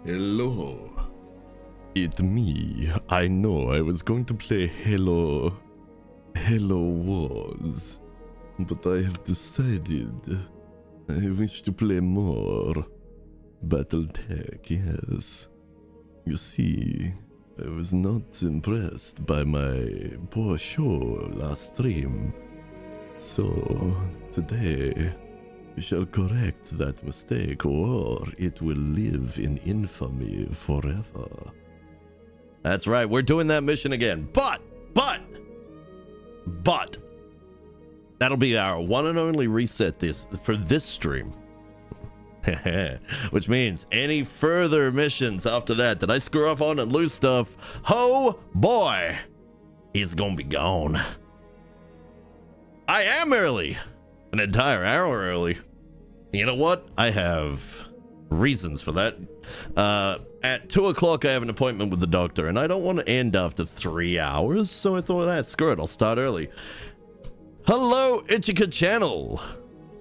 Hello. It's me. I know I was going to play Hello Wars, but I have decided I wish to play more BattleTech, yes. You see, I was not impressed by my poor show last stream, so today we shall correct that mistake, or it will live in infamy forever. That's right, we're doing that mission again, but, that'll be our one and only reset for this stream. Which means any further missions after that I screw up on and lose stuff, oh boy, it's gonna be gone. I am early. An entire hour early. You know what? I have reasons for that. At 2 o'clock, I have an appointment with the doctor, and I don't want to end after 3 hours, so I thought, screw it, I'll start early. Hello, Ichika channel.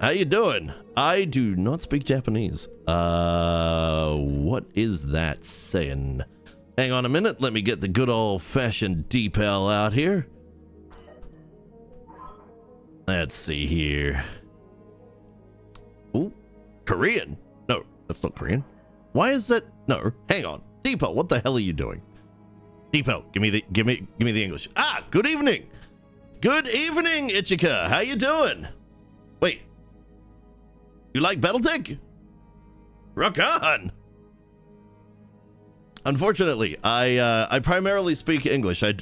How you doing? I do not speak Japanese. What is that saying? Hang on a minute, let me get the good old-fashioned deepal out here. Let's see here. Ooh, Korean? No, that's not Korean. Why is that? No, hang on. Deepo, what the hell are you doing? Deepo, give me the English. Ah, good evening. Good evening, Ichika. How you doing? Wait. You like BattleTech? Rock on. Unfortunately, I primarily speak English. I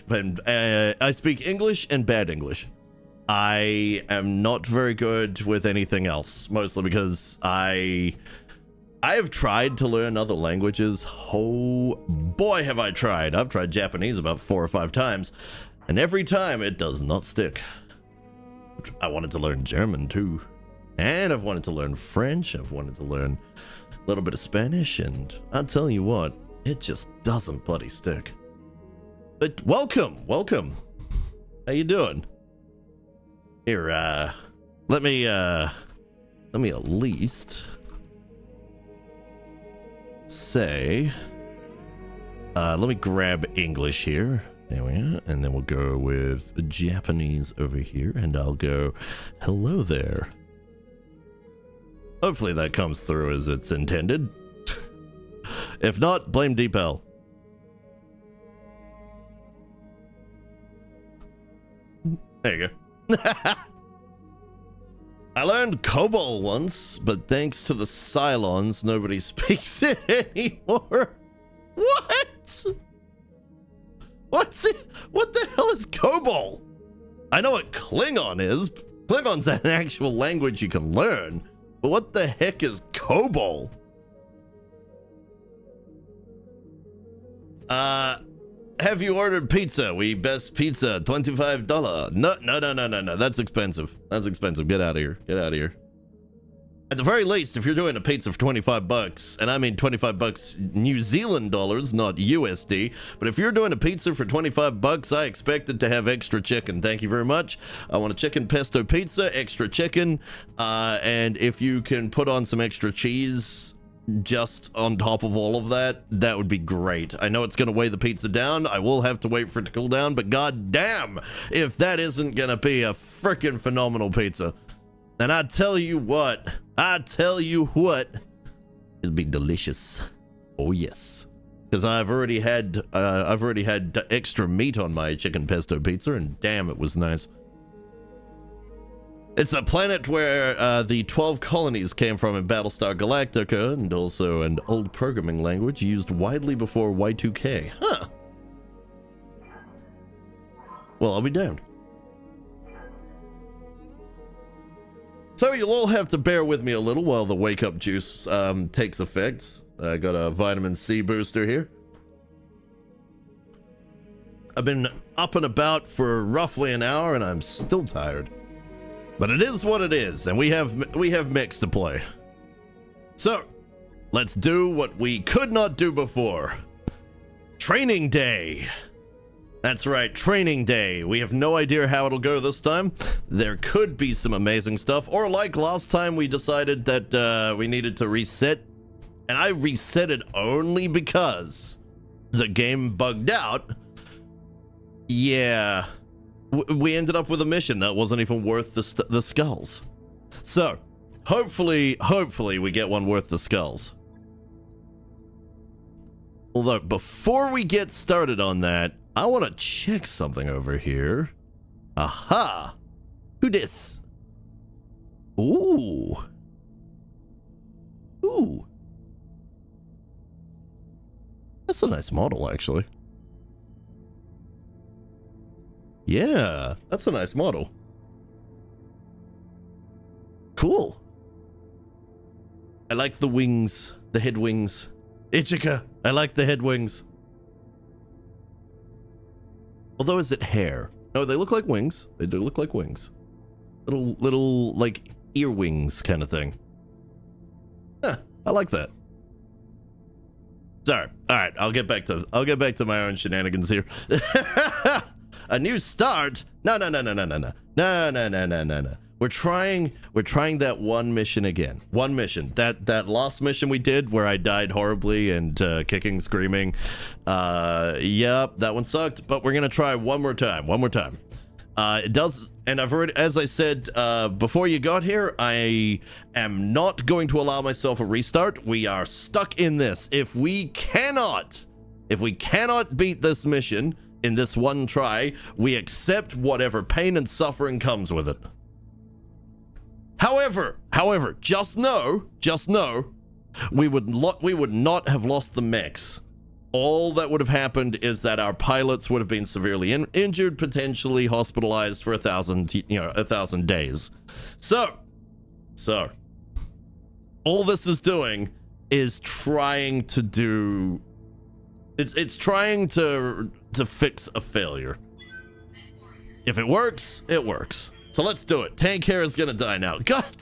speak English and bad English. I am not very good with anything else, mostly because I have tried to learn other languages. Oh boy, have I tried. I've tried Japanese about 4 or 5 times, and every time it does not stick. I wanted to learn German too, and I've wanted to learn French. I've wanted to learn a little bit of Spanish, and I'll tell you what, it just doesn't bloody stick. But welcome. How you doing? Here, let me at least say, let me grab English here. There we are. And then we'll go with Japanese over here, and I'll go, hello there. Hopefully that comes through as it's intended. If not, blame Deepel. There you go. I learned COBOL once, but thanks to the Cylons, nobody speaks it anymore. What? What's it? What the hell is COBOL? I know what Klingon is. Klingon's an actual language you can learn, but what the heck is COBOL? Have you ordered pizza? We best pizza, $25. No. That's expensive. That's expensive. Get out of here. Get out of here. At the very least, if you're doing a pizza for 25 bucks, and I mean 25 bucks New Zealand dollars, not USD, but if you're doing a pizza for 25 bucks, I expect it to have extra chicken. Thank you very much. I want a chicken pesto pizza, extra chicken, and if you can put on some extra cheese just on top of all of that, that would be great. I know it's going to weigh the pizza down. I will have to wait for it to cool down, but god damn if that isn't going to be a freaking phenomenal pizza. And I tell you what, it'll be delicious. Oh yes, because I've already had extra meat on my chicken pesto pizza, and damn, it was nice. It's the planet where the 12 colonies came from in Battlestar Galactica, and also an old programming language used widely before Y2K. Huh. Well, I'll be damned. So you'll all have to bear with me a little while the wake up juice takes effect. I got a vitamin C booster here. I've been up and about for roughly an hour, and I'm still tired. But it is what it is, and we have Mechs to play. So, let's do what we could not do before. Training day. That's right, training day. We have no idea how it'll go this time. There could be some amazing stuff, or like last time we decided that we needed to reset And I reset it only because the game bugged out. Yeah. We ended up with a mission that wasn't even worth the skulls. So, hopefully we get one worth the skulls. Although, before we get started on that, I want to check something over here. Aha! Who dis? Ooh. Ooh. That's a nice model, actually. Yeah, that's a nice model. Cool. I like the wings, the head wings. Ichika, I like the head wings. Although, is it hair? No, they look like wings. They do look like wings. Little like ear wings kind of thing. Huh, I like that. Sorry. All right, I'll get back to my own shenanigans here. A new start? No. We're trying that one mission again. One mission. That last mission we did where I died horribly and kicking, screaming. Yep, that one sucked, but we're gonna try one more time. It does, and I've already, as I said before you got here, I am not going to allow myself a restart. We are stuck in this. If we cannot beat this mission in this one try, we accept whatever pain and suffering comes with it. However, just know, we would not have lost the mechs. All that would have happened is that our pilots would have been severely injured, potentially hospitalized for 1,000 days. So, all this is doing is trying to do. It's trying to fix a failure. If it works, it works. So let's do it. Tank hair is gonna die now. God.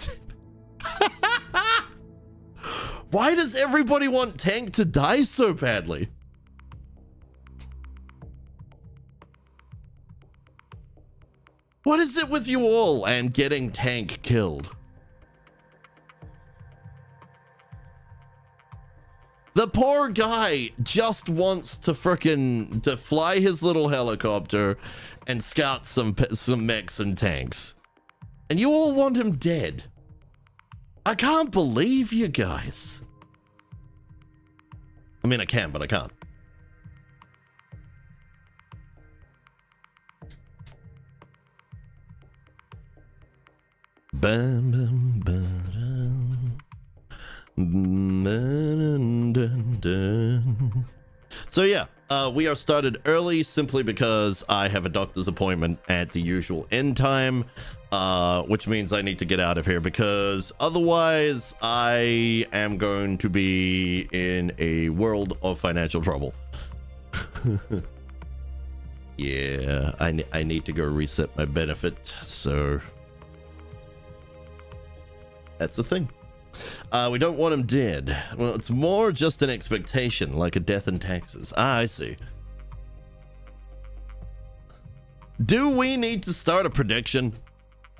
Why does everybody want Tank to die so badly? What is it with you all and getting Tank killed? The poor guy just wants to fly his little helicopter and scout some mechs and tanks. And you all want him dead. I can't believe you guys. I mean, I can, but I can't. Bam, bam, ba-dum. So yeah, we are started early simply because I have a doctor's appointment at the usual end time, which means I need to get out of here because otherwise I am going to be in a world of financial trouble. Yeah, I need to go reset my benefit, so that's the thing. We don't want him dead. Well, it's more just an expectation, like a death in taxes. Ah, I see. Do we need to start a prediction?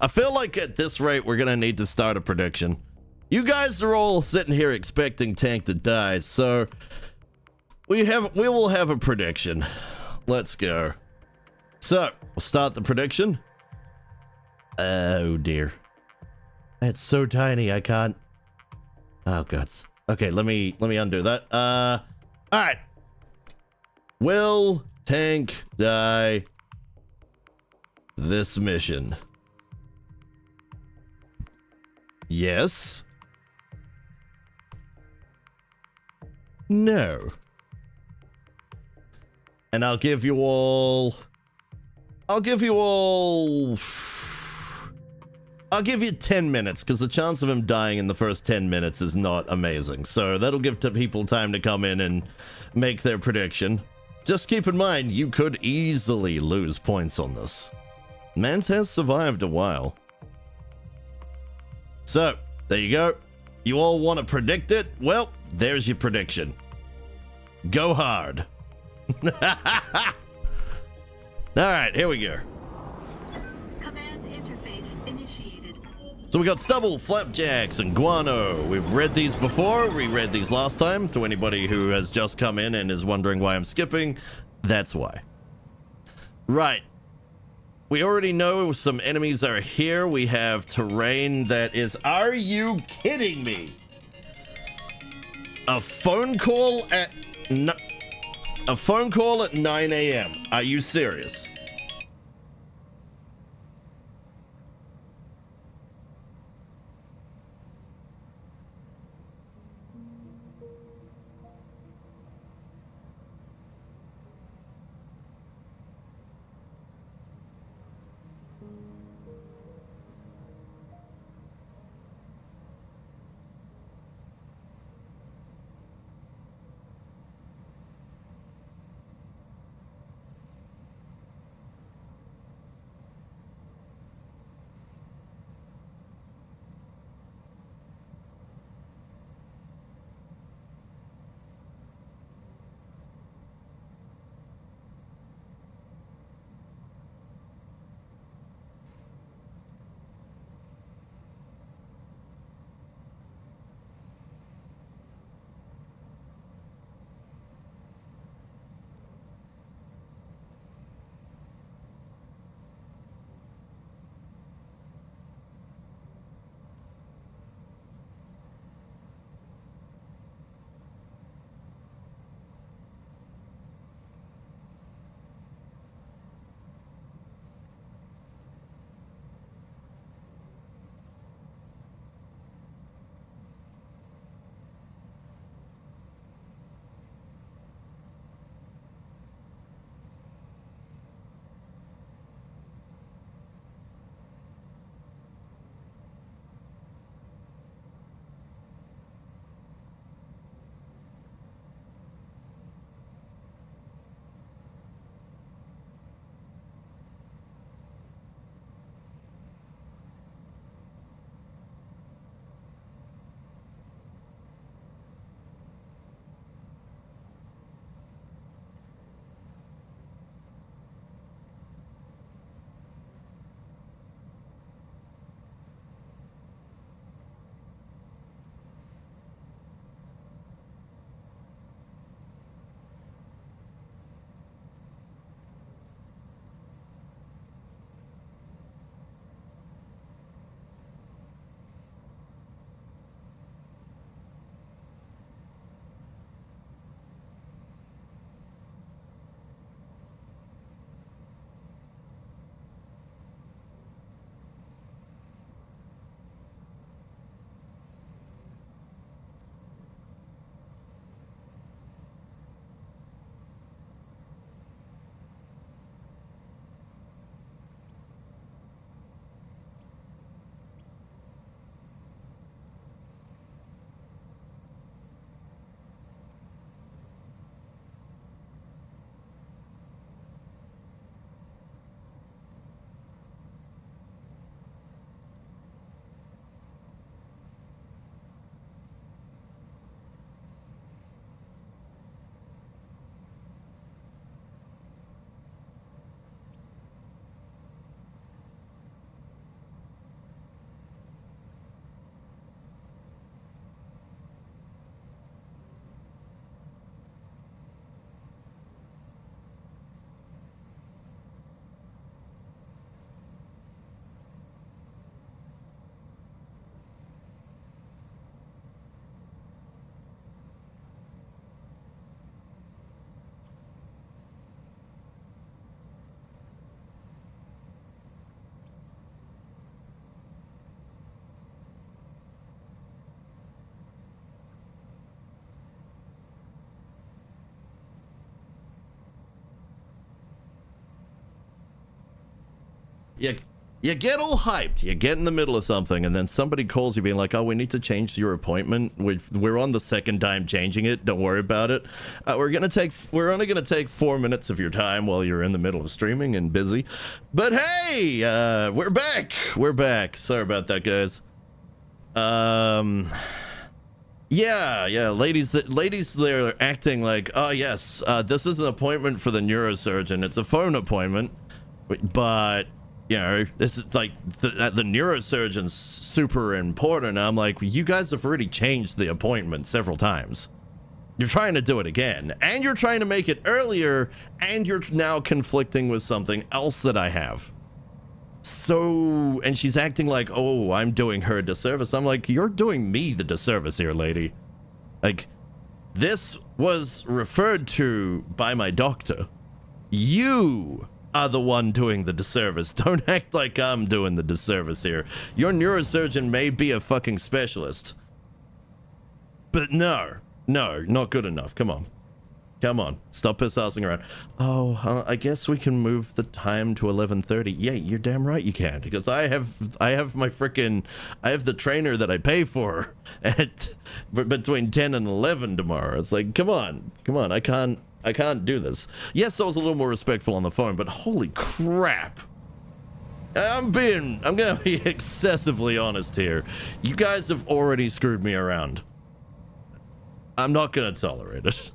I feel like at this rate, we're gonna need to start a prediction. You guys are all sitting here expecting Tank to die, so we will have a prediction. Let's go. So, we'll start the prediction. Oh dear. It's so tiny, I can't. Oh, guts. Okay, let me undo that. All right. Will Tank die this mission? Yes. No. And I'll give you 10 minutes, because the chance of him dying in the first 10 minutes is not amazing. So that'll give people time to come in and make their prediction. Just keep in mind, you could easily lose points on this. Mans has survived a while. So, there you go. You all want to predict it? Well, there's your prediction. Go hard. Alright, here we go. Command interface initiated. So we got stubble, flapjacks, and guano. We've read these before. We read these last time. To anybody who has just come in and is wondering why I'm skipping, that's why. Right. We already know some enemies are here. We have terrain that is... Are you kidding me? A phone call at... A phone call at 9 a.m. Are you serious? You get all hyped, you get in the middle of something, and then somebody calls you being like, oh, we need to change your appointment. We're on the second time changing it. Don't worry about it. We're only gonna take 4 minutes of your time while you're in the middle of streaming and busy. But hey, we're back. We're back. Sorry about that, guys. Yeah, ladies, they're acting like, oh yes, this is an appointment for the neurosurgeon. It's a phone appointment, but you know, this is like the neurosurgeon's super important. I'm like, you guys have already changed the appointment several times. You're trying to do it again, and you're trying to make it earlier, and you're now conflicting with something else that I have. So, and she's acting like, oh, I'm doing her a disservice. I'm like, you're doing me the disservice here, lady. Like, this was referred to by my doctor. You are the one doing the disservice. Don't act like I'm doing the disservice here. Your neurosurgeon may be a fucking specialist. But no, not good enough. Come on. Come on. Stop piss-assing around. Oh, I guess we can move the time to 11:30. Yeah, you're damn right you can, because I have my frickin', I have the trainer that I pay for at between 10 and 11 tomorrow. It's like, come on, I can't do this. Yes, I was a little more respectful on the phone, but holy crap. I'm gonna be excessively honest here. You guys have already screwed me around. I'm not gonna tolerate it.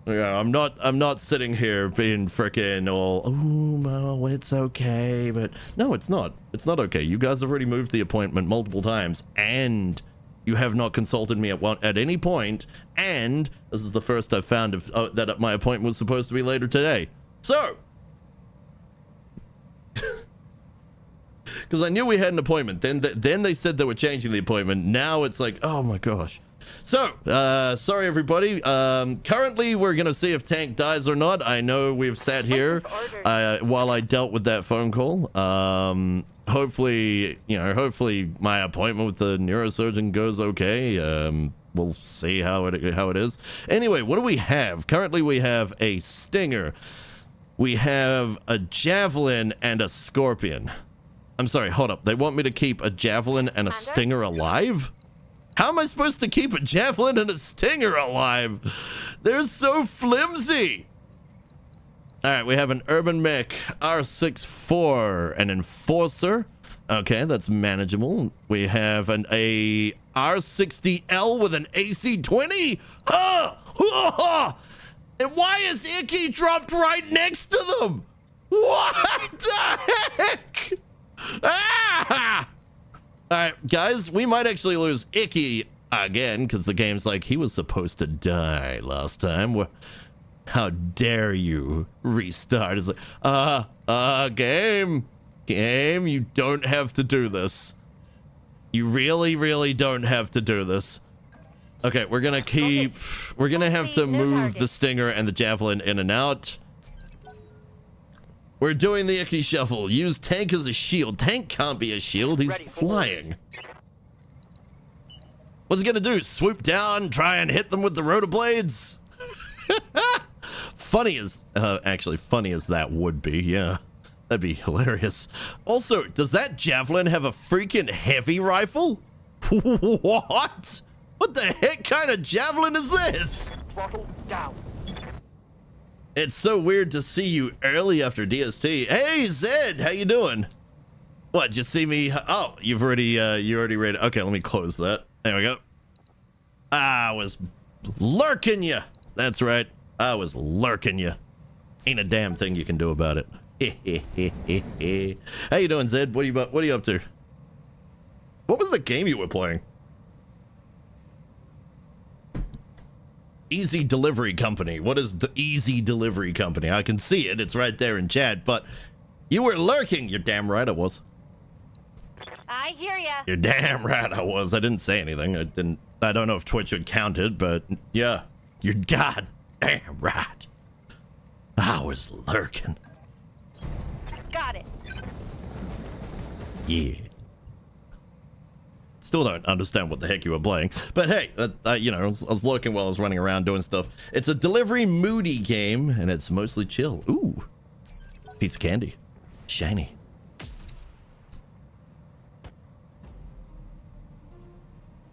Yeah, I'm not sitting here being frickin' all, oh, well, it's okay, but no, it's not. It's not okay. You guys have already moved the appointment multiple times, and you have not consulted me at any point, and this is the first I've found of that my appointment was supposed to be later today. So, because I knew we had an appointment, then they said they were changing the appointment. Now it's like, oh my gosh. So, sorry everybody. Currently we're gonna see if Tank dies or not. I know we've sat here while I dealt with that phone call. Hopefully, hopefully my appointment with the neurosurgeon goes okay. We'll see how it is. Anyway, what do we have? Currently we have a stinger. We have a javelin and a scorpion. I'm sorry, hold up. They want me to keep a javelin and a stinger alive? How am I supposed to keep a javelin and a stinger alive? They're so flimsy. All right, we have an urban mech R64, an enforcer. Okay, that's manageable. We have a R60L with an AC-20. And why is Icky dropped right next to them? What the heck? Ah! All right, guys, we might actually lose Icky again, because the game's like, he was supposed to die last time. How dare you restart? It's like, game, you don't have to do this. You really don't have to do this. Okay, we're gonna have to move the stinger and the javelin in and out. We're doing the Icky shuffle. Use Tank as a shield. Tank can't be a shield. He's flying. What's he gonna do? Swoop down, try and hit them with the rotor blades? Funny as that would be, yeah. That'd be hilarious. Also, does that javelin have a freaking heavy rifle? What? What the heck kind of javelin is this? Throttle down. It's so weird to see you early after DST. Hey, Zed, how you doing? What, you see me? Oh, you already read it. Okay, let me close that. There we go. I was lurking you. That's right. I was lurking you. Ain't a damn thing you can do about it. How you doing, Zed? What are you up to? What was the game you were playing? Easy Delivery Company. What is the Easy Delivery Company? I can see it. It's right there in chat, but you were lurking. You're damn right I was. I hear ya. You're damn right I was. I didn't say anything. I don't know if Twitch would count it, but yeah. You're god damn right. I was lurking. Got it. Yeah. Still don't understand what the heck you were playing, but hey, I was lurking while I was running around doing stuff. It's a delivery moody game, and it's mostly chill. Ooh, piece of candy, shiny.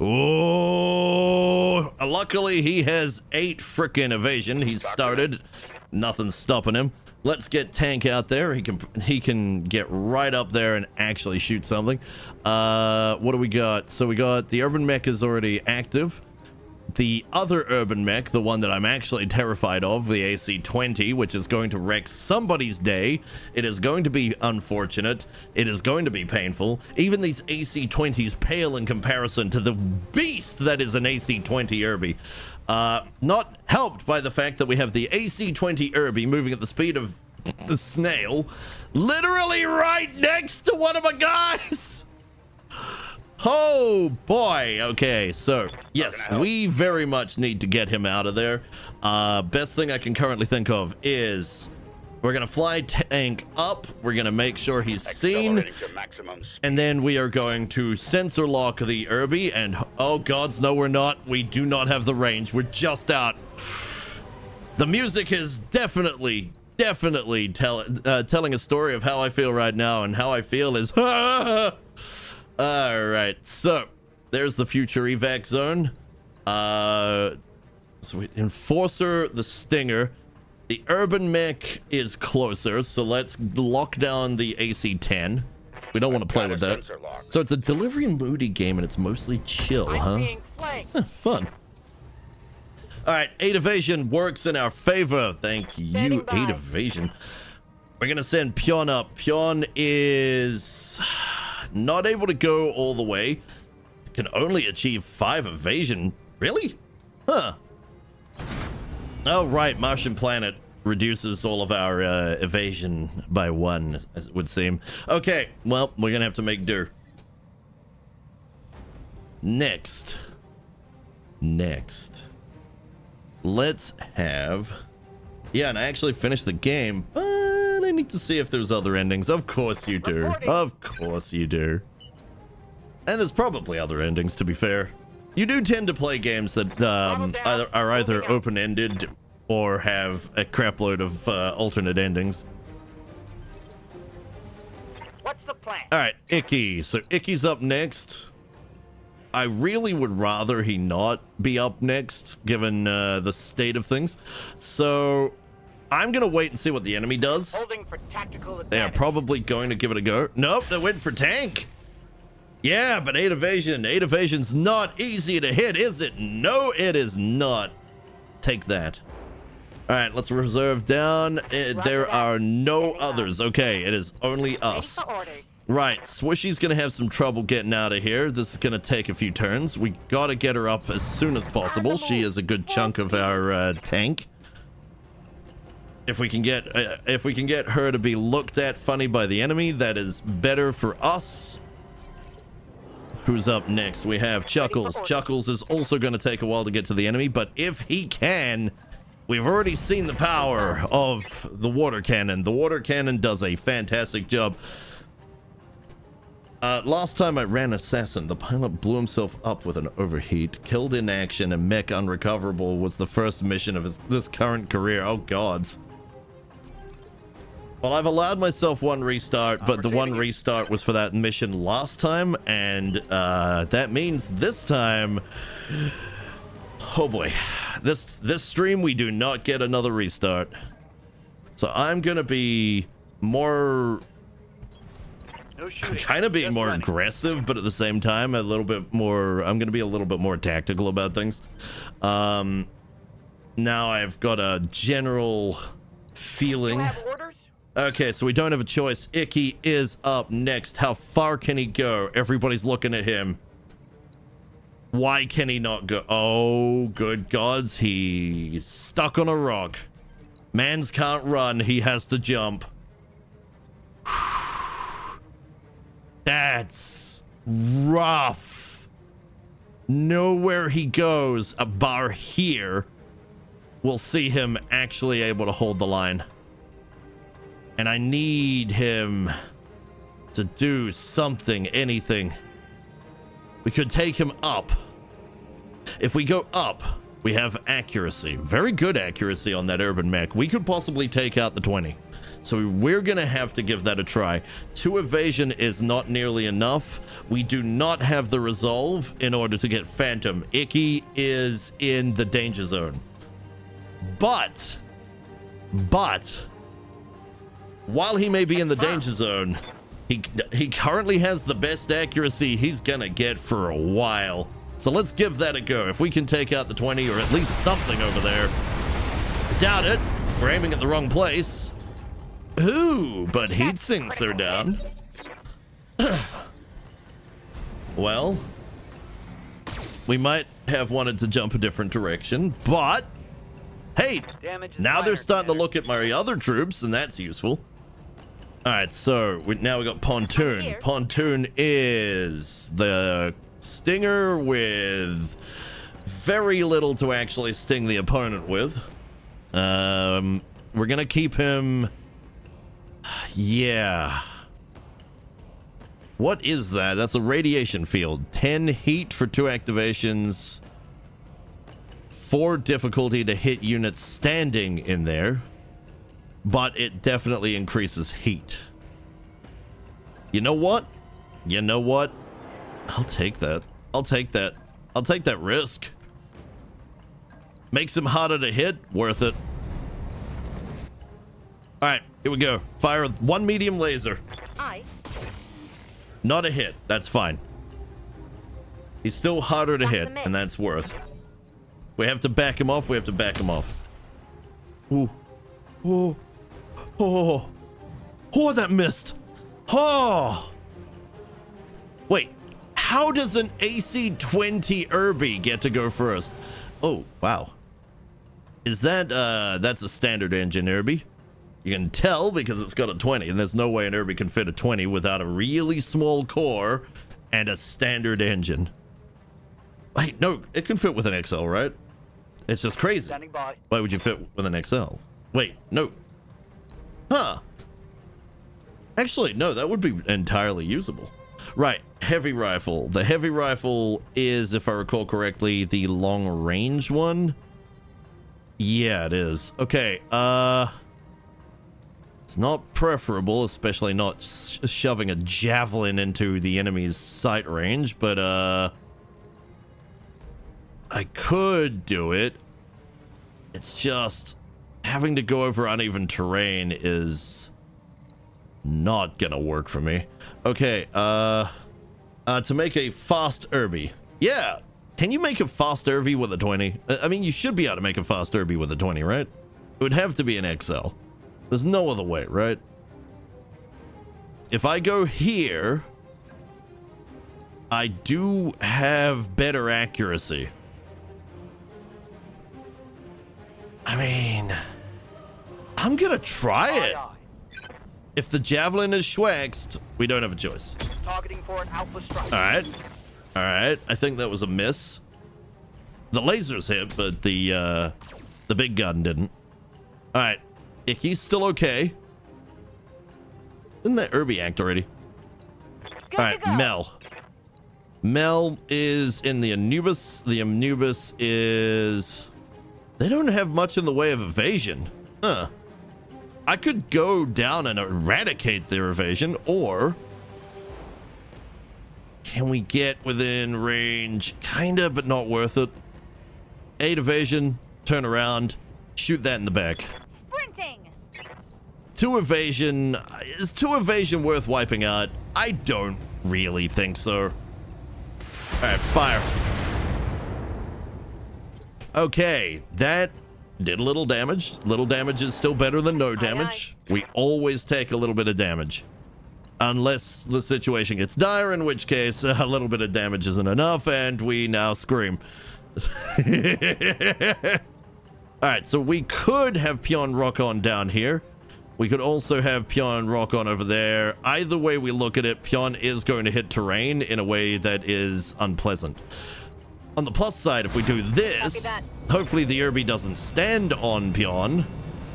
Oh, luckily he has 8 frickin' evasion. He's started, nothing's stopping him. Let's get Tank out there. He can get right up there and actually shoot something. What do we got? So we got the urban mech is already active. the other urban mech, the one that I'm actually terrified of, the AC-20, which is going to wreck somebody's day. It is going to be unfortunate. It is going to be painful. Even these AC-20s pale in comparison to the beast that is an AC-20 Irby. Not helped by the fact that we have the AC-20 Irby moving at the speed of the snail, literally right next to one of my guys. Oh boy. Okay, so yes, we very much need to get him out of there. Best thing I can currently think of is we're gonna fly tank up, we're gonna make sure he's seen, and then we are going to sensor lock the Irby, and oh gods, no we're not, we do not have the range, we're just out. The music is definitely telling a story of how I feel right now, and how I feel is all right, so there's the future evac zone. So we Enforcer, the Stinger, the urban mech is closer, so let's lock down the AC-10. We don't want to play with that. So it's a delivery moody game, and it's mostly chill, huh? Fun. All right, 8 evasion works in our favor. Thank you, 8 evasion. We're gonna send Pion up. Pion is not able to go all the way. Can only achieve 5 evasion. Really? Huh. Oh, right. Martian planet reduces all of our evasion by 1, as it would seem. Okay, well, we're gonna have to make do. Next. Let's have... Yeah, and I actually finished the game, but I need to see if there's other endings. Of course you do. Of course you do. And there's probably other endings, to be fair. You do tend to play games that are either open-ended or have a crapload of alternate endings. What's the plan? All right, Icky. So Icky's up next. I really would rather he not be up next, given the state of things. So I'm going to wait and see what the enemy does. Holding for tactical advantage. They are probably going to give it a go. Nope, they went for tank. Yeah, but 8 evasion. 8 evasion's not easy to hit, is it? No, it is not. Take that. All right, let's reserve down. There are no others. Okay, it is only us. Right, Swishy's gonna have some trouble getting out of here. This is gonna take a few turns. We gotta get her up as soon as possible. She is a good chunk of our tank. If we can get her to be looked at funny by the enemy, that is better for us. Who's up next? We have Chuckles. Chuckles is also going to take a while to get to the enemy, but if he can, we've already seen the power of the water cannon. The water cannon does a fantastic job. Last time I ran Assassin, the pilot blew himself up with an overheat. Killed in action and mech unrecoverable was the first mission of this current career. Oh, gods. Well, I've allowed myself 1 restart, but the 1 restart was for that mission last time, and that means this time... Oh boy. This stream, we do not get another restart. So I'm gonna be more... kind of being more aggressive, but at the same time, a little bit more... I'm gonna be a little bit more tactical about things. Now I've got a general feeling... Okay, so we don't have a choice. Icky is up next. How far can he go? Everybody's looking at him. Why can he not go? Oh, good gods. He's stuck on a rock. Mans can't run. He has to jump. That's rough. Nowhere he goes, a bar here, will see him actually able to hold the line. And I need him to do something, anything. We could take him up. If we go up, we have accuracy. Very good accuracy on that urban mech. We could possibly take out the 20. So we're going to have to give that a try. 2 evasion is not nearly enough. We do not have the resolve in order to get Phantom. Icky is in the danger zone. But... while he may be in the danger zone, he currently has the best accuracy he's gonna get for a while. So let's give that a go. If we can take out the 20 or at least something over there. Doubt it. We're aiming at the wrong place. Ooh, but heat sinks are down. Well, we might have wanted to jump a different direction, but hey, now they're starting to look at my other troops, and that's useful. All right, so now we got Pontoon. Pontoon is the stinger with very little to actually sting the opponent with. We're gonna keep him. Yeah. What is that? That's a radiation field. 10 heat for 2 activations. 4 difficulty to hit units standing in there. But it definitely increases heat. You know what? You know what? I'll take that. I'll take that. I'll take that risk. Makes him harder to hit. Worth it. Alright, here we go. Fire 1 medium laser. Not a hit. That's fine. He's still harder to hit, and that's worth. We have to back him off. We have to back him off. Ooh. Oh. Oh. Oh, that missed. Oh. Wait. How does an AC-20 Irby get to go first? Oh, wow. Is that, that's a standard engine Irby? You can tell because it's got a 20, and there's no way an Irby can fit a 20 without a really small core and a standard engine. Wait, no, it can fit with an XL, right? It's just crazy. Why would you fit with an XL? Wait, no. Huh. Actually, no, that would be entirely usable. Right, heavy rifle. The heavy rifle is, if I recall correctly, the long range one. Yeah, it is. Okay, it's not preferable, especially not shoving a javelin into the enemy's sight range, but I could do it. It's just having to go over uneven terrain is not gonna work for me. Okay, to make a fast Irby. Yeah, can you make a fast Irby with a 20? I mean, you should be able to make a fast Irby with a 20, right? It would have to be an XL. There's no other way, right? If I go here, I do have better accuracy. I mean, I'm gonna try it. If the javelin is schwaxed, we don't have a choice. Targeting for an alpha strike. All right. I think that was a miss. The lasers hit, but the big gun didn't. All right. Icky's still okay. Didn't that Irby act already? All right, Mel. Mel is in the Anubis. The Anubis is... They don't have much in the way of evasion. Huh. I could go down and eradicate their evasion, or... Can we get within range? Kinda, but not worth it. 8 evasion, turn around, shoot that in the back. 2 evasion. Is 2 evasion worth wiping out? I don't really think so. Alright, fire. Okay, that did a little damage. Little damage is still better than no damage. We always take a little bit of damage. Unless the situation gets dire, in which case a little bit of damage isn't enough, and we now scream. Alright, so we could have Pion Rock On down here. We could also have Pion Rock On over there. Either way we look at it, Pion is going to hit terrain in a way that is unpleasant. On the plus side, if we do this, hopefully the Irby doesn't stand on Pion,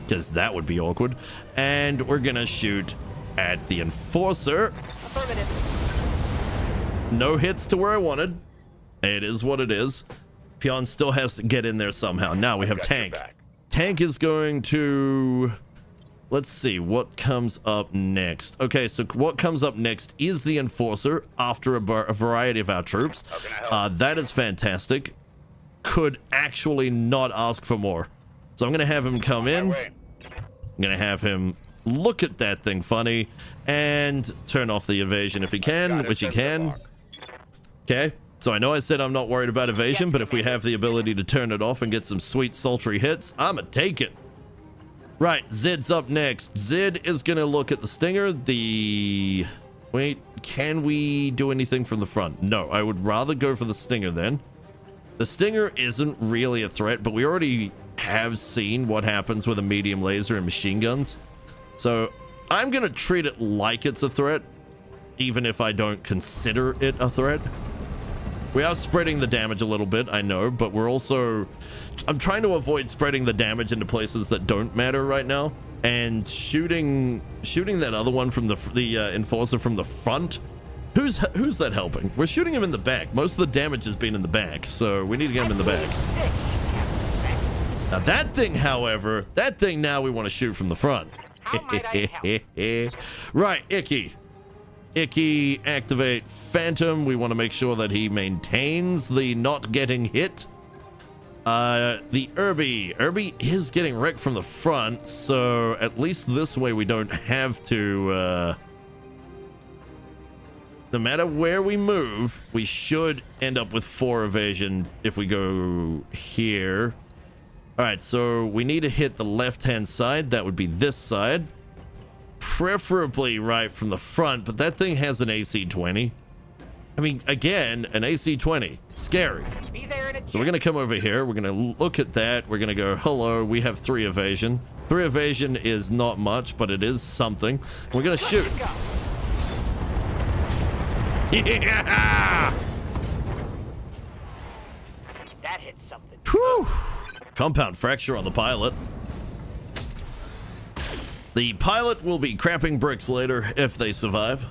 because that would be awkward. And we're gonna shoot at the Enforcer. No hits to where I wanted. It is what it is. Pion still has to get in there somehow. Now we have Tank. Tank is going to... Let's see what comes up next. Okay, so what comes up next is the Enforcer after a variety of our troops. That is fantastic. Could actually not ask for more. So I'm going to have him come in. I'm going to have him look at that thing funny and turn off the evasion if he can, which he can. Okay, So I know I said I'm not worried about evasion, but if we have the ability to turn it off and get some sweet sultry hits, I'ma take it. Right, Zed's up next. Zed is gonna look at the Stinger. Wait, can we do anything from the front? No, I would rather go for the Stinger then. The Stinger isn't really a threat, but we already have seen what happens with a medium laser and machine guns. So I'm gonna treat it like it's a threat, even if I don't consider it a threat. We are spreading the damage a little bit, I know, but we're also... I'm trying to avoid spreading the damage into places that don't matter right now. And shooting that other one from the Enforcer from the front, who's that helping? We're shooting him in the back. Most of the damage has been in the back, so we need to get him in the back. Now that thing, however, now we want to shoot from the front. How might I help? Right, Icky, activate Phantom. We want to make sure that he maintains the not getting hit. The Irby is getting wrecked from the front, so at least this way we don't have to, no matter where we move, we should end up with 4 evasion if we go here. All right, so we need to hit the left-hand side. That would be this side. Preferably right from the front, but that thing has an AC-20. I mean, again, an AC-20. Scary. Be there in a So we're going to come over here. We're going to look at that. We're going to go, hello, we have 3 evasion. 3 evasion is not much, but it is something. We're going to shoot. Go. Yeah! That hit something. Whew. Compound fracture on the pilot. The pilot will be crapping bricks later if they survive.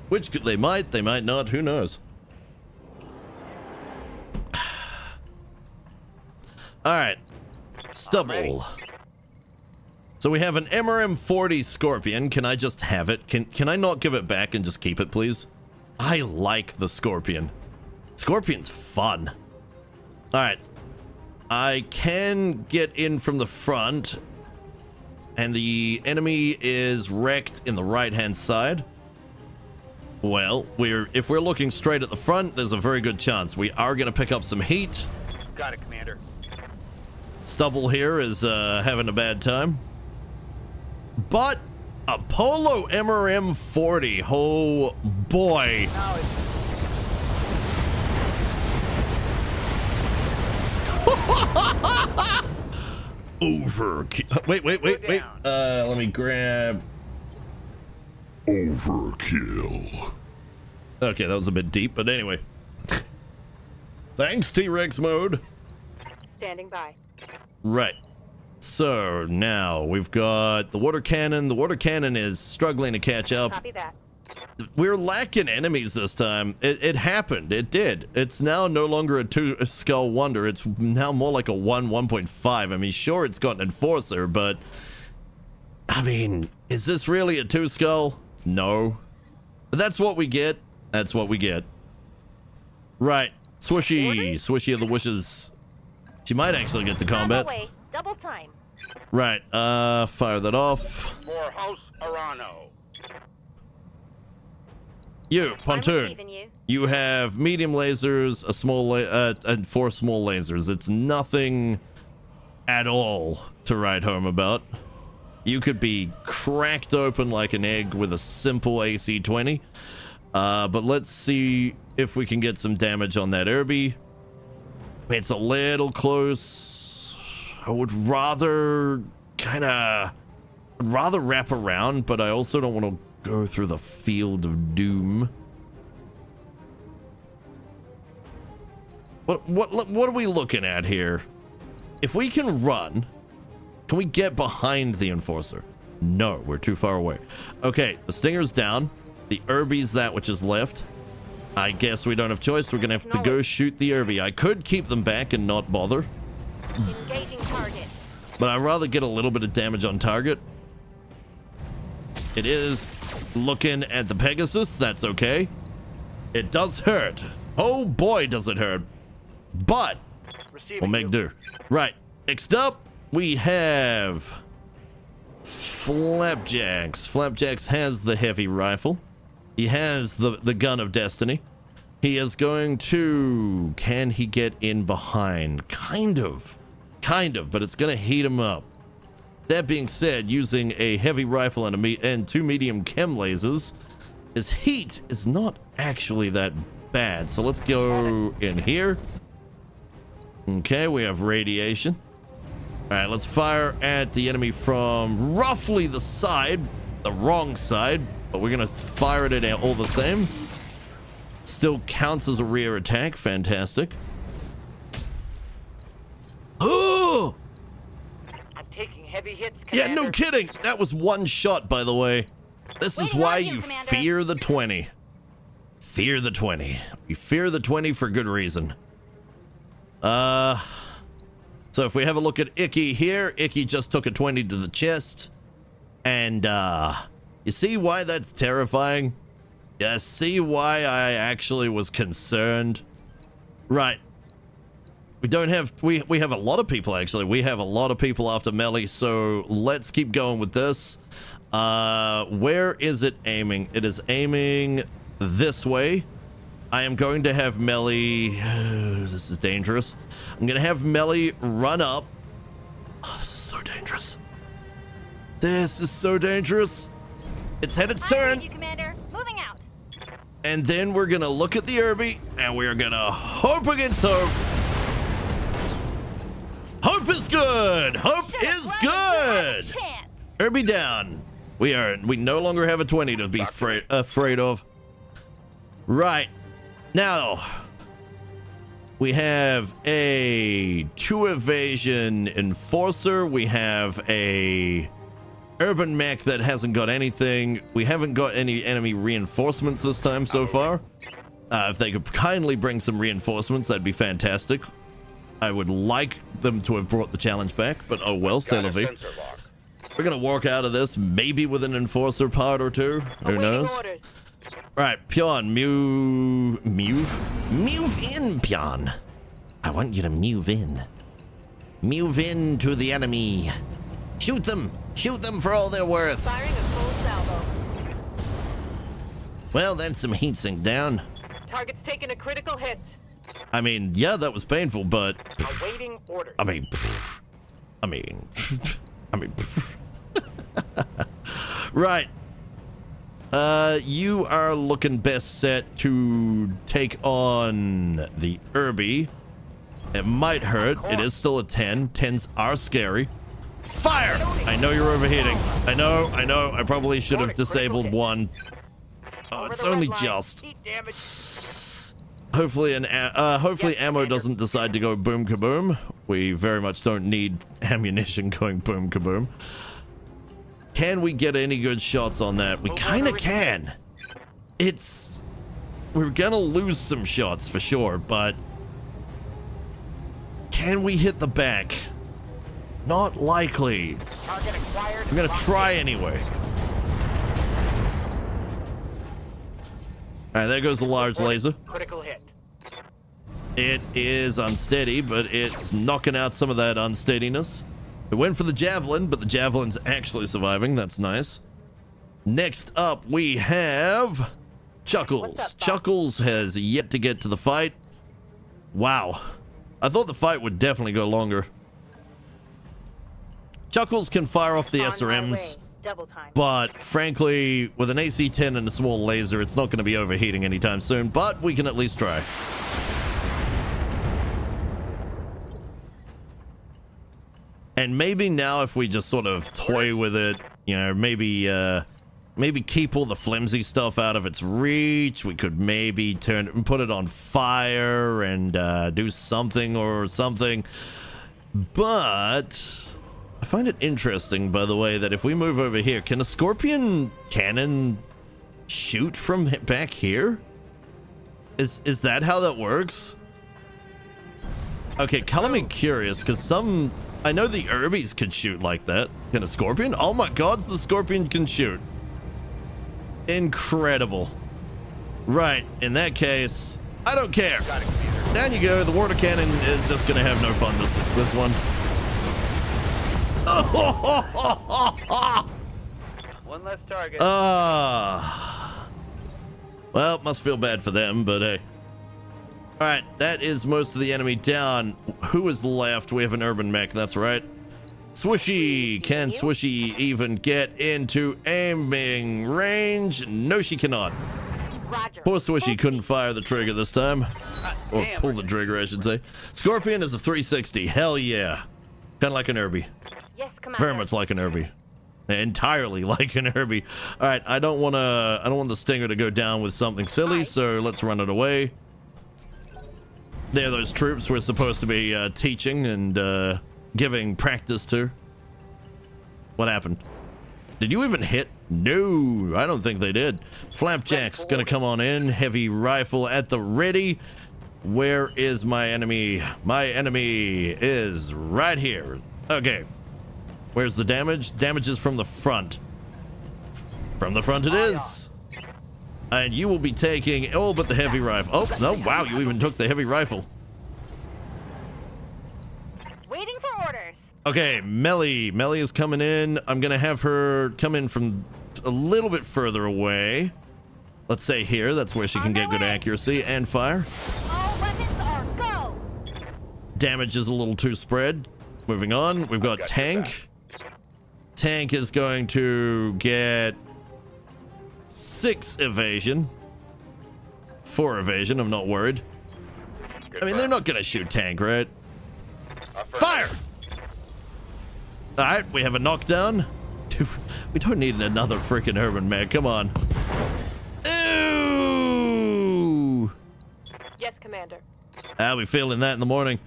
Which they might not, who knows. Alright. Stubble. So we have an MRM-40 Scorpion. Can I just have it? Can I not give it back and just keep it, please? I like the Scorpion. Scorpion's fun. Alright. I can get in from the front. And the enemy is wrecked in the right-hand side. Well, if we're looking straight at the front, there's a very good chance we are going to pick up some heat. Got it, Commander. Stubble here is having a bad time. But a Polo MRM-40, oh boy. Now it's Overkill. Wait. Let me grab. Overkill. Okay, that was a bit deep, but anyway. Thanks, T-Rex mode. standing by. Right. So now we've got the water cannon. The water cannon is struggling to catch up. Copy that. We're lacking enemies this time. It happened. It did. It's now no longer a 2-skull wonder. It's now more like a 1.5. I mean, sure, it's got an enforcer, but I mean, is this really a 2-skull? No. But that's what we get. That's what we get. Right. Swishy. Swishy of the wishes. She might actually get to combat. Away. Double time. Right. Fire that off. For House Arano. You, Pontoon. Even you. You have medium lasers, a small and 4 small lasers. It's nothing at all to write home about. You could be cracked open like an egg with a simple AC-20. But let's see if we can get some damage on that Irby. It's a little close. I would rather wrap around, but I also don't want to go through the field of doom. What are we looking at here? If we can run, can we get behind the enforcer? No, we're too far away. Okay, the Stinger's down. The Irby's that which is left. I guess we don't have choice. We're gonna have to go shoot the Irby. I could keep them back and not bother, Engaging target. but I'd rather get a little bit of damage on target. It is looking at the Pegasus. That's okay. It does hurt. Oh boy, does it hurt. But we'll make do. Right. Next up, we have Flapjacks. Flapjacks has the heavy rifle. He has the gun of destiny. He is going to... Can he get in behind? Kind of, but it's going to heat him up. That being said, using a heavy rifle and two medium chem lasers, his heat is not actually that bad. So let's go in here. Okay, we have radiation. All right, let's fire at the enemy from roughly the side, the wrong side, but we're going to fire it at all the same. Still counts as a rear attack. Fantastic. Oh! I'm taking heavy hits, Yeah, Commander. no kidding. That was one shot, by the way. This is why you fear the 20. Fear the 20. You fear the 20 for good reason. So if we have a look at Icky here, Icky just took a 20 to the chest. And, you see why that's terrifying? Yeah, see why I actually was concerned? Right. We don't have... We have a lot of people, actually. We have a lot of people after melee, so let's keep going with this. Where is it aiming? It is aiming this way. I am going to have melee... this is dangerous. I'm going to have melee run up. Oh, this is so dangerous. This is so dangerous. It's had its turn. You, Commander. Moving out. And then we're going to look at the Irby, and we're going to hope against hope. Hope is good. Hope is good. Irby down. We no longer have a 20 to be afraid of. Right. Now, we have a 2 evasion enforcer. We have a urban mech that hasn't got anything. We haven't got any enemy reinforcements this time so far. If they could kindly bring some reinforcements, that'd be fantastic. I would like them to have brought the challenge back, but oh well, c'est la vie. We're gonna walk out of this maybe with an enforcer part or two. Who knows? Right, Pion, move in, Pion. I want you to move in. Move in to the enemy. Shoot them for all they're worth. Firing a full salvo. Well, that's some heat sink down. Target's taking a critical hit. I mean, yeah, that was painful, but Awaiting orders. I mean, right. You are looking best set to take on the Irby. It might hurt. It is still a 10. 10s are scary. Fire! I know you're overheating. I know. I probably should have disabled one. Oh, it's only just. Hopefully ammo doesn't decide to go boom kaboom. We very much don't need ammunition going boom kaboom. Can we get any good shots on that? We kind of can. We're gonna lose some shots for sure, but can we hit the back? Not likely. I'm gonna try anyway. All right, there goes the large laser. Critical hit. It is unsteady, but it's knocking out some of that unsteadiness. It went for the javelin, but the javelin's actually surviving. That's nice. Next up, we have Chuckles. Chuckles has yet to get to the fight. Wow. I thought the fight would definitely go longer. Chuckles can fire off the SRMs, but frankly, with an AC-10 and a small laser, it's not going to be overheating anytime soon, but we can at least try. And maybe now if we just sort of toy with it, you know, maybe keep all the flimsy stuff out of its reach. We could maybe put it on fire and do something or something. But I find it interesting, by the way, that if we move over here, can a Scorpion cannon shoot from back here? Is that how that works? Okay, color me curious, because I know the Irbies could shoot like that. Can a Scorpion? Oh my god, the Scorpion can shoot. Incredible. Right, in that case, I don't care. Down you go. The water cannon is just going to have no fun this one. One less target. Well, must feel bad for them, but hey. All right, that is most of the enemy down. Who is left? We have an urban mech, that's right. Swishy. Can Swishy even get into aiming range? No, she cannot. Roger. Poor Swishy couldn't fire the trigger this time. Or pull the trigger, I should say. Scorpion is a 360. Hell yeah. Kind of like an Herbie. Yes, Commander. Very much like an Herbie. Entirely like an Herbie. All right, I don't want the Stinger to go down with something silly, so let's run it away. They're those troops we're supposed to be teaching and giving practice to. What happened? Did you even hit? No, I don't think they did. Flapjack's gonna come on in. Heavy rifle at the ready. Where is my enemy? My enemy is right here. Okay. Where's the damage? Damage is from the front. From the front it is. And you will be taking all but the heavy rifle. Oh, no, wow, you even took the heavy rifle. Waiting for orders. Okay, Melly. Melly is coming in. I'm going to have her come in from a little bit further away. Let's say here. That's where she can get good accuracy and fire. All weapons are go. Damage is a little too spread. Moving on. We've got Tank. Tank is going to get 6 evasion. 4 evasion. I'm not worried. I mean, they're not going to shoot Tank, right? Fire! All right, we have a knockdown. Dude, we don't need another freaking urban mech. Come on. Ooh! Yes, Commander. I'll be feeling that in the morning.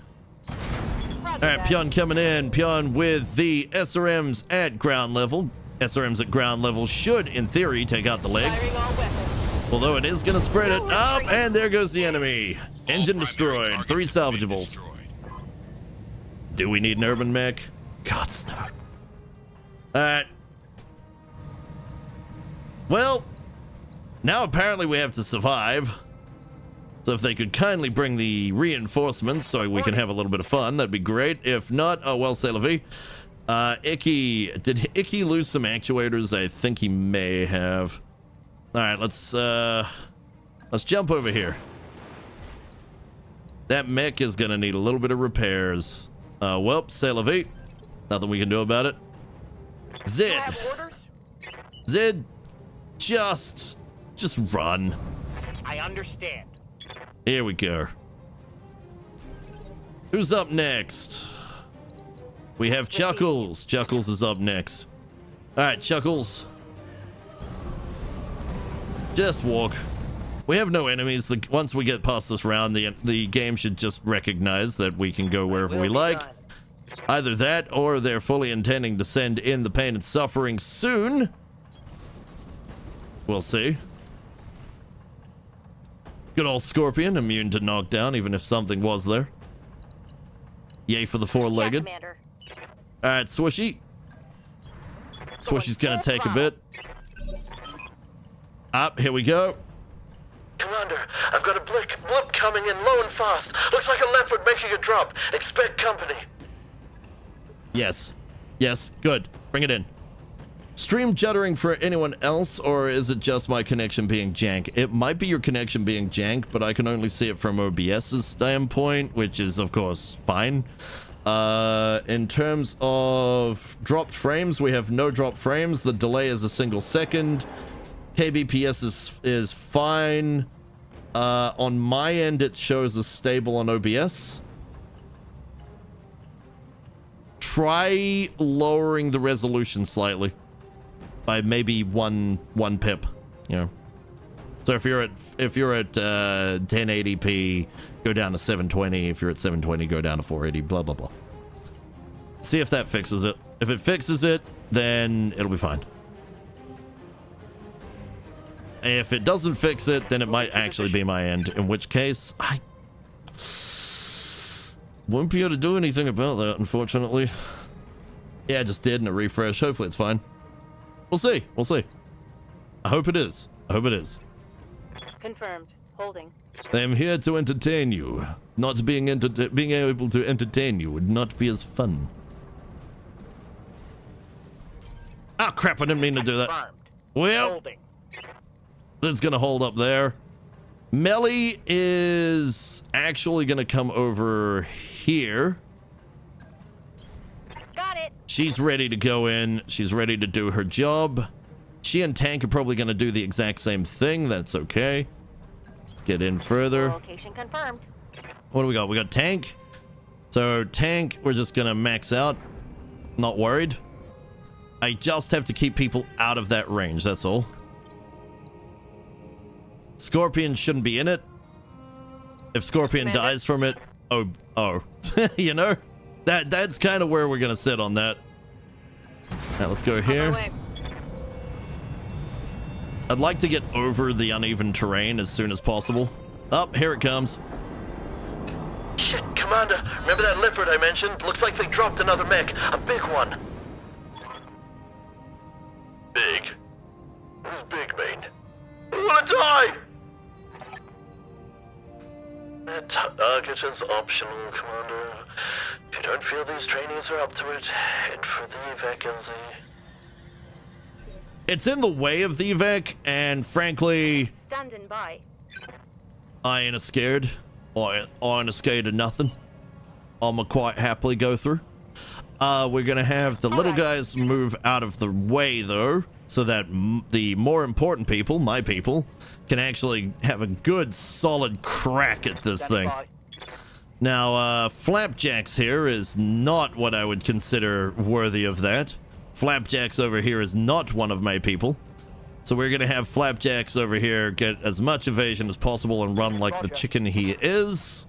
All right, Pion coming in. Pion with the SRMs at ground level. SRMs at ground level should, in theory, take out the legs. Firing all weapons. Although it is going to spread it up, and there goes the enemy. Engine destroyed. 3 salvageables. Do we need an urban mech? God, no. All right. Well, now apparently we have to survive. So if they could kindly bring the reinforcements so we can have a little bit of fun, that'd be great. If not, oh well, c'est la vie. Did Icky lose some actuators? I think he may have. All right, let's jump over here. That mech is gonna need a little bit of repairs. Well, c'est la vie. Nothing we can do about it. Zid. Have orders? Zid, just run. I understand. Here we go. Who's up next? We have Chuckles. Chuckles is up next. All right, Chuckles. Just walk. We have no enemies. Once we get past this round, the game should just recognize that we can go wherever we like. Either that, or they're fully intending to send in the pain and suffering soon. We'll see. Good old Scorpion, immune to knockdown, even if something was there. Yay for the 4-legged. Yeah, All right, Swishy. Swishy's gonna take a bit. Up, here we go. Commander, I've got a blip coming in low and fast. Looks like a leopard making a drop. Expect company. Yes. Yes, good. Bring it in. Stream juddering for anyone else, or is it just my connection being jank? It might be your connection being jank, but I can only see it from OBS's standpoint, which is, of course, fine. In terms of dropped frames, we have no dropped frames. The delay is a single second. KBPS is fine. On my end, it shows as stable on OBS. Try lowering the resolution slightly by maybe one pip. You know. So if you're at 1080p, go down to 720. If you're at 720, go down to 480. Blah blah blah. See if that fixes it. If it fixes it, then it'll be fine. If it doesn't fix it, then it might actually be my end, in which case I won't be able to do anything about that, unfortunately. Yeah, I just did in a refresh. Hopefully it's fine. We'll see. We'll see. I hope it is. I hope it is. Confirmed. Holding. I am here to entertain you. Not being able to entertain you would not be as fun. Ah, crap, I didn't mean to do that. Confirmed. Well, Holding. it's gonna hold up there. Melly is actually going to come over here. Got it. She's ready to go in. She's ready to do her job. She and Tank are probably going to do the exact same thing. That's okay. Let's get in further. Location confirmed. What do we got? We got Tank. So Tank, we're just going to max out. Not worried. I just have to keep people out of that range. That's all. Scorpion shouldn't be in it. If Scorpion dies from it, oh, you know, that's kind of where we're gonna sit on that. Now let's go here. I'd like to get over the uneven terrain as soon as possible. Up, here it comes. Shit, Commander. Remember that leopard I mentioned? Looks like they dropped another mech. A big one. Big? Who's big mean? I wanna die! That target is optional, Commander. If you don't feel these trainees are up to it, head for the vacancy. It's in the way of the evac, and frankly, Standing by. I ain't scared. I ain't scared of nothing. I'ma quite happily go through. We're gonna have the little guys move out of the way, though, so that the more important people, my people, can actually have a good, solid crack at this thing. Now, Flapjacks here is not what I would consider worthy of that. Flapjacks over here is not one of my people. So we're gonna have Flapjacks over here get as much evasion as possible and run like the chicken he is.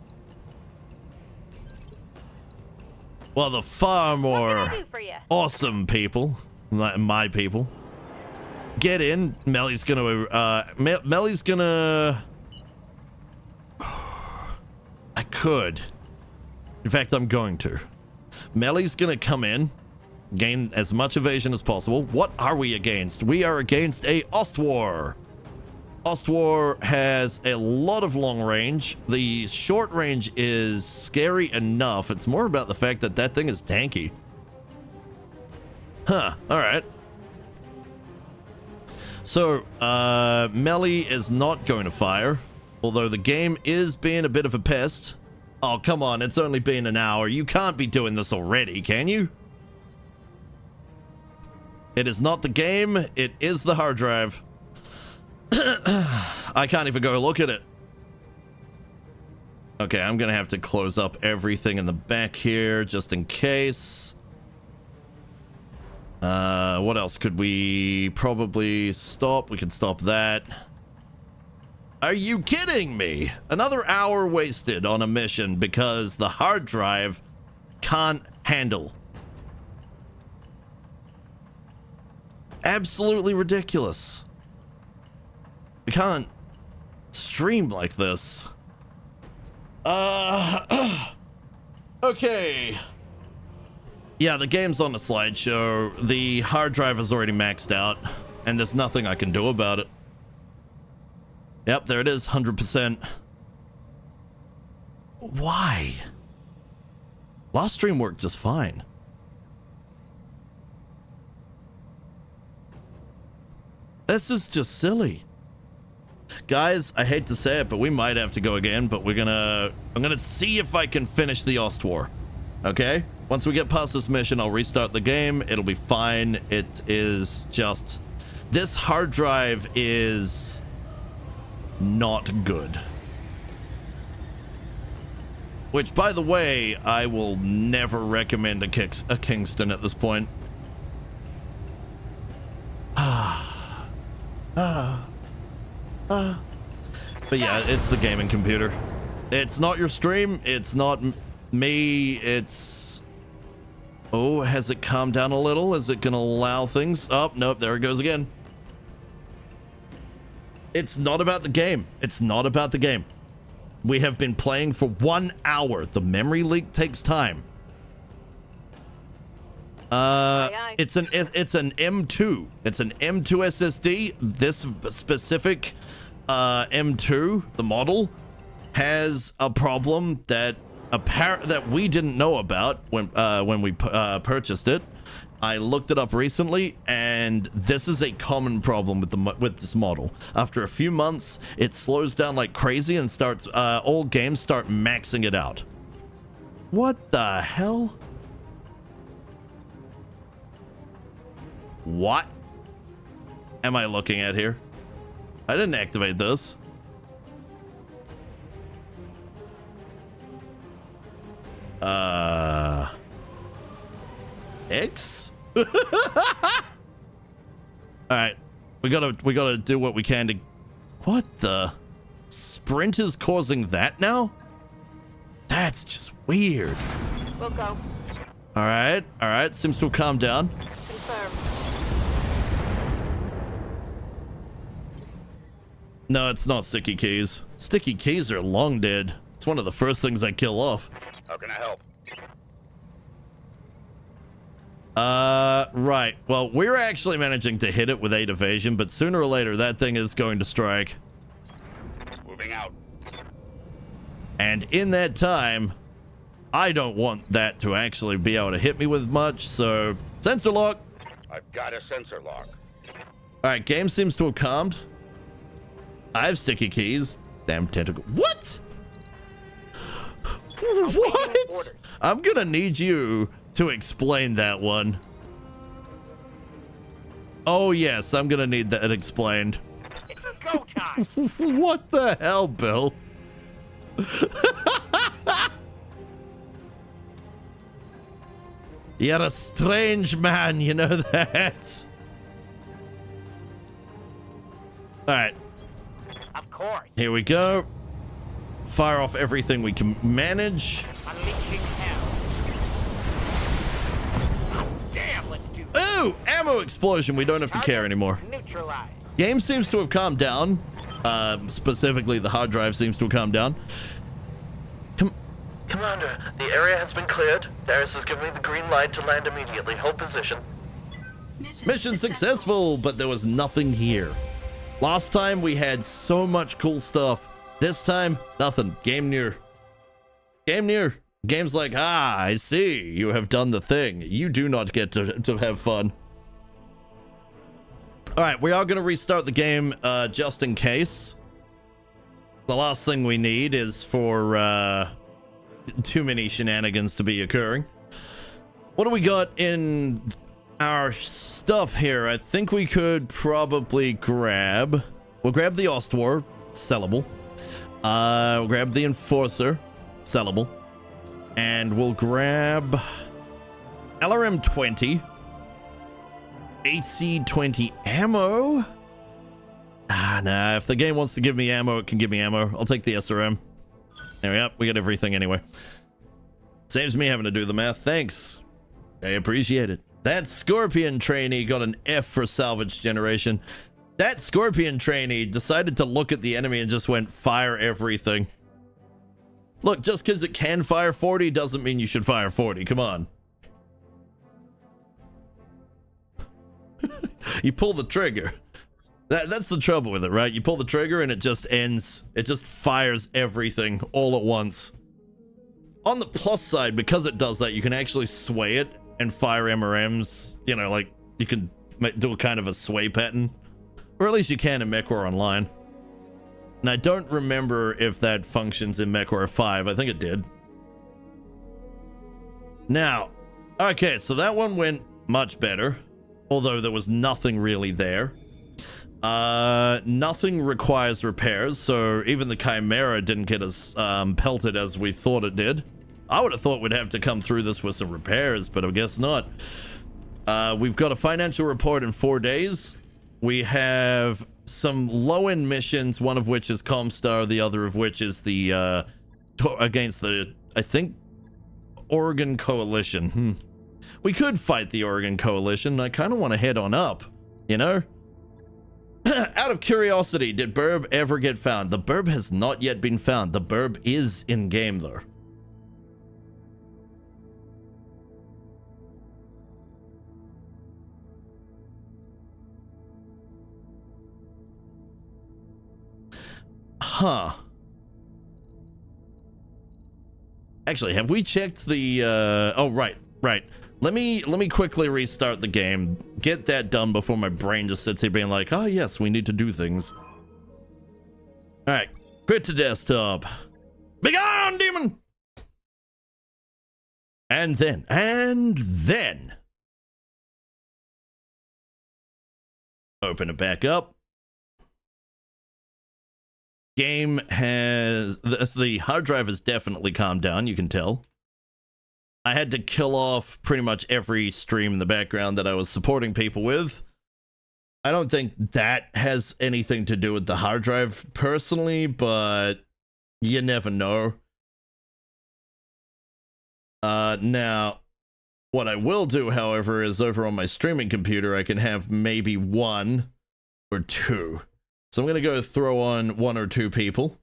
Well, the far more awesome people, my people, get in. Melly's gonna, Melly's gonna, I could. In fact, I'm going to. Melly's gonna come in, gain as much evasion as possible. What are we against? We are against a Ostwar. Ostwar has a lot of long range. The short range is scary enough. It's more about the fact that that thing is tanky. Huh, all right. So, Melly is not going to fire, although the game is being a bit of a pest. Oh, come on, it's only been an hour. You can't be doing this already, can you? It is not the game, it is the hard drive. I can't even go look at it. Okay, I'm gonna have to close up everything in the back here just in case. What else could we probably stop? We can stop that. Are you kidding me? Another hour wasted on a mission because the hard drive can't handle. Absolutely ridiculous. We can't stream like this. Okay. Yeah, the game's on a slideshow. The hard drive is already maxed out, and there's nothing I can do about it. Yep, there it is, 100%. Why? Last stream worked just fine. This is just silly. Guys, I hate to say it, but we might have to go again, but I'm gonna see if I can finish the Ostwar. Okay? Once we get past this mission, I'll restart the game. It'll be fine. It is just... This hard drive is not good. Which, by the way, I will never recommend a Kingston at this point. But yeah, it's the gaming computer. It's not your stream. It's not me. It's... Oh, has it calmed down a little? Is it gonna allow things? Oh, nope, there it goes again. It's not about the game. It's not about the game. We have been playing for 1 hour. The memory leak takes time. It's an M2. It's an M2 SSD. This specific M2, the model, has a problem that we didn't know about when we purchased it, I looked it up recently, and this is a common problem with this model. After a few months, it slows down like crazy and starts all games start maxing it out. What the hell? What am I looking at here? I didn't activate this. X? All right, we gotta do what we can to. What the? Sprint is causing that now? That's just weird. We'll go. All right. Seems to have calmed down. Confirmed. No, it's not sticky keys. Sticky keys are long dead. It's one of the first things I kill off. How can I help? Right. Well, we're actually managing to hit it with 8 evasion, but sooner or later that thing is going to strike. Moving out. And in that time, I don't want that to actually be able to hit me with much, so sensor lock. I've got a sensor lock. All right, game seems to have calmed. I have sticky keys. Damn tentacle. What? What? I'm gonna need you to explain that one. Oh yes, I'm gonna need that explained. It's go time. What the hell, Bill? You're a strange man, you know that. All right. Of course. Here we go. Fire off everything we can manage. Unleashing hell. Oh, damn, let's do this. Ooh, ammo explosion. We don't have to care anymore. Neutralized. Game seems to have calmed down. Specifically, the hard drive seems to have calmed down. Commander, the area has been cleared. Darius has given me the green light to land immediately. Hold position. Mission successful, but there was nothing here. Last time we had so much cool stuff. This time, nothing. Game near. Game near. Game's like, I see. You have done the thing. You do not get to have fun. All right, we are going to restart the game just in case. The last thing we need is for too many shenanigans to be occurring. What do we got in our stuff here? I think we could probably grab. We'll grab the Ostwar, sellable. We'll grab the Enforcer, sellable. And we'll grab LRM 20. AC-20 ammo? Nah, if the game wants to give me ammo, it can give me ammo. I'll take the SRM. There we go. We got everything anyway. Saves me having to do the math. Thanks. I appreciate it. That Scorpion trainee got an F for salvage generation. That Scorpion trainee decided to look at the enemy and just went, fire everything. Look, just because it can fire 40 doesn't mean you should fire 40. Come on. You pull the trigger. That's the trouble with it, right? You pull the trigger and it just ends. It just fires everything all at once. On the plus side, because it does that, you can actually sway it and fire MRMs. You know, like, you can do a kind of a sway pattern. Or at least you can in MechWar Online. And I don't remember if that functions in MechWar 5. I think it did. Now, okay, so that one went much better. Although there was nothing really there. Nothing requires repairs, so even the Chimera didn't get as pelted as we thought it did. I would have thought we'd have to come through this with some repairs, but I guess not. We've got a financial report in 4 days. We have some low-end missions, one of which is Comstar, the other of which is the against the, I think, Oregon Coalition. We could fight the Oregon Coalition. I kind of want to head on up, you know? Out of curiosity, did Burb ever get found? The Burb has not yet been found. The Burb is in-game, though. Huh. Actually, have we checked the... oh, right. Let me quickly restart the game. Get that done before my brain just sits here being like, oh yes, we need to do things. All right, quit to desktop. Begone, demon! And then open it back up. Game has the hard drive has definitely calmed down, you can tell. I had to kill off pretty much every stream in the background that I was supporting people with. I don't think that has anything to do with the hard drive personally, but you never know. Now, what I will do, however, is over on my streaming computer, I can have maybe 1 or 2. So I'm going to go throw on 1 or 2 people.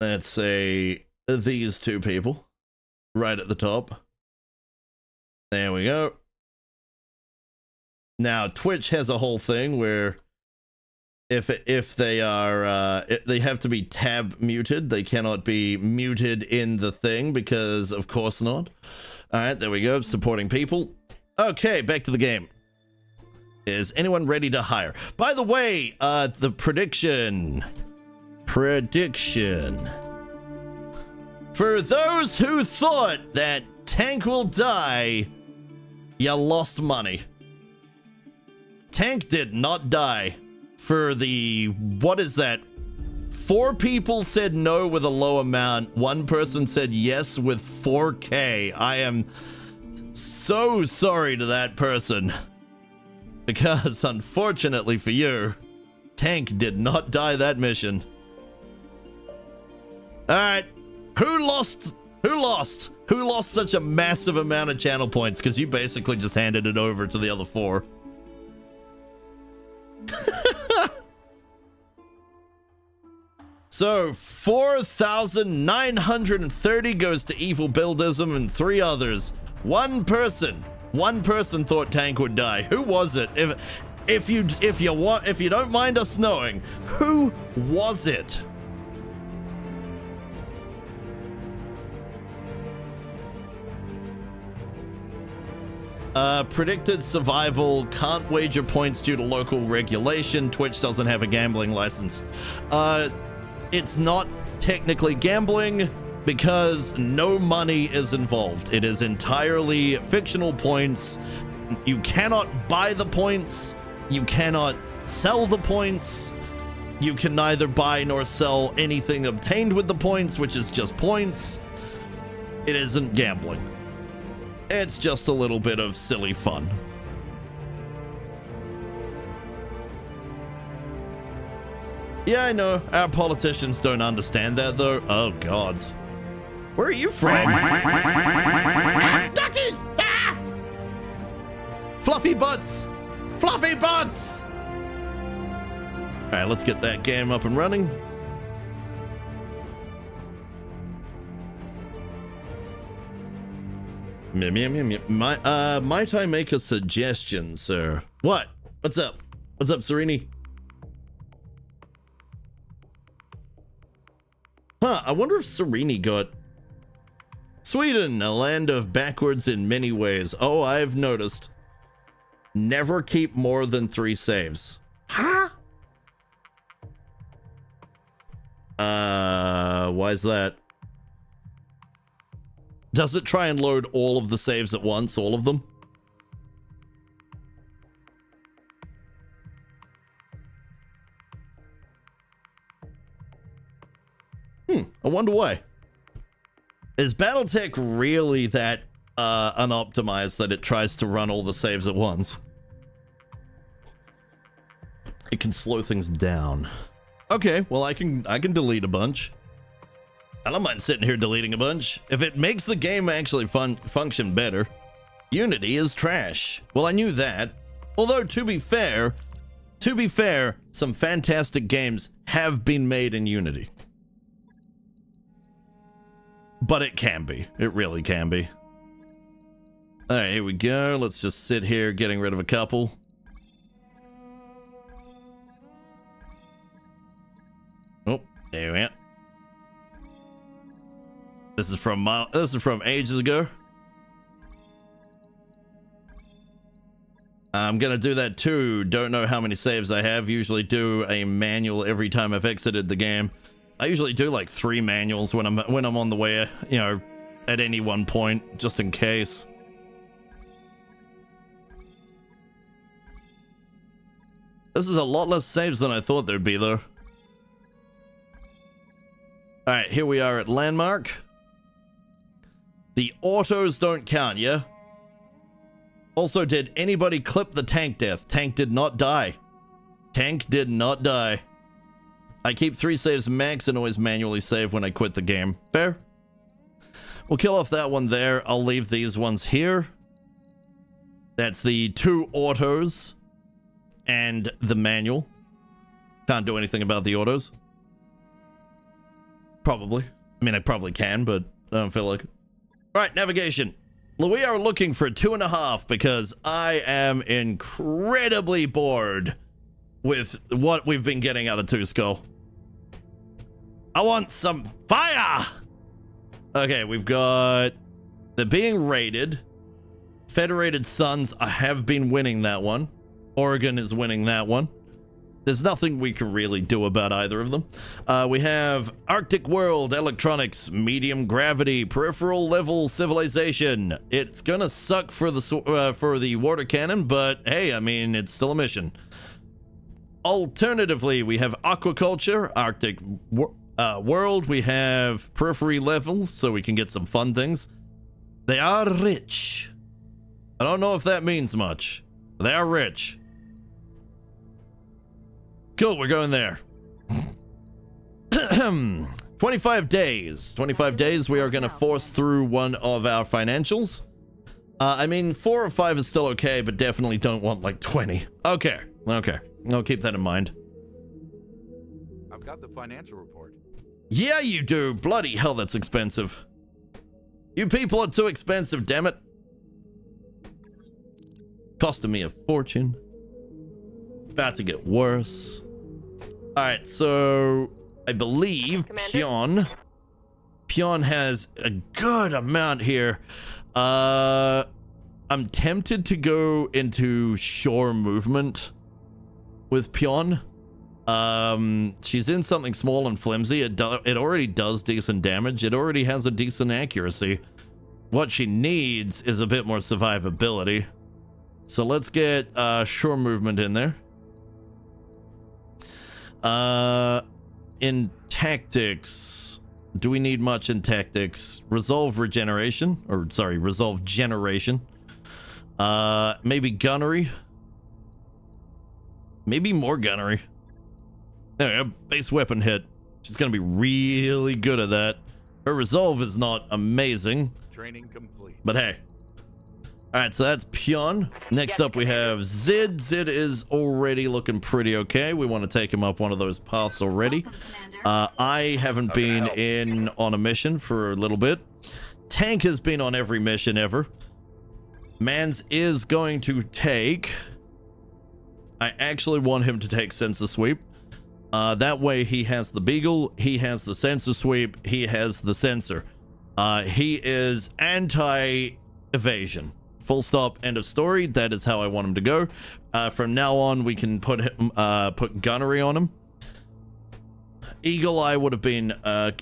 Let's say these 2 people right at the top. There we go. Now, Twitch has a whole thing where if they are they have to be tab muted. They cannot be muted in the thing because of course not. All right, there we go. Supporting people. Okay, back to the game. Is anyone ready to hire? By the way, the prediction. For those who thought that Tank will die, you lost money. Tank did not die. For the, what is that? 4 people said no with a low amount. 1 person said yes with 4K. I am so sorry to that person. Because unfortunately for you, Tank did not die that mission. Alright. Who lost? Who lost? Who lost such a massive amount of channel points? Because you basically just handed it over to the other 4. So 4,930 goes to Evil Buildism and 3 others. One person thought Tank would die. Who was it? If you don't mind us knowing, who was it? Predicted survival, can't wager points due to local regulation. Twitch doesn't have a gambling license. It's not technically gambling because no money is involved. It is entirely fictional points. You cannot buy the points. You cannot sell the points. You can neither buy nor sell anything obtained with the points, which is just points. It isn't gambling. It's just a little bit of silly fun. Yeah, I know. Our politicians don't understand that, though. Oh, gods. Where are you from? Duckies! Ah! Fluffy butts! Fluffy butts! All right, let's get that game up and running. Might I make a suggestion, sir? What? What's up? What's up, Serini? Huh, I wonder if Serini got... Sweden, a land of backwards in many ways. Oh, I've noticed. Never keep more than 3 saves. Huh? Why is that? Does it try and load all of the saves at once? All of them? I wonder why. Is BattleTech really that unoptimized that it tries to run all the saves at once? It can slow things down. Okay, well I can delete a bunch. I don't mind sitting here deleting a bunch. If it makes the game actually function better. Unity is trash. Well, I knew that. Although to be fair, some fantastic games have been made in Unity. But it can be. It really can be. All right, here we go. Let's just sit here getting rid of a couple. Oh, there we are. This is from ages ago. I'm gonna do that too. Don't know how many saves I have. Usually do a manual every time I've exited the game. I usually do like 3 manuals when I'm on the way, you know, at any one point, just in case. This is a lot less saves than I thought there'd be, though. Alright, here we are at Landmark. The autos don't count, yeah? Also, did anybody clip the tank death? Tank did not die. Tank did not die. I keep 3 saves max and always manually save when I quit the game. Fair? We'll kill off that one there. I'll leave these ones here. That's the 2 autos and the manual. Can't do anything about the autos. Probably. I mean, I probably can, but I don't feel like it. Alright, navigation. We are looking for 2.5 because I am incredibly bored with what we've been getting out of Two Skull. I want some fire! Okay, we've got... They're being raided. Federated Suns, I have been winning that one. Oregon is winning that one. There's nothing we can really do about either of them. We have Arctic World, Electronics, Medium Gravity, Peripheral Level Civilization. It's gonna suck for the water cannon, but hey, I mean, it's still a mission. Alternatively, we have Aquaculture, Arctic World. We have Periphery Level, so we can get some fun things. They are rich. I don't know if that means much. They are rich. Cool, we're going there. 25 days. 25 days, we are going to force through one of our financials. I mean, 4 or 5 is still okay, but definitely don't want like 20. Okay, okay. I'll keep that in mind. I've got the financial report. Yeah, you do. Bloody hell, that's expensive. You people are too expensive, damn it. Costing me a fortune. About to get worse. Alright, so I believe Pion has a good amount here. I'm tempted to go into shore movement with Pion. She's in something small and flimsy. It already does decent damage. It already has a decent accuracy. What she needs is a bit more survivability. So let's get shore movement in there. In tactics, do we need much in tactics? Resolve regeneration, or sorry, resolve generation. Maybe gunnery. Maybe more gunnery. There we go, base weapon hit. She's gonna be really good at that. Her resolve is not amazing. Training complete. But hey. Alright, so that's Pion. Next up we have Zid. Zid is already looking pretty okay. We want to take him up one of those paths already. I haven't been in on a mission for a little bit. Tank has been on every mission ever. Mans is going to take... I actually want him to take sensor sweep. That way he has the beagle, he has the sensor sweep, he has the sensor. He is anti-evasion. Full stop, end of story. That is how I want him to go. From now on, we can put gunnery on him. Eagle Eye would have been...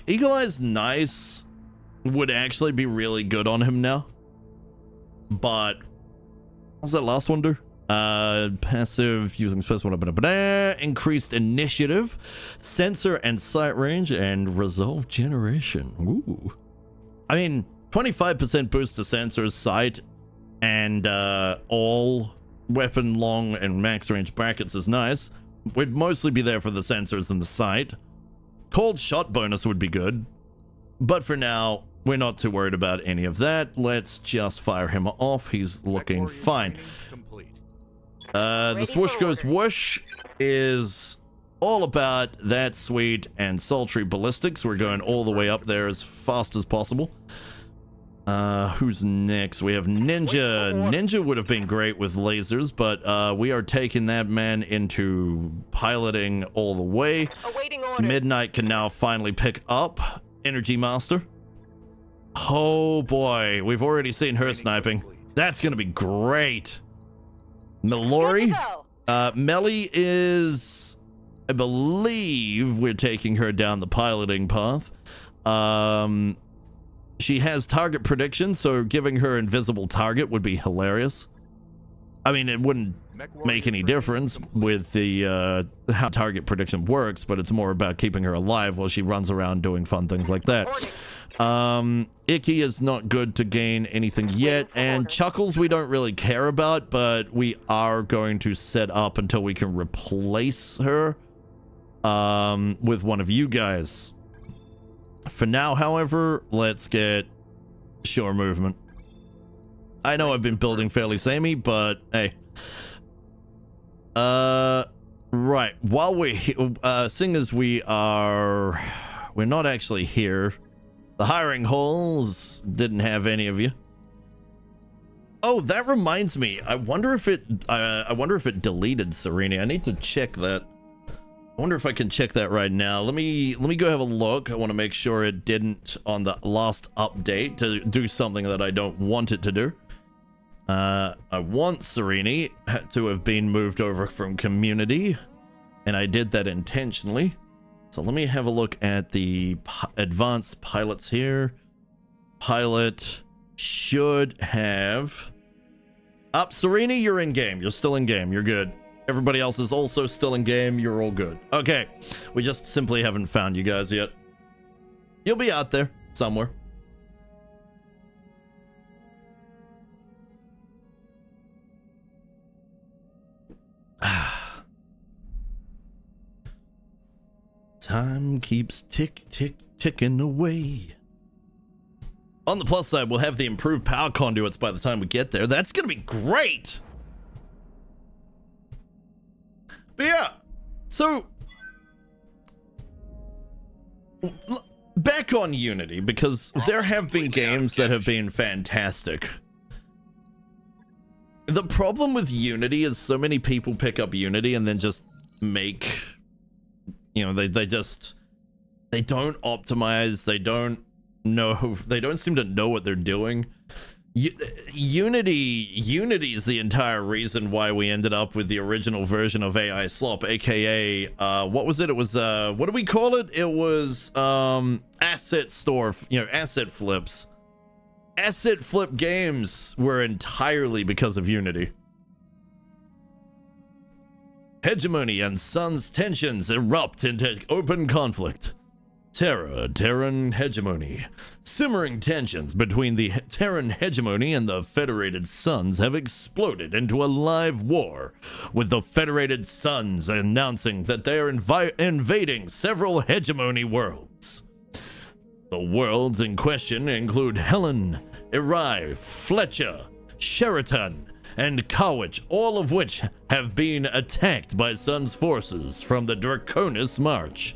Eagle Eye's nice. Would actually be really good on him now. But... What's that last one do? Passive, using first one. Increased initiative. Sensor and sight range. And resolve generation. Ooh. I mean, 25% boost to sensors, sight... and all weapon long and max range brackets is nice. We'd mostly be there for the sensors and the sight. Cold shot bonus would be good, but for now we're not too worried about any of that. Let's just fire him off. He's looking fine. The swoosh goes whoosh is all about that sweet and sultry ballistics. We're going all the way up there as fast as possible. Who's next? We have Ninja. Ninja would have been great with lasers, but we are taking that man into piloting all the way. Awaiting order. Midnight can now finally pick up Energy Master. Oh boy, we've already seen her sniping. That's gonna be great. Mallory, Melly is, I believe we're taking her down the piloting path. She has target prediction, so giving her invisible target would be hilarious. I mean, it wouldn't make any difference with the how target prediction works, but it's more about keeping her alive while she runs around doing fun things like that. Icky is not good to gain anything yet, and Chuckles we don't really care about, but we are going to set up until we can replace her with one of you guys. For now, however, let's get shore movement. I know I've been building fairly samey, but hey. Right, while we're seeing as we're not actually here. The hiring halls didn't have any of you. Oh, that reminds me. I wonder if it deleted Serene. I need to check that. I wonder if I can check that right now. Let me go have a look. I want to make sure it didn't on the last update to do something that I don't want it to do. I want Serene to have been moved over from community, and I did that intentionally. So let me have a look at the advanced pilots here. Pilot should have... Serene, you're in game. You're still in game. You're good. Everybody else is also still in game. You're all good. Okay. We just simply haven't found you guys yet. You'll be out there somewhere. Time keeps ticking away. On the plus side, we'll have the improved power conduits by the time we get there. That's gonna be great. But yeah, so back on Unity, because there have been games that have been fantastic. The problem with Unity is so many people pick up Unity and then just make, you know, they don't optimize, they don't seem to know what they're doing. Unity is the entire reason why we ended up with the original version of AI Slop, aka what was it? It was what do we call it? It was asset store, you know, asset flips. Asset flip games were entirely because of Unity. Hegemony and Sun's tensions erupt into open conflict. Terran hegemony. Simmering tensions between the Terran hegemony and the Federated Suns have exploded into a live war, with the Federated Suns announcing that they are invading several hegemony worlds. The worlds in question include Helen, Irai, Fletcher, Sheraton, and Kawich, all of which have been attacked by Sun's forces from the Draconis March.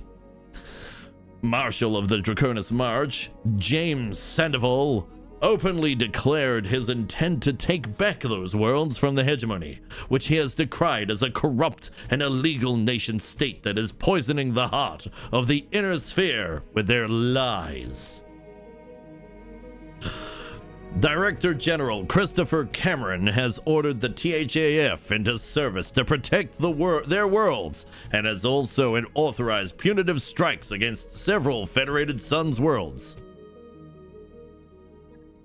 Marshal of the Draconis March, James Sandoval, openly declared his intent to take back those worlds from the hegemony, which he has decried as a corrupt and illegal nation state that is poisoning the heart of the inner sphere with their lies. Director General Christopher Cameron has ordered the THAF into service to protect their worlds, and has also authorized punitive strikes against several Federated Suns worlds.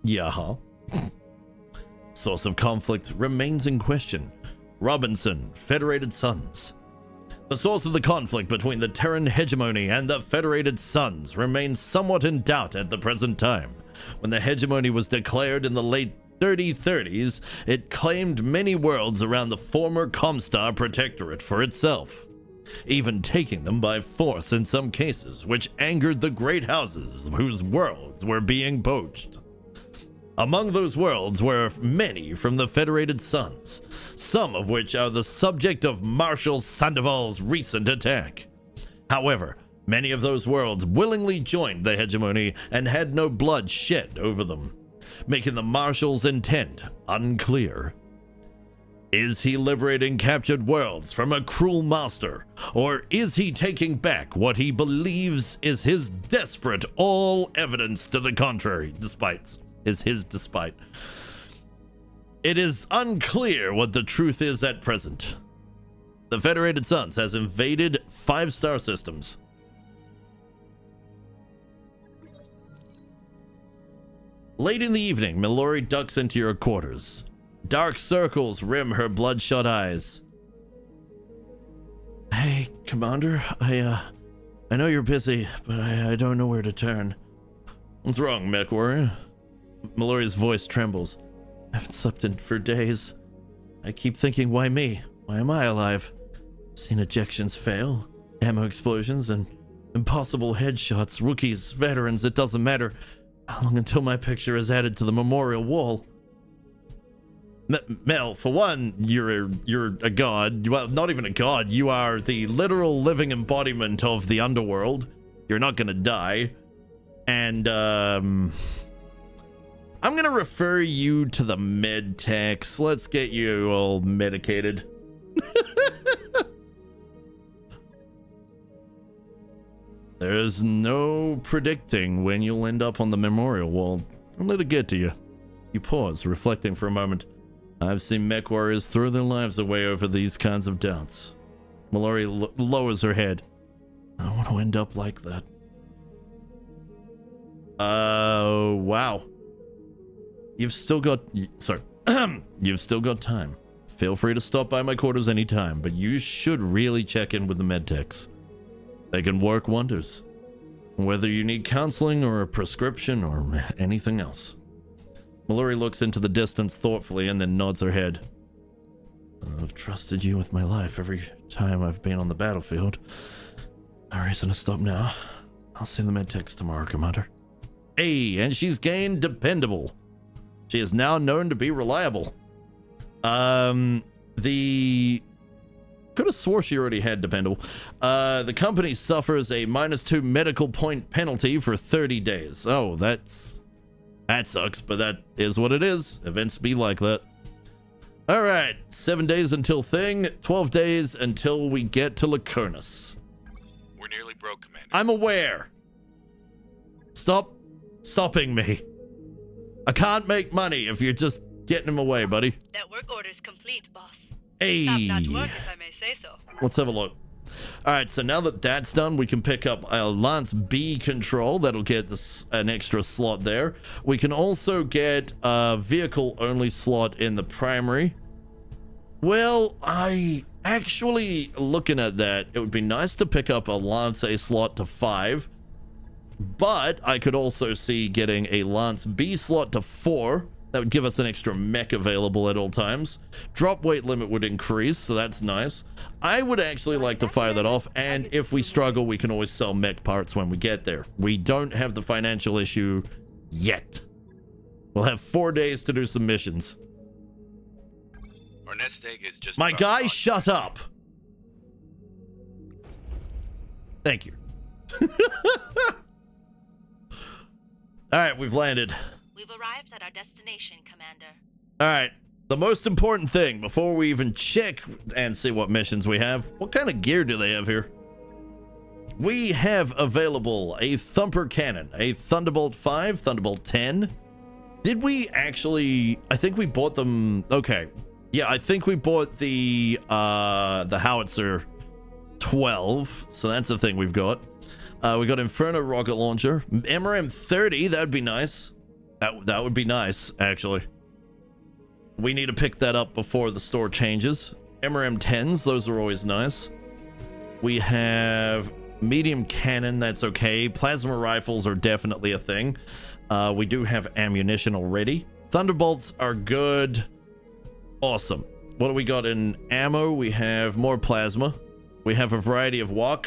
Yeah. Source of conflict remains in question. Robinson, Federated Suns. The source of the conflict between the Terran hegemony and the Federated Suns remains somewhat in doubt at the present time. When the hegemony was declared in the late 3030s, it claimed many worlds around the former Comstar Protectorate for itself, even taking them by force in some cases, which angered the great houses whose worlds were being poached. Among those worlds were many from the Federated Suns, some of which are the subject of Marshal Sandoval's recent attack. However, many of those worlds willingly joined the hegemony and had no blood shed over them, making the Marshal's intent unclear. Is he liberating captured worlds from a cruel master? Or is he taking back what he believes is his despite all evidence to the contrary? Despite. It is unclear what the truth is at present. The Federated Suns has invaded 5 star systems. Late in the evening, Mallory ducks into your quarters. Dark circles rim her bloodshot eyes. Hey, Commander, I know you're busy, but I don't know where to turn. What's wrong, Mech Warrior? Mallory's voice trembles. I haven't slept in for days. I keep thinking, why me? Why am I alive? I've seen ejections fail, ammo explosions, and impossible headshots, rookies, veterans, it doesn't matter. How long until my picture is added to the memorial wall? Mel, for one, you're a god. Well, not even a god. You are the literal living embodiment of the underworld. You're not gonna die. And, I'm gonna refer you to the med techs. Let's get you all medicated. There's no predicting when you'll end up on the memorial wall. Don't let it get to you. You pause, reflecting for a moment. I've seen mech warriors throw their lives away over these kinds of doubts. Mallory lowers her head. I don't want to end up like that. Wow. You've still got... Sorry. You've still got time. Feel free to stop by my quarters anytime, but you should really check in with the medtechs. They can work wonders. Whether you need counseling or a prescription or anything else. Mallory looks into the distance thoughtfully and then nods her head. I've trusted you with my life every time I've been on the battlefield. No reason to stop now. I'll see the medtechs tomorrow, Commander. Hey, and she's gained dependable. She is now known to be reliable. Could have swore she already had dependable. The company suffers a -2 medical point penalty for 30 days. Oh, that sucks, but that is what it is. Events be like that. All right, 7 days until thing, 12 days until we get to Lacurnus. We're nearly broke, Commander. I'm aware. Stop stopping me. I can't make money if you're just getting him away, buddy. That work order is complete, boss. Hey. Top notch work, if I may say so. Let's have a look. All right, so now that that's done, we can pick up a Lance B control. That'll get us an extra slot there. We can also get a vehicle-only slot in the primary. Well, looking at that, it would be nice to pick up a Lance A slot to 5. But I could also see getting a Lance B slot to 4. That would give us an extra mech available at all times. Drop weight limit would increase, so that's nice. I would actually like to fire that off, and if we struggle, we can always sell mech parts when we get there. We don't have the financial issue yet. We'll have 4 days to do some missions. Our nest egg is just... My guy, shut up! Thank you. Alright, we've landed. We've arrived at our destination, Commander. Alright, the most important thing before we even check and see what missions we have, what kind of gear do they have here? We have available a Thumper Cannon, a Thunderbolt 5, Thunderbolt 10. Did we actually... I think we bought them... Okay. Yeah, I think we bought the Howitzer 12, so that's the thing we've got. We got Inferno Rocket Launcher. MRM 30, that'd be nice. That would be nice, actually. We need to pick that up before the store changes. MRM 10s, those are always nice. We have medium cannon, that's okay. Plasma rifles are definitely a thing. We do have ammunition already. Thunderbolts are good. Awesome. What do we got in ammo? We have more plasma. We have a variety of WOC.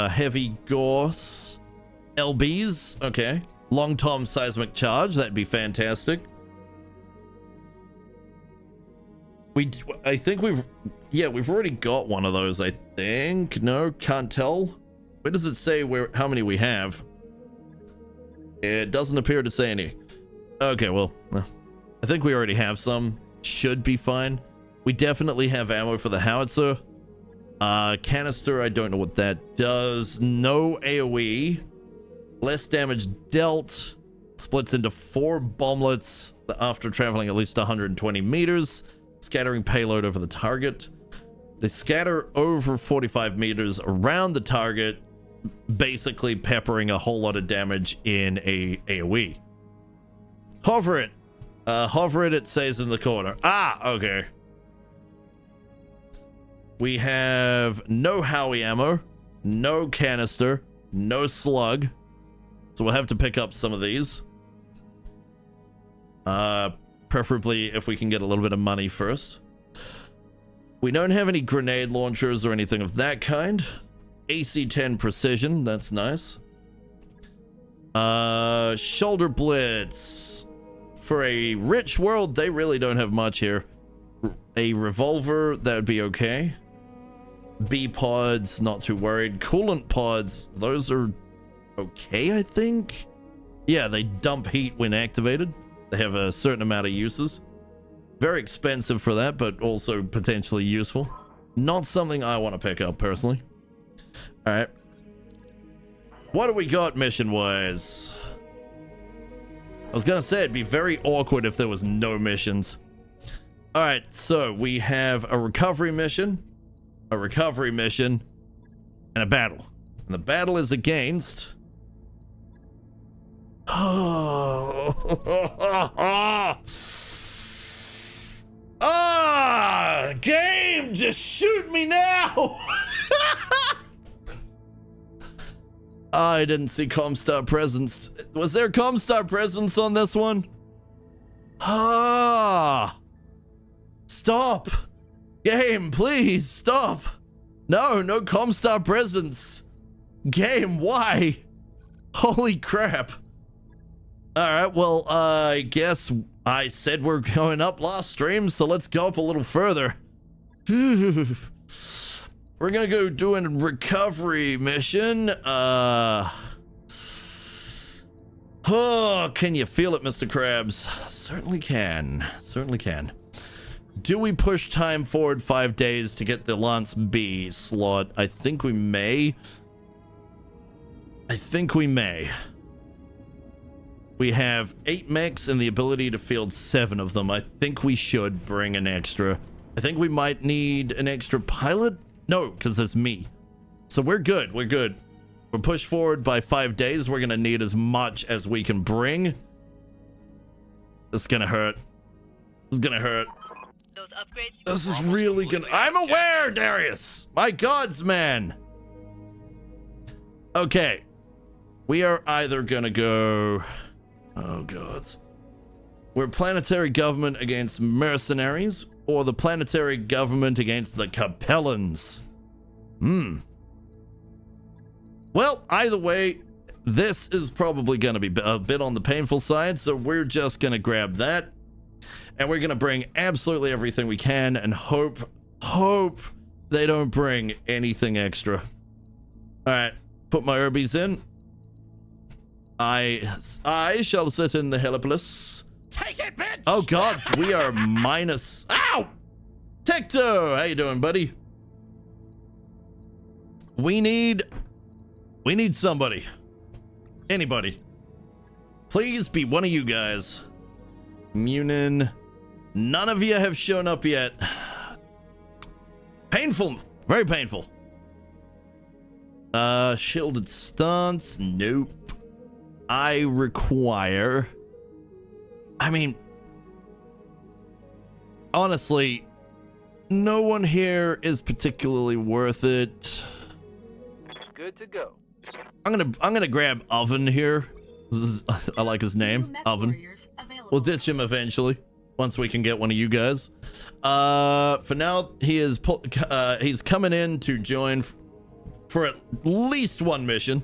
Heavy Gauss. LBs, okay. Long Tom Seismic Charge, that'd be fantastic. I think we've already got one of those, I think. No, can't tell. Where does it say how many we have? It doesn't appear to say any. Okay, well, I think we already have some. should be fine. We definitely have ammo for the howitzer. Canister, I don't know what that does. No AoE. Less damage dealt. Splits into 4 bomblets after traveling at least 120 meters. Scattering payload over the target. They scatter over 45 meters around the target, basically peppering a whole lot of damage in a AoE. Hover it. Hover it, it says in the corner. Ah, okay. We have no Howie ammo, no canister, no slug. So we'll have to pick up some of these. Preferably if we can get a little bit of money first. We don't have any grenade launchers or anything of that kind. AC-10 precision, that's nice. Shoulder blitz. For a rich world, they really don't have much here. A revolver, that would be okay. B-pods, not too worried. Coolant pods, those are okay, I think. Yeah, they dump heat when activated. They have a certain amount of uses. Very expensive for that, but also potentially useful. Not something I want to pick up personally. All right. What do we got mission-wise? I was gonna say it'd be very awkward if there was no missions. All right, so we have a recovery mission, and a battle. And the battle is against... Game, just shoot me now. I didn't see Comstar presence. Was there Comstar presence on this one? Stop. Game, please stop. No Comstar presence. Game, why? Holy crap. All right, well, I guess I said we're going up last stream, so let's go up a little further. We're gonna go do a recovery mission. Oh, can you feel it, Mr. Krabs? Certainly can. Certainly can. Do we push time forward 5 days to get the Lance B slot? I think we may. We have 8 mechs and the ability to field 7 of them. I think we should bring an extra. I think we might need an extra pilot. No, because there's me. So we're good. We're pushed forward by 5 days. We're going to need as much as we can bring. This is going to hurt. Those upgrades. This is really going to... I'm aware, Darius. My gods, man. Okay. We are either going to go... Oh, gods. We're planetary government against mercenaries, or the planetary government against the Capellans. Well, either way, this is probably going to be a bit on the painful side, so we're just going to grab that. And we're going to bring absolutely everything we can and hope they don't bring anything extra. All right, put my herbies in. I shall sit in the Helipolis. Take it, bitch! Oh gods, we are minus... Ow! Tecto, how you doing, buddy? We need somebody. Anybody. Please be one of you guys. Munin. None of you have shown up yet. Painful. Very painful. Shielded stance. Nope. I require... I mean... Honestly, no one here is particularly worth it. Good to go. I'm gonna grab Oven here. I like his name, Oven. We'll ditch him eventually once we can get one of you guys. For now, he's coming in to join for at least one mission.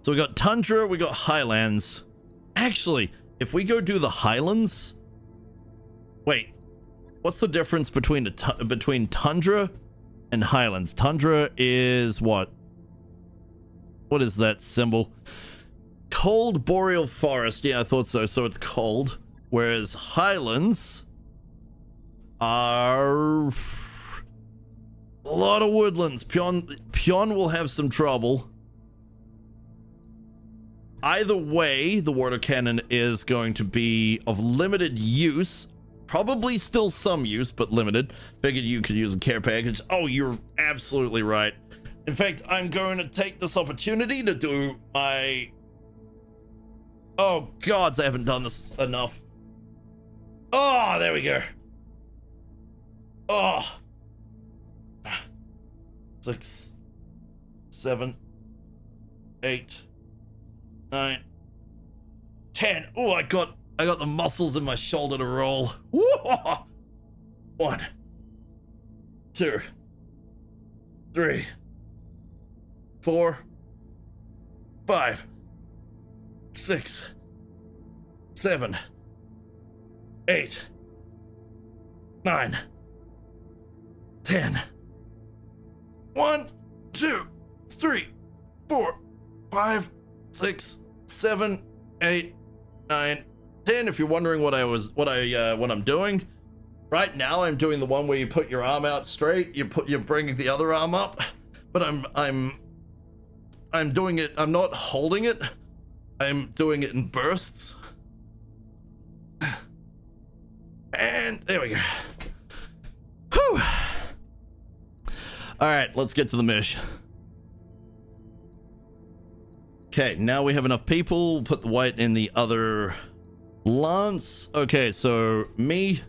So we got Tundra, we got Highlands. Actually, if we go do the Highlands, wait, what's the difference between between Tundra and Highlands? Tundra is what? What is that symbol? Cold boreal forest. Yeah, I thought so. So it's cold. whereas Highlands are a lot of woodlands. Pion will have some trouble. Either way, the water cannon is going to be of limited use. Probably still some use, but limited. Figured you could use a care package. Oh, you're absolutely right. In fact, I'm going to take this opportunity to do my... Oh, gods, I haven't done this enough. Oh, there we go. Oh. 6, 7, 8, 9, 10. Oh, I got the muscles in my shoulder to roll. Woo! 1, 2, 3, 4, 5, 6, 7, 8, 9, 10. 1, 2, 3, 4, 5, 6, 7, 8, 9, 10. If you're wondering what I'm doing, right now I'm doing the one where you put your arm out straight, you're bringing the other arm up, but I'm doing it. I'm not holding it. I'm doing it in bursts. And there we go. Whew. All right, let's get to the mish. Okay, now we have enough people. We'll put the white in the other lance. Okay, so me,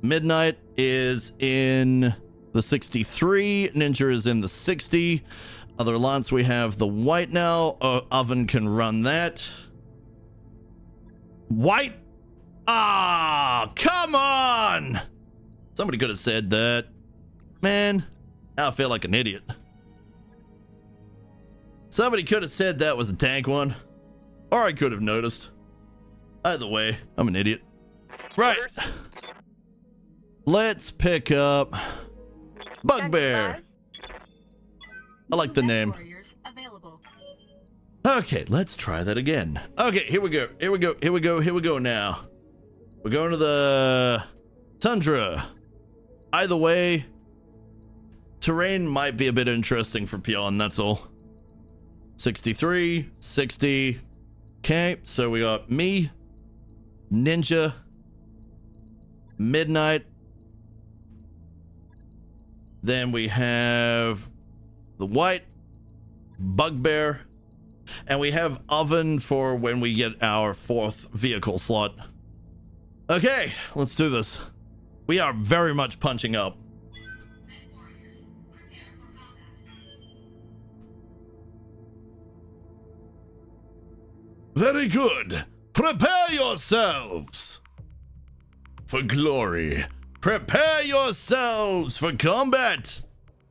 Midnight is in the 63. Ninja is in the 60. Other lance, we have the white now. Oven can run that. White? Ah, come on! Somebody could have said that. Man, now I feel like an idiot. Somebody could have said that was a tank one. Or I could have noticed. Either way, I'm an idiot. Right. Let's pick up Bugbear. I like the name. Okay, let's try that again. Okay, here we go. Here we go. Here we go. Here we go now. We're going to the Tundra. Either way, terrain might be a bit interesting for Pion, that's all. 63, 60. Okay, so we got me, Ninja, Midnight. Then we have the white, Bugbear, and we have Oven for when we get our 4th vehicle slot. Okay, let's do this. We are very much punching up. Very good. Prepare yourselves for glory. Prepare yourselves for combat.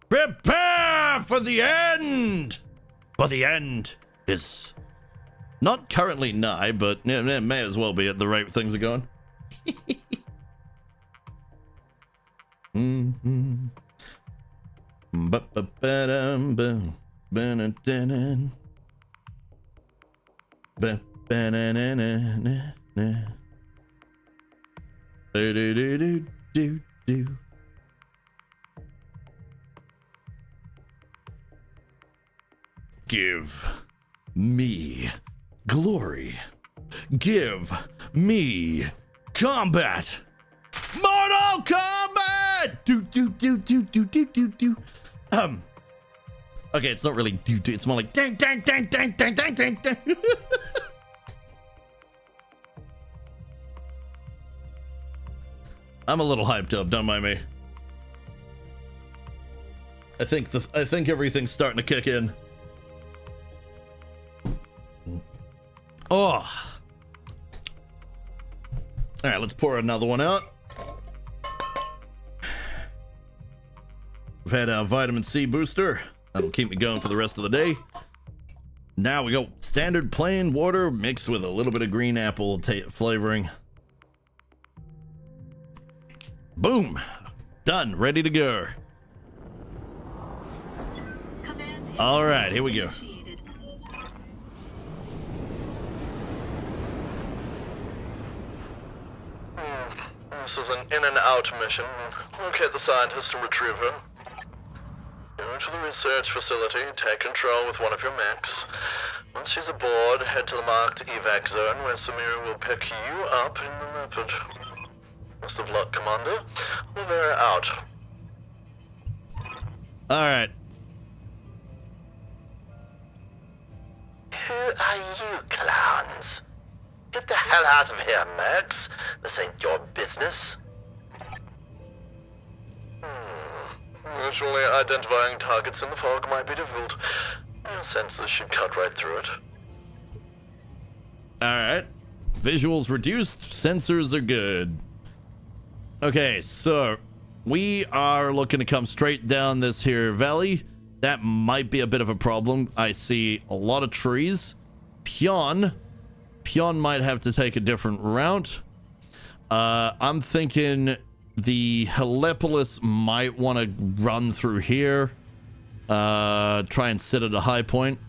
Prepare for the end. For the end is not currently nigh, but it may as well be at the rate things are going. Give me glory. Give me combat. Mortal Kombat! Okay, it's not really it's more like dang, dang, dang, dang, dang, dang, dang, dang. I'm a little hyped up, don't mind me. I think everything's starting to kick in. Oh. All right, let's pour another one out. We've had our vitamin C booster. That'll keep me going for the rest of the day. Now we go standard plain water mixed with a little bit of green apple flavoring. Boom. Done. Ready to go. All right, here we go. This is an in and out mission. Locate the scientist and retrieve her. Go to the research facility, take control with one of your mechs. Once she's aboard, head to the marked evac zone where Samira will pick you up in the rapid. Best of luck, Commander. Over out. Alright. Who are you, clowns? Get the hell out of here, Mechs. This ain't your business. Visually identifying targets in the fog might be difficult. Your sensors should cut right through it. Alright. Visuals reduced, sensors are good. Okay, so we are looking to come straight down this here valley. That might be a bit of a problem. I see a lot of trees. Pion might have to take a different route. I'm thinking the Helepolis might want to run through here. Try and sit at a high point.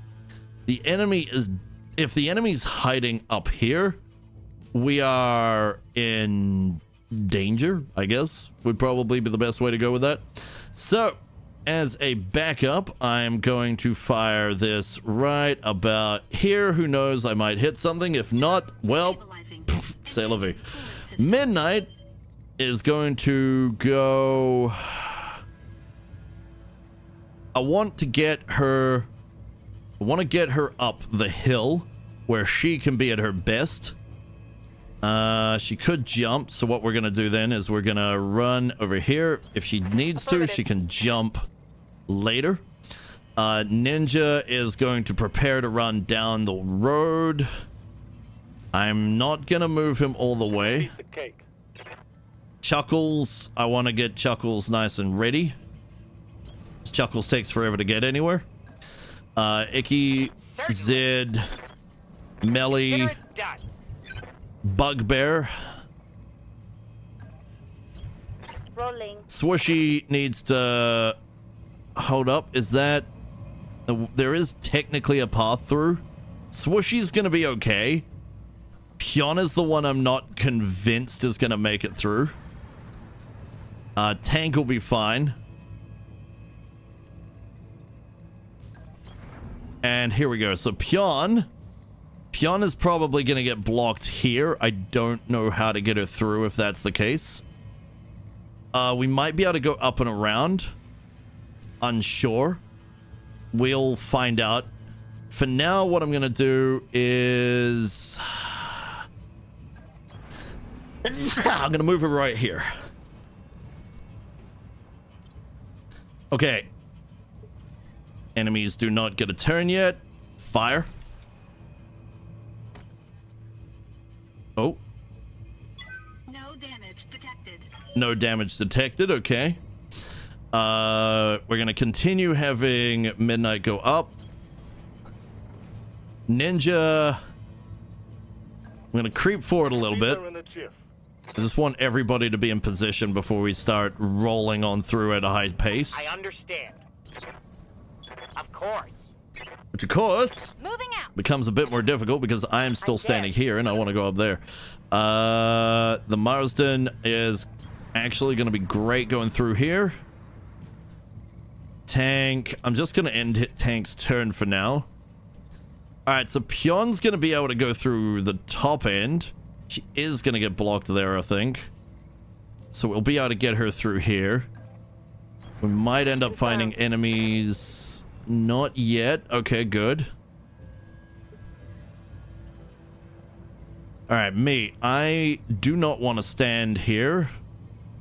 The enemy is... If the enemy's hiding up here, we are in danger, I guess. Would probably be the best way to go with that. So, as a backup, I'm going to fire this right about here. Who knows, I might hit something. If not, well, c'est la vie. Midnight is going to go... I want to get her up the hill where she can be at her best. She could jump, so what we're gonna do then is we're gonna run over here. If she needs to, she can jump later. Ninja is going to prepare to run down the road. I'm not gonna move him all the way. Chuckles, I want to get Chuckles nice and ready. Chuckles takes forever to get anywhere. Icky, Zed, Melly, Bugbear. Rolling. Swooshy needs to hold up. Is that... There is technically a path through. Swooshy's gonna be okay. Pion is the one I'm not convinced is gonna make it through. Tank will be fine. And here we go. So Pion is probably going to get blocked here. I don't know how to get her through if that's the case. We might be able to go up and around. Unsure. We'll find out. For now, what I'm going to do is... I'm going to move her right here. Okay. Enemies do not get a turn yet. Fire. Oh. No damage detected. No damage detected. Okay. We're going to continue having Midnight go up. Ninja. I'm going to creep forward a little bit. I just want everybody to be in position before we start rolling on through at a high pace. I understand. Of course. Which, of course, Moving out. becomes a bit more difficult because I'm still standing here and I want to go up there. The Marsden is actually going to be great going through here. Tank. I'm just going to end Tank's turn for now. Alright, so Pion's going to be able to go through the top end. She is going to get blocked there, I think. So we'll be able to get her through here. We might end up finding enemies... Not yet. Okay, good. Alright, me. I do not want to stand here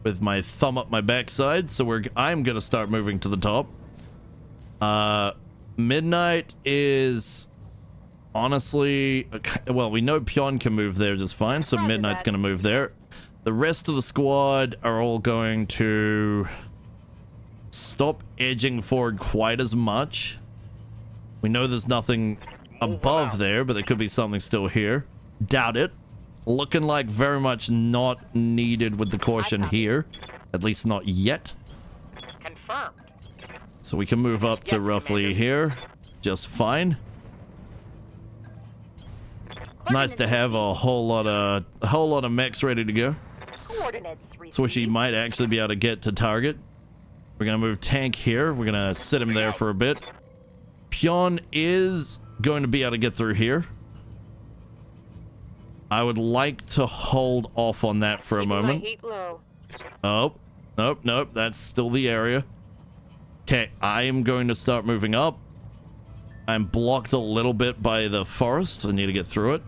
with my thumb up my backside, so I'm going to start moving to the top. Midnight is... Honestly... Well, we know Pion can move there just fine, so Midnight's going to move there. The rest of the squad are all going to... Stop edging forward quite as much. We know there's nothing above there, but there could be something still here. Doubt it. Looking like very much not needed with the caution here. At least not yet. Confirmed. So we can move up to roughly here. Just fine. It's nice to have a whole lot of mechs ready to go. Coordinates Swishy might actually be able to get to target. We're going to move tank here. We're going to sit him there for a bit. Pion is going to be able to get through here. I would like to hold off on that for a moment. Oh, nope. That's still the area. Okay, I am going to start moving up. I'm blocked a little bit by the forest. I need to get through it.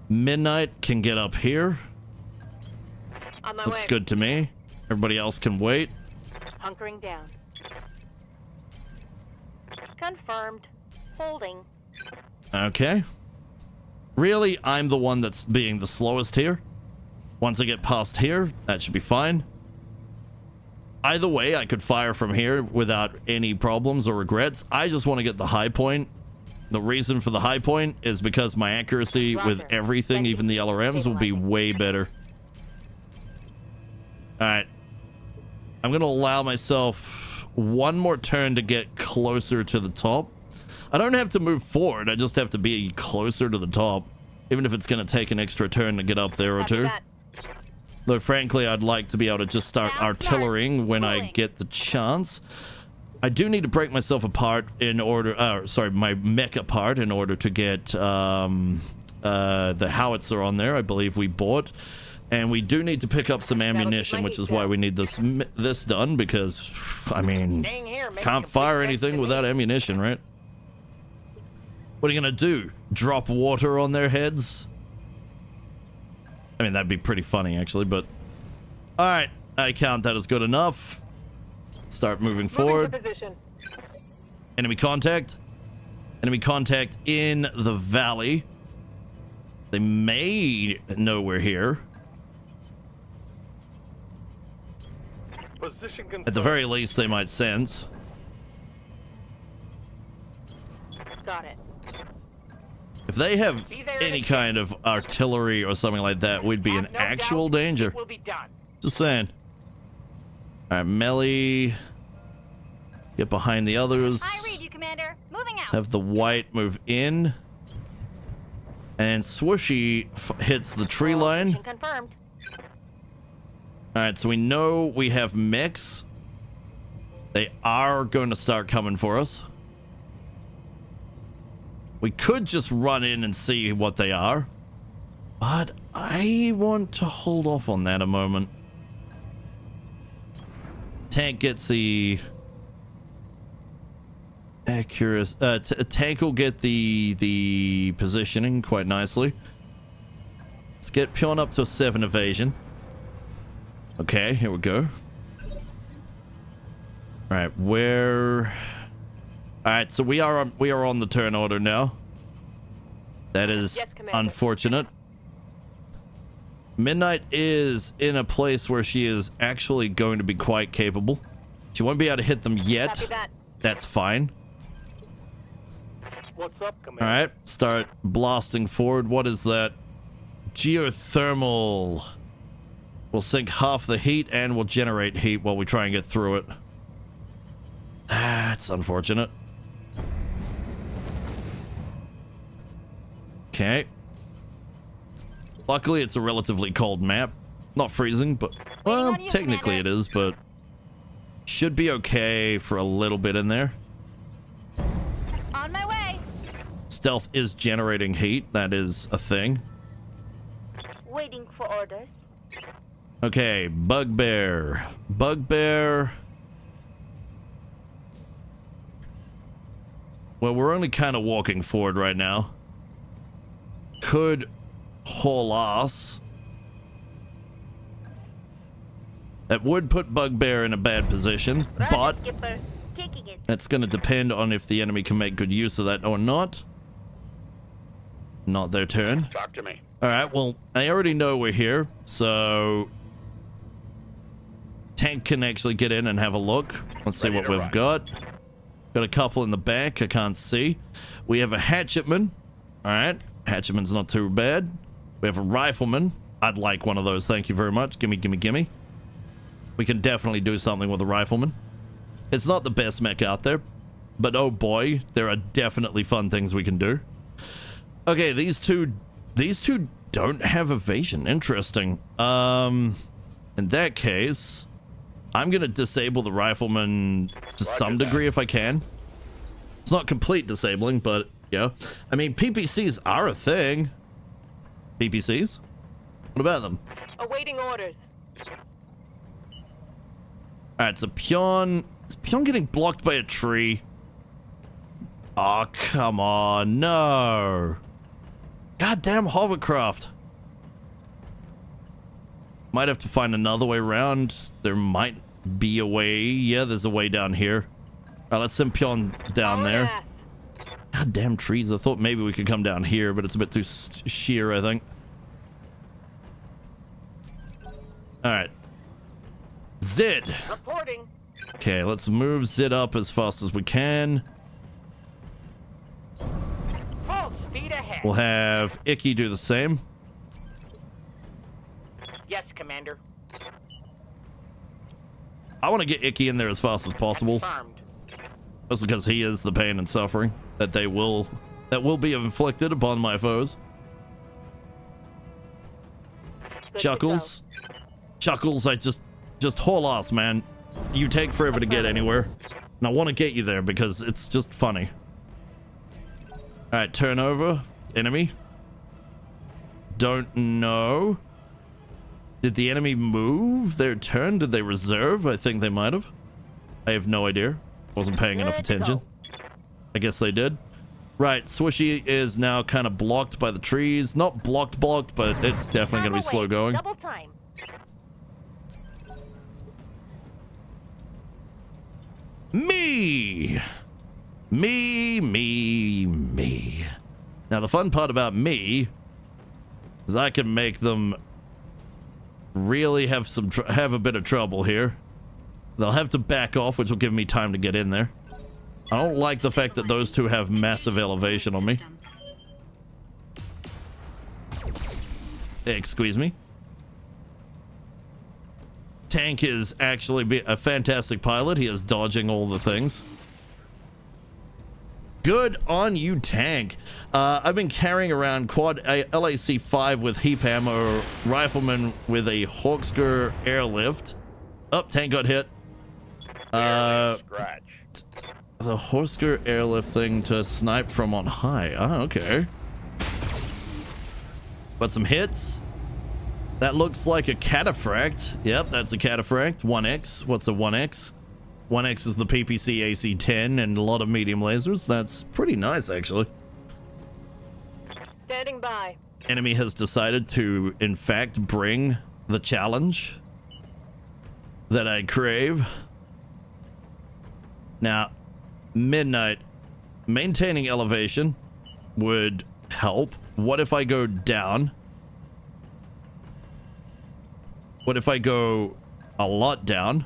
Midnight can get up here. Looks good to me. Everybody else can wait. Hunkering down. Confirmed. Holding. Okay. Really, I'm the one that's being the slowest here. Once I get past here, that should be fine. Either way, I could fire from here without any problems or regrets. I just want to get the high point. The reason for the high point is because my accuracy with everything, even the LRMs, will be way better. Alright. I'm going to allow myself one more turn to get closer to the top. I don't have to move forward. I just have to be closer to the top. Even if it's going to take an extra turn to get up there or two. Though, frankly, I'd like to be able to just start artillerying when I get the chance. I do need to break myself apart in order... my mech apart in order to get the howitzer on there. I believe we bought. And we do need to pick up some ammunition, which is why we need this done. Because, I mean, can't fire anything without ammunition, right? What are you going to do? Drop water on their heads? I mean, that'd be pretty funny, actually, but... Alright, I count that as good enough. Start moving forward. Enemy contact. Enemy contact in the valley. They may know we're here. At the very least, they might sense. Got it. If they have any kind of artillery or something like that, we'd be in actual danger. Just saying. All right, melee. Get behind the others. I read you, Commander. Moving out. Let's have the white move in. And Swooshy hits the tree line. Confirmed. All right, so we know we have mechs. They are going to start coming for us. We could just run in and see what they are. But I want to hold off on that a moment. Tank gets the... accuracy. Tank will get the positioning quite nicely. Let's get Pion up to 7 evasion. Okay, here we go. Alright, where... Alright, so we are on the turn order now. That is unfortunate. Midnight is in a place where she is actually going to be quite capable. She won't be able to hit them yet. That's fine. What's up, Commander? Alright, start blasting forward. What is that? Geothermal. We'll sink half the heat and we'll generate heat while we try and get through it. That's unfortunate. Okay. Luckily, it's a relatively cold map. Not freezing, but... well, technically it is, but... should be okay for a little bit in there. On my way. Stealth is generating heat. That is a thing. Waiting for orders. Okay, Bugbear. Bugbear... well, we're only kind of walking forward right now. Could haul ass. That would put Bugbear in a bad position, but that's going to depend on if the enemy can make good use of that or not. Not their turn. Talk to me. Alright, well, I already know we're here, so... Tank can actually get in and have a look. Let's see what we've got. Got a couple in the back, I can't see. We have a hatchetman. Alright, hatchetman's not too bad. We have a rifleman. I'd like one of those, thank you very much. Gimme, gimme, gimme. We can definitely do something with a rifleman. It's not the best mech out there, but oh boy, there are definitely fun things we can do. Okay, these two don't have evasion. Interesting. In that case, I'm going to disable the rifleman to some degree if I can. It's not complete disabling, but yeah. I mean, PPCs are a thing. PPCs? What about them? Awaiting orders. Alright, so Pion... Is Pion getting blocked by a tree? Oh, come on. No. Goddamn hovercraft. Might have to find another way around. There might be a way. Yeah, there's a way down here. Alright, let's send Pion down there. Goddamn trees. I thought maybe we could come down here, but it's a bit too sheer, I think. Alright. Zid. Reporting. Okay, let's move Zid up as fast as we can. Full speed ahead. We'll have Icky do the same. Yes, Commander. I want to get Icky in there as fast as possible. Confirmed. Just because he is the pain and suffering that will be inflicted upon my foes. Good Chuckles. Chuckles, I just haul ass, man. You take forever to get anywhere. And I want to get you there because it's just funny. Alright, turn over. Enemy. Don't know. Did the enemy move their turn? Did they reserve? I think they might have. I have no idea. Wasn't paying enough attention. I guess they did. Right, Swishy is now kind of blocked by the trees. Not blocked, but it's definitely going to be slow going. Double time. Me. Now, the fun part about me is I can make them really have a bit of trouble here. They'll have to back off, which will give me time to get in there. I don't like the fact that those two have massive elevation on me. Excuse me. Tank is actually a fantastic pilot. He is dodging all the things. Good on you, Tank. I've been carrying around quad LAC-5 with heap ammo, rifleman with a Hawksker airlift. Oh, Tank got hit. Scratch. The Hawksker airlift thing to snipe from on high. Oh, okay. But some hits. That looks like a cataphract. Yep, that's a cataphract. 1X. What's a 1X? 1X is the PPC AC-10 and a lot of medium lasers. That's pretty nice, actually. Standing by. Enemy has decided to, in fact, bring the challenge that I crave. Now, Midnight, maintaining elevation would help. What if I go down? What if I go a lot down?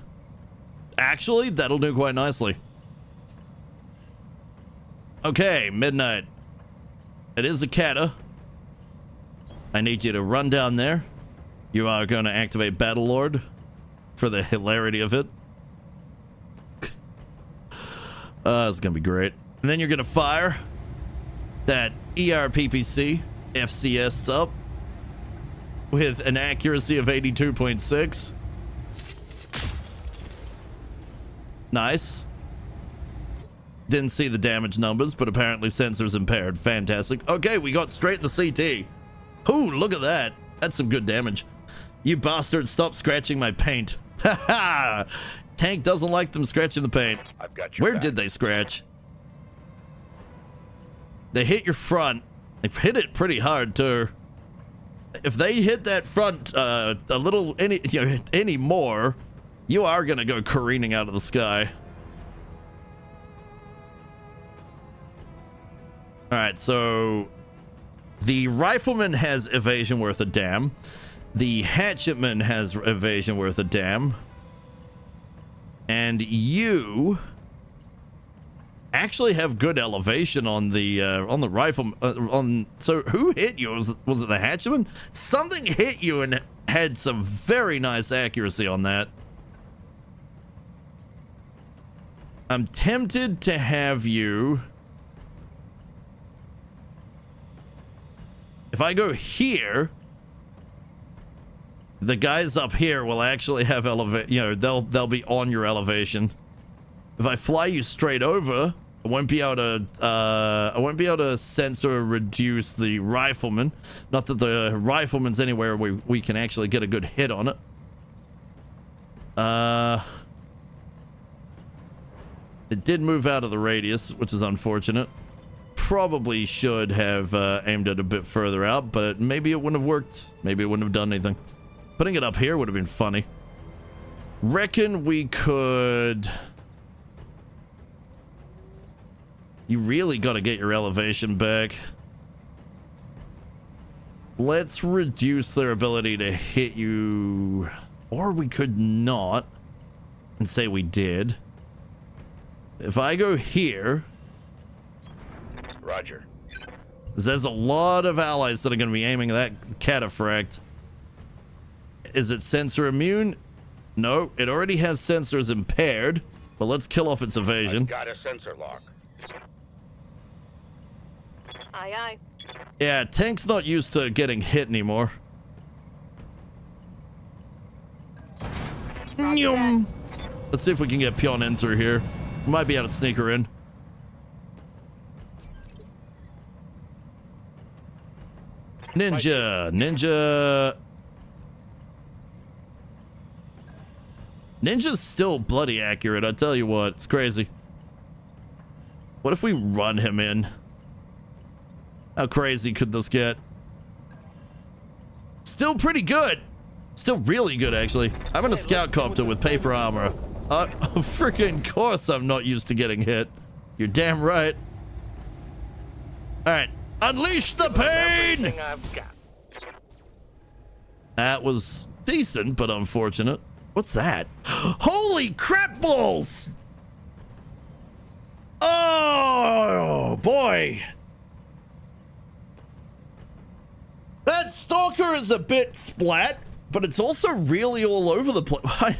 Actually, that'll do quite nicely. Okay, Midnight. It is a kata. I need you to run down there. You are going to activate Battle Lord for the hilarity of it. It's going to be great. And then you're going to fire that ERPPC FCS up with an accuracy of 82.6. Nice. Didn't see the damage numbers, but apparently sensors impaired. Fantastic. Okay, we got straight in the CT. Ooh, look at that. That's some good damage. You bastard, stop scratching my paint. Ha ha! Tank doesn't like them scratching the paint. I've got your Where back. did they scratch? They hit your front. They've hit it pretty hard too. If they hit that front a little any more, you are gonna go careening out of the sky. All right, so the rifleman has evasion worth a damn. The hatchetman has evasion worth a damn. And you actually have good elevation on the rifle. So who hit you? Was it the hatchman? Something hit you and had some very nice accuracy on that. I'm tempted to have you. If I go here, the guys up here will actually have they'll be on your elevation. If I fly you straight over, I won't be able to sensor or reduce the rifleman. Not that the rifleman's anywhere where we can actually get a good hit on it. It did move out of the radius, which is unfortunate. Probably should have aimed it a bit further out, but maybe it wouldn't have worked. Maybe it wouldn't have done anything. Putting it up here would have been funny. Reckon we could... You really got to get your elevation back. Let's reduce their ability to hit you. Or we could not and say we did. If I go here... Roger. There's a lot of allies that are going to be aiming at that cataphract. Is it sensor immune? No, it already has sensors impaired. But let's kill off its evasion. Got a sensor lock. Aye, aye. Yeah, tank's not used to getting hit anymore. Nyum. Let's see if we can get Pion in through here. We might be able to sneak her in. Ninja's still bloody accurate, I tell you what. It's crazy. What if we run him in? How crazy could this get? Still pretty good. Still really good, actually. I'm in a scout copter with paper armor. Freaking course I'm not used to getting hit. You're damn right. All right. Unleash the pain! That was decent, but unfortunate. What's that? Holy crap balls! Oh, boy. That stalker is a bit splat, but it's also really all over the place.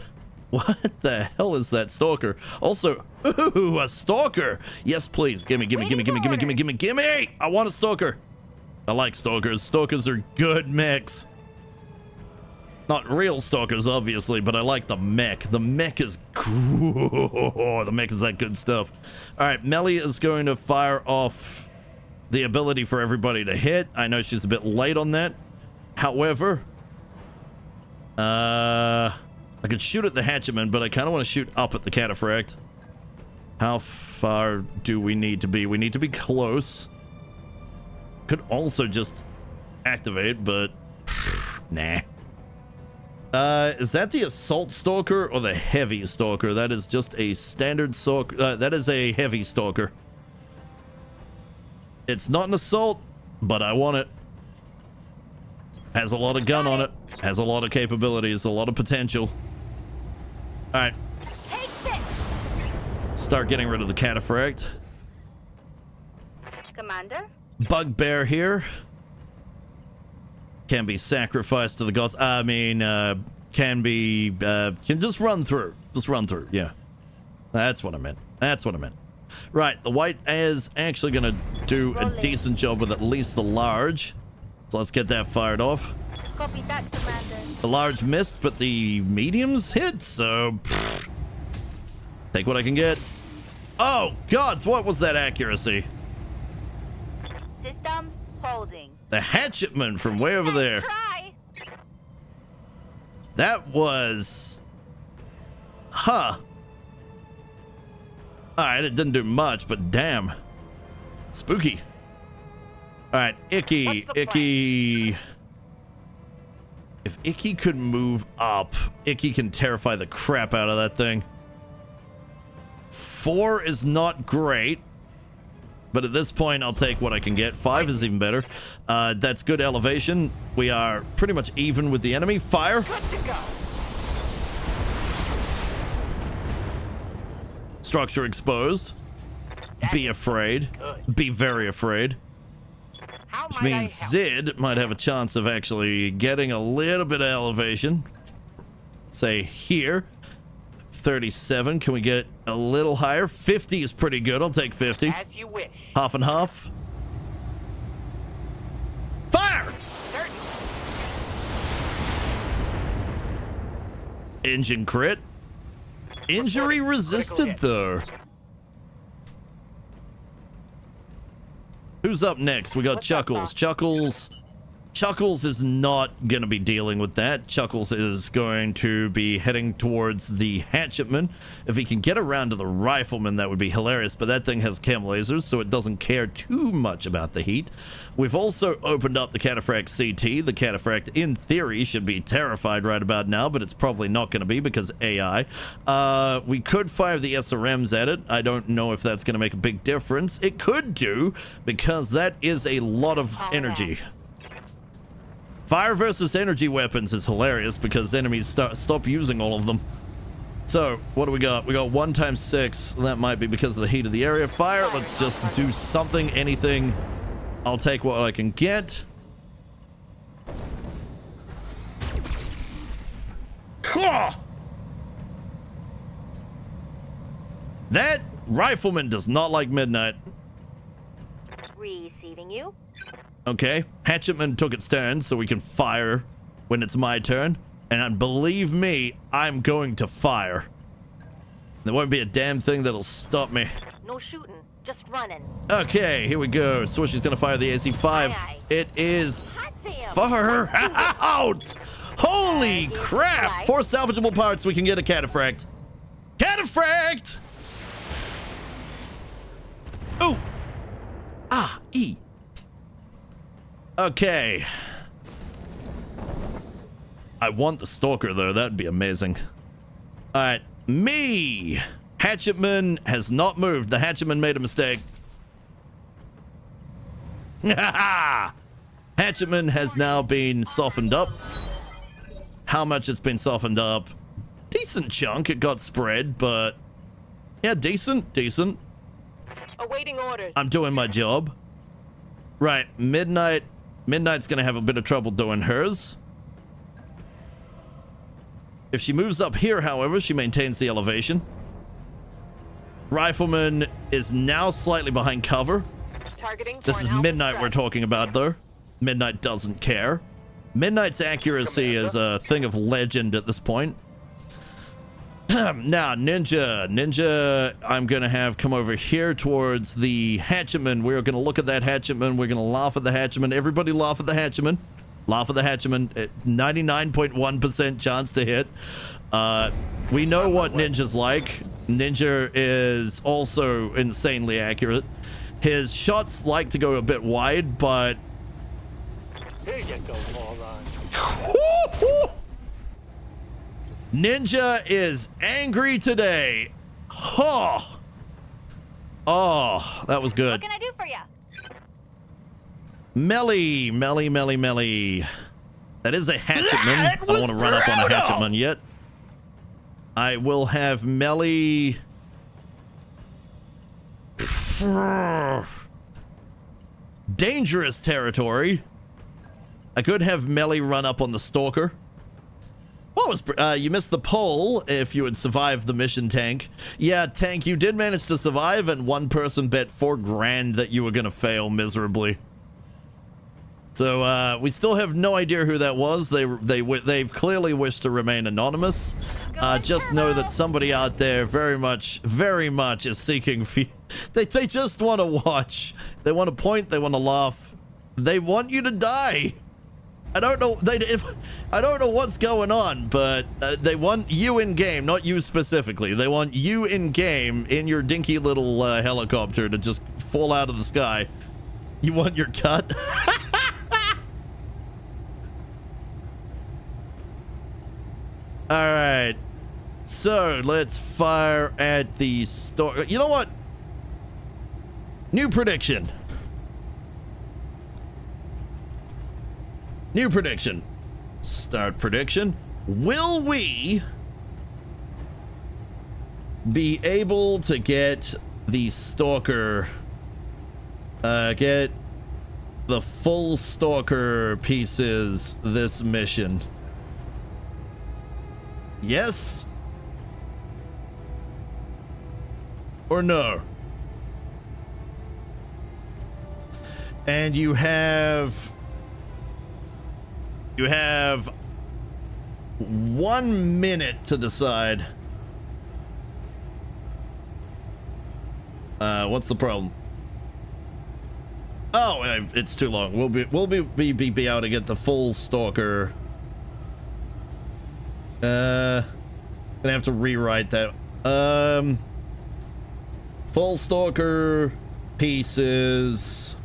What the hell is that stalker? Also, ooh, a stalker. Yes, please. Gimme. I want a stalker. I like stalkers. Stalkers are good mechs. Not real stalkers, obviously, but I like the mech. The mech is cool. The mech is that good stuff. All right, Melly is going to fire off the ability for everybody to hit. I know she's a bit late on that. However, I could shoot at the hatchetman, but I kind of want to shoot up at the cataphract. How far do we need to be? We need to be close. Could also just activate, but nah. Is that the assault stalker or the heavy stalker? That is just a standard stalker. That is a heavy stalker. It's not an assault, but I want it. Has a lot of gun on it. Has a lot of capabilities, a lot of potential. All right. Start getting rid of the cataphract. Commander? Bugbear here. Can be sacrificed to the gods. I mean, can just run through. Just run through. Yeah. That's what I meant. That's what I meant. Right. The white is actually going to do a decent job with at least the large. So let's get that fired off. Copy that, Commander. The large missed, but the mediums hit, so take what I can get. Oh, gods, what was that accuracy? System holding. The hatchetman from way over there. Try. That was... Huh. Alright, it didn't do much, but damn. Spooky. Alright, Icky. If Icky could move up, Icky can terrify the crap out of that thing. 4 is not great, but at this point, I'll take what I can get. 5 is even better. That's good elevation. We are pretty much even with the enemy. Fire. Good to go. Structure exposed. Be afraid. Be very afraid. How Which might I means help? Zid might have a chance of actually getting a little bit of elevation. Say here. 37. Can we get a little higher? 50 is pretty good. I'll take 50. As you wish. Half and half. Fire! Certain. Engine crit. Injury resisted though. Who's up next? We got What's up, Chuckles. Doc? Chuckles is not going to be dealing with that. Chuckles is going to be heading towards the hatchetman. If he can get around to the rifleman, that would be hilarious, but that thing has chem lasers, so it doesn't care too much about the heat. We've also opened up the Cataphract CT. The Cataphract, in theory, should be terrified right about now, but it's probably not going to be because AI. We could fire the SRMs at it. I don't know if that's going to make a big difference. It could do, because that is a lot of energy. Fire versus energy weapons is hilarious because enemies stop using all of them. So, what do we got? We got 1 times 6. That might be because of the heat of the area. Fire, let's just do something, anything. I'll take what I can get. That rifleman does not like midnight. Receiving you. Okay, hatchetman took its turn, so we can fire when it's my turn. And believe me, I'm going to fire. There won't be a damn thing that'll stop me. No shooting, just running. Okay, here we go. Swishy's gonna fire the AC-5. Aye, aye. It is Hot damn. far out. Holy crap! 4 salvageable parts. We can get a cataphract. Cataphract! Ooh. Ah, E. Okay. I want the stalker though. That'd be amazing. All right, me. Hatchetman has not moved. The hatchetman made a mistake. Hatchetman has now been softened up. How much it's been softened up? Decent chunk. It got spread, but yeah, decent. Awaiting orders. I'm doing my job. Right, Midnight's gonna have a bit of trouble doing hers. If she moves up here, however, she maintains the elevation. Rifleman is now slightly behind cover. Targeting. This for is an alpha Midnight strike. we're talking about, though. Midnight doesn't care. Midnight's accuracy is a thing of legend at this point. Now, Ninja, I'm going to have come over here towards the hatchetman. We're going to look at that hatchetman. We're going to laugh at the hatchetman. Everybody laugh at the hatchetman. Laugh at the hatchetman. 99.1% chance to hit. We know what Ninja's like. Ninja is also insanely accurate. His shots like to go a bit wide, but... Here you go, moron. Ninja is angry today. Oh, that was What good. can I do for you? Melly. That is a hatchetman. I don't want to run up on a hatchetman yet. I will have Melly. Dangerous territory. I could have Melly run up on the stalker. What was you missed the poll if you had survived the mission, Tank. Yeah, Tank, you did manage to survive, and one person bet $4 grand that you were gonna fail miserably. So we still have no idea who that was. They've clearly wished to remain anonymous. Just know that somebody out there very much is seeking. They just want to watch. They want to point. They want to laugh. They want you to die. I don't know. I don't know what's going on, but they want you in game, not you specifically. They want you in game in your dinky little helicopter to just fall out of the sky. You want your cut? All right. So let's fire at the store. You know what? New prediction. Start prediction. Will we be able to get the stalker, get the full stalker pieces this mission? Yes or no? And you have 1 minute to decide. What's the problem? Oh, it's too long. We'll be able to get the full stalker. Gonna have to rewrite that. Full stalker pieces.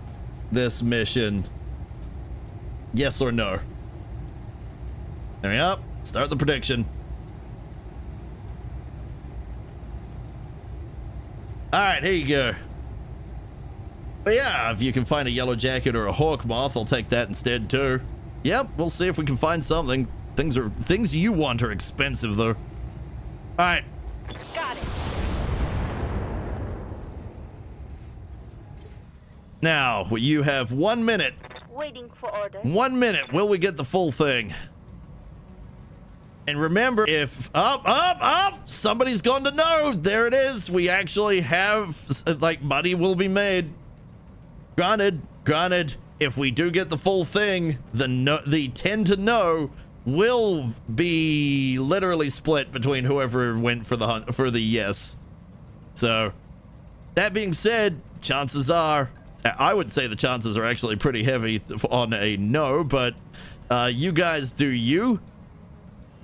This mission. Yes or no? There we go. Start the prediction. All right, here you go. But yeah, if you can find a yellow jacket or a hawk moth, I'll take that instead too. Yep, we'll see if we can find something. Things you want are expensive though. All right. Got it. Now you have 1 minute. Waiting for orders. 1 minute. Will we get the full thing? And remember, if somebody's going to know. There it is. We actually have, like, money will be made. Granted, if we do get the full thing, the 10 to know will be literally split between whoever went for the yes. So, that being said, chances are, I would say the chances are actually pretty heavy on a no, but you guys do you.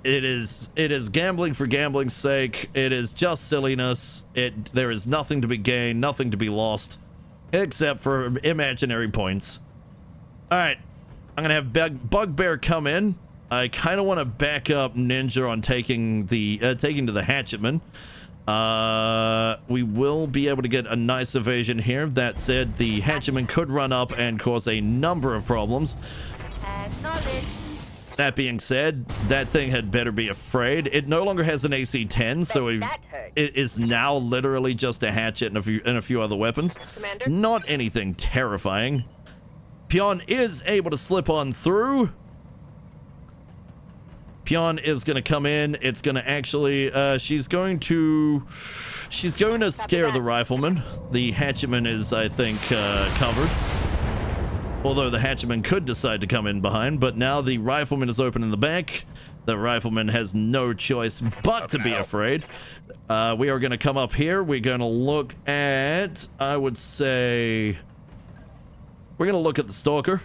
It is gambling for gambling's sake. It is just silliness. There is nothing to be gained, nothing to be lost, except for imaginary points. All right, I'm gonna have Bugbear come in. I kind of want to back up Ninja on taking to the Hatchetman. We will be able to get a nice evasion here. That said, the Hatchetman could run up and cause a number of problems. Acknowledge. That being said, that thing had better be afraid. It no longer has an AC 10, so it is now literally just a hatchet and a few other weapons. Commander? Not anything terrifying. Pion is able to slip on through. Pion is going to come in. It's going to actually, she's going to scare the rifleman. The hatchetman is, I think, covered. Although the hatchman could decide to come in behind, but now the rifleman is open in the back. The rifleman has no choice but to be afraid. We are going to come up here. We're going to look at, I would say, we're going to look at the stalker.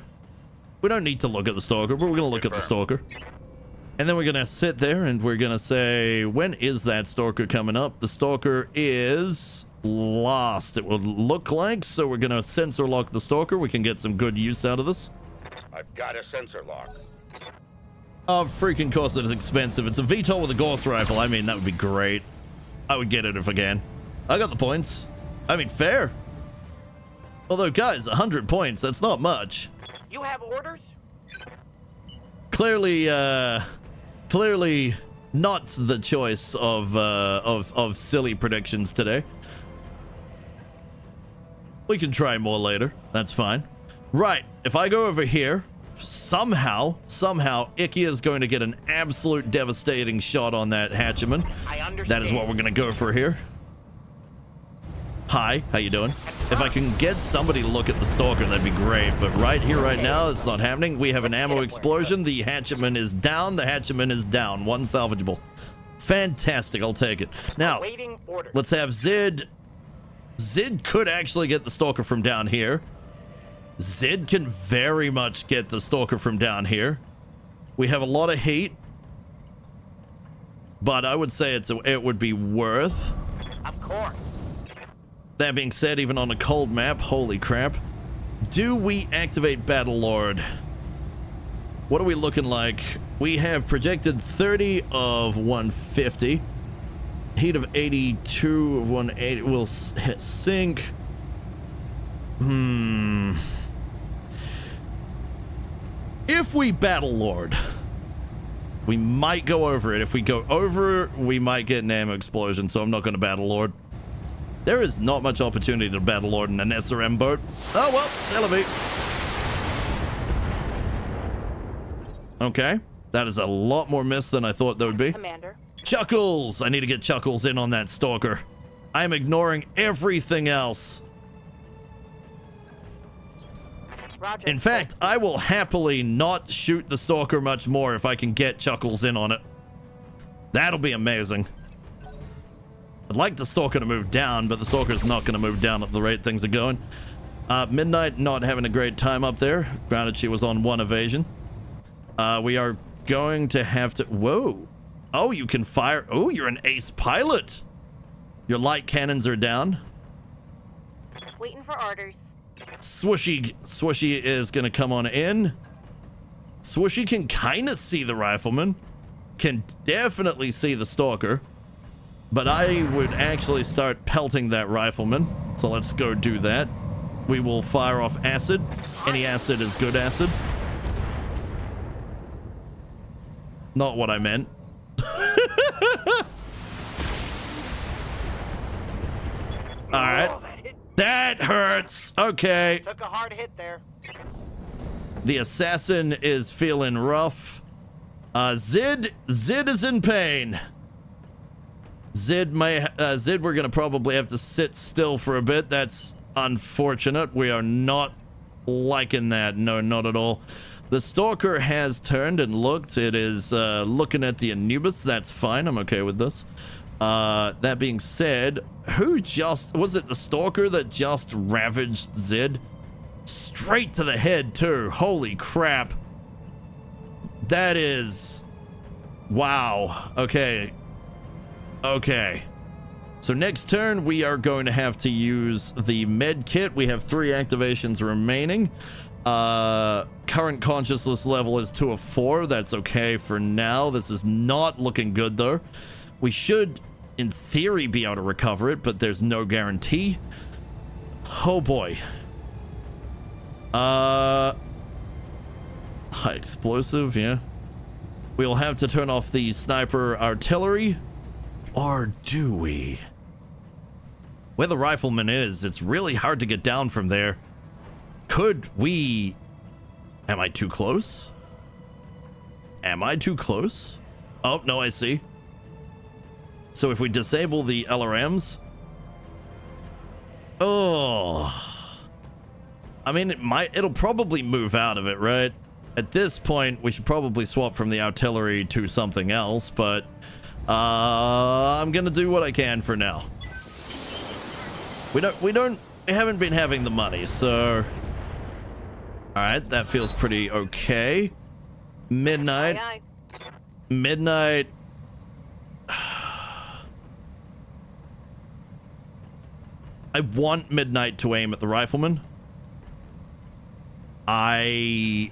We don't need to look at the stalker, but we're going to look at the stalker. And then we're going to sit there and we're going to say, when is that stalker coming up? The stalker is lost, it would look like, so we're gonna sensor lock the stalker. We can get some good use out of this. I've got a sensor lock. Oh, freaking course it's expensive. It's a VTOL with a ghost rifle. I mean, that would be great. I would get it if I can. I got the points. I mean, fair. Although, guys, 100 points, that's not much. You have orders? Clearly not the choice of silly predictions today. We can try more later. That's fine. Right. If I go over here, somehow, Icky is going to get an absolute devastating shot on that hatchman. I understand. That is what we're going to go for here. Hi, how you doing? If I can get somebody to look at the stalker, that'd be great. But right here, right now, it's not happening. We have an ammo explosion. The hatchman is down. The hatchman is down. One salvageable. Fantastic. I'll take it. Now, Awaiting orders. let's have Zid. Zid could actually get the stalker from down here. Zid can very much get the stalker from down here. We have a lot of heat, but I would say it would be worth. Of course. That being said, even on a cold map, holy crap. Do we activate Battlelord? What are we looking like? We have projected 30 of 150. Heat of 82 of 180 will hit sink. If we Battlelord, we might go over it. If we go over, we might get an ammo explosion, so I'm not going to Battlelord. There is not much opportunity to Battlelord in an SRM boat. Oh well, Celebi. Okay, that is a lot more miss than I thought there would be. Commander. Chuckles! I need to get Chuckles in on that stalker. I'm ignoring everything else. Roger. In fact, I will happily not shoot the stalker much more if I can get Chuckles in on it. That'll be amazing. I'd like the Stalker to move down, but the Stalker's not going to move down at the rate things are going. Midnight not having a great time up there. Granted, she was on 1 evasion. We are going to have to... Whoa. Oh, you can fire... Oh, you're an ace pilot. Your light cannons are down. Waiting for orders. Swooshy is going to come on in. Swooshy can kind of see the rifleman. Can definitely see the Stalker. But I would actually start pelting that rifleman. So let's go do that. We will fire off acid. Any acid is good acid. Not what I meant. All right. That hurts. Okay. Took a hard hit there. The assassin is feeling rough. Zid is in pain. Zid, we're gonna probably have to sit still for a bit. That's unfortunate. We are not liking that. No, not at all. The Stalker has turned and looked. It is looking at the Anubis. That's fine. I'm okay with this. That being said, was it the Stalker that just ravaged Zid? Straight to the head too. Holy crap. That is... Wow. Okay. Okay. So next turn, we are going to have to use the med kit. We have 3 activations remaining. Current consciousness level is 2 of 4. That's okay for now. This is not looking good though. We should, in theory, be able to recover it, but there's no guarantee. Oh boy. High explosive, yeah. We'll have to turn off the sniper artillery. Or do we? Where the rifleman is, it's really hard to get down from there. Could we... Am I too close? Am I too close? Oh, no, I see. So if we disable the LRMs... Oh... I mean, it'll probably move out of it, right? At this point, we should probably swap from the artillery to something else, but I'm gonna do what I can for now. We haven't been having the money, so all right, that feels pretty okay. Midnight. Aye, aye. Midnight. I want Midnight to aim at the rifleman. I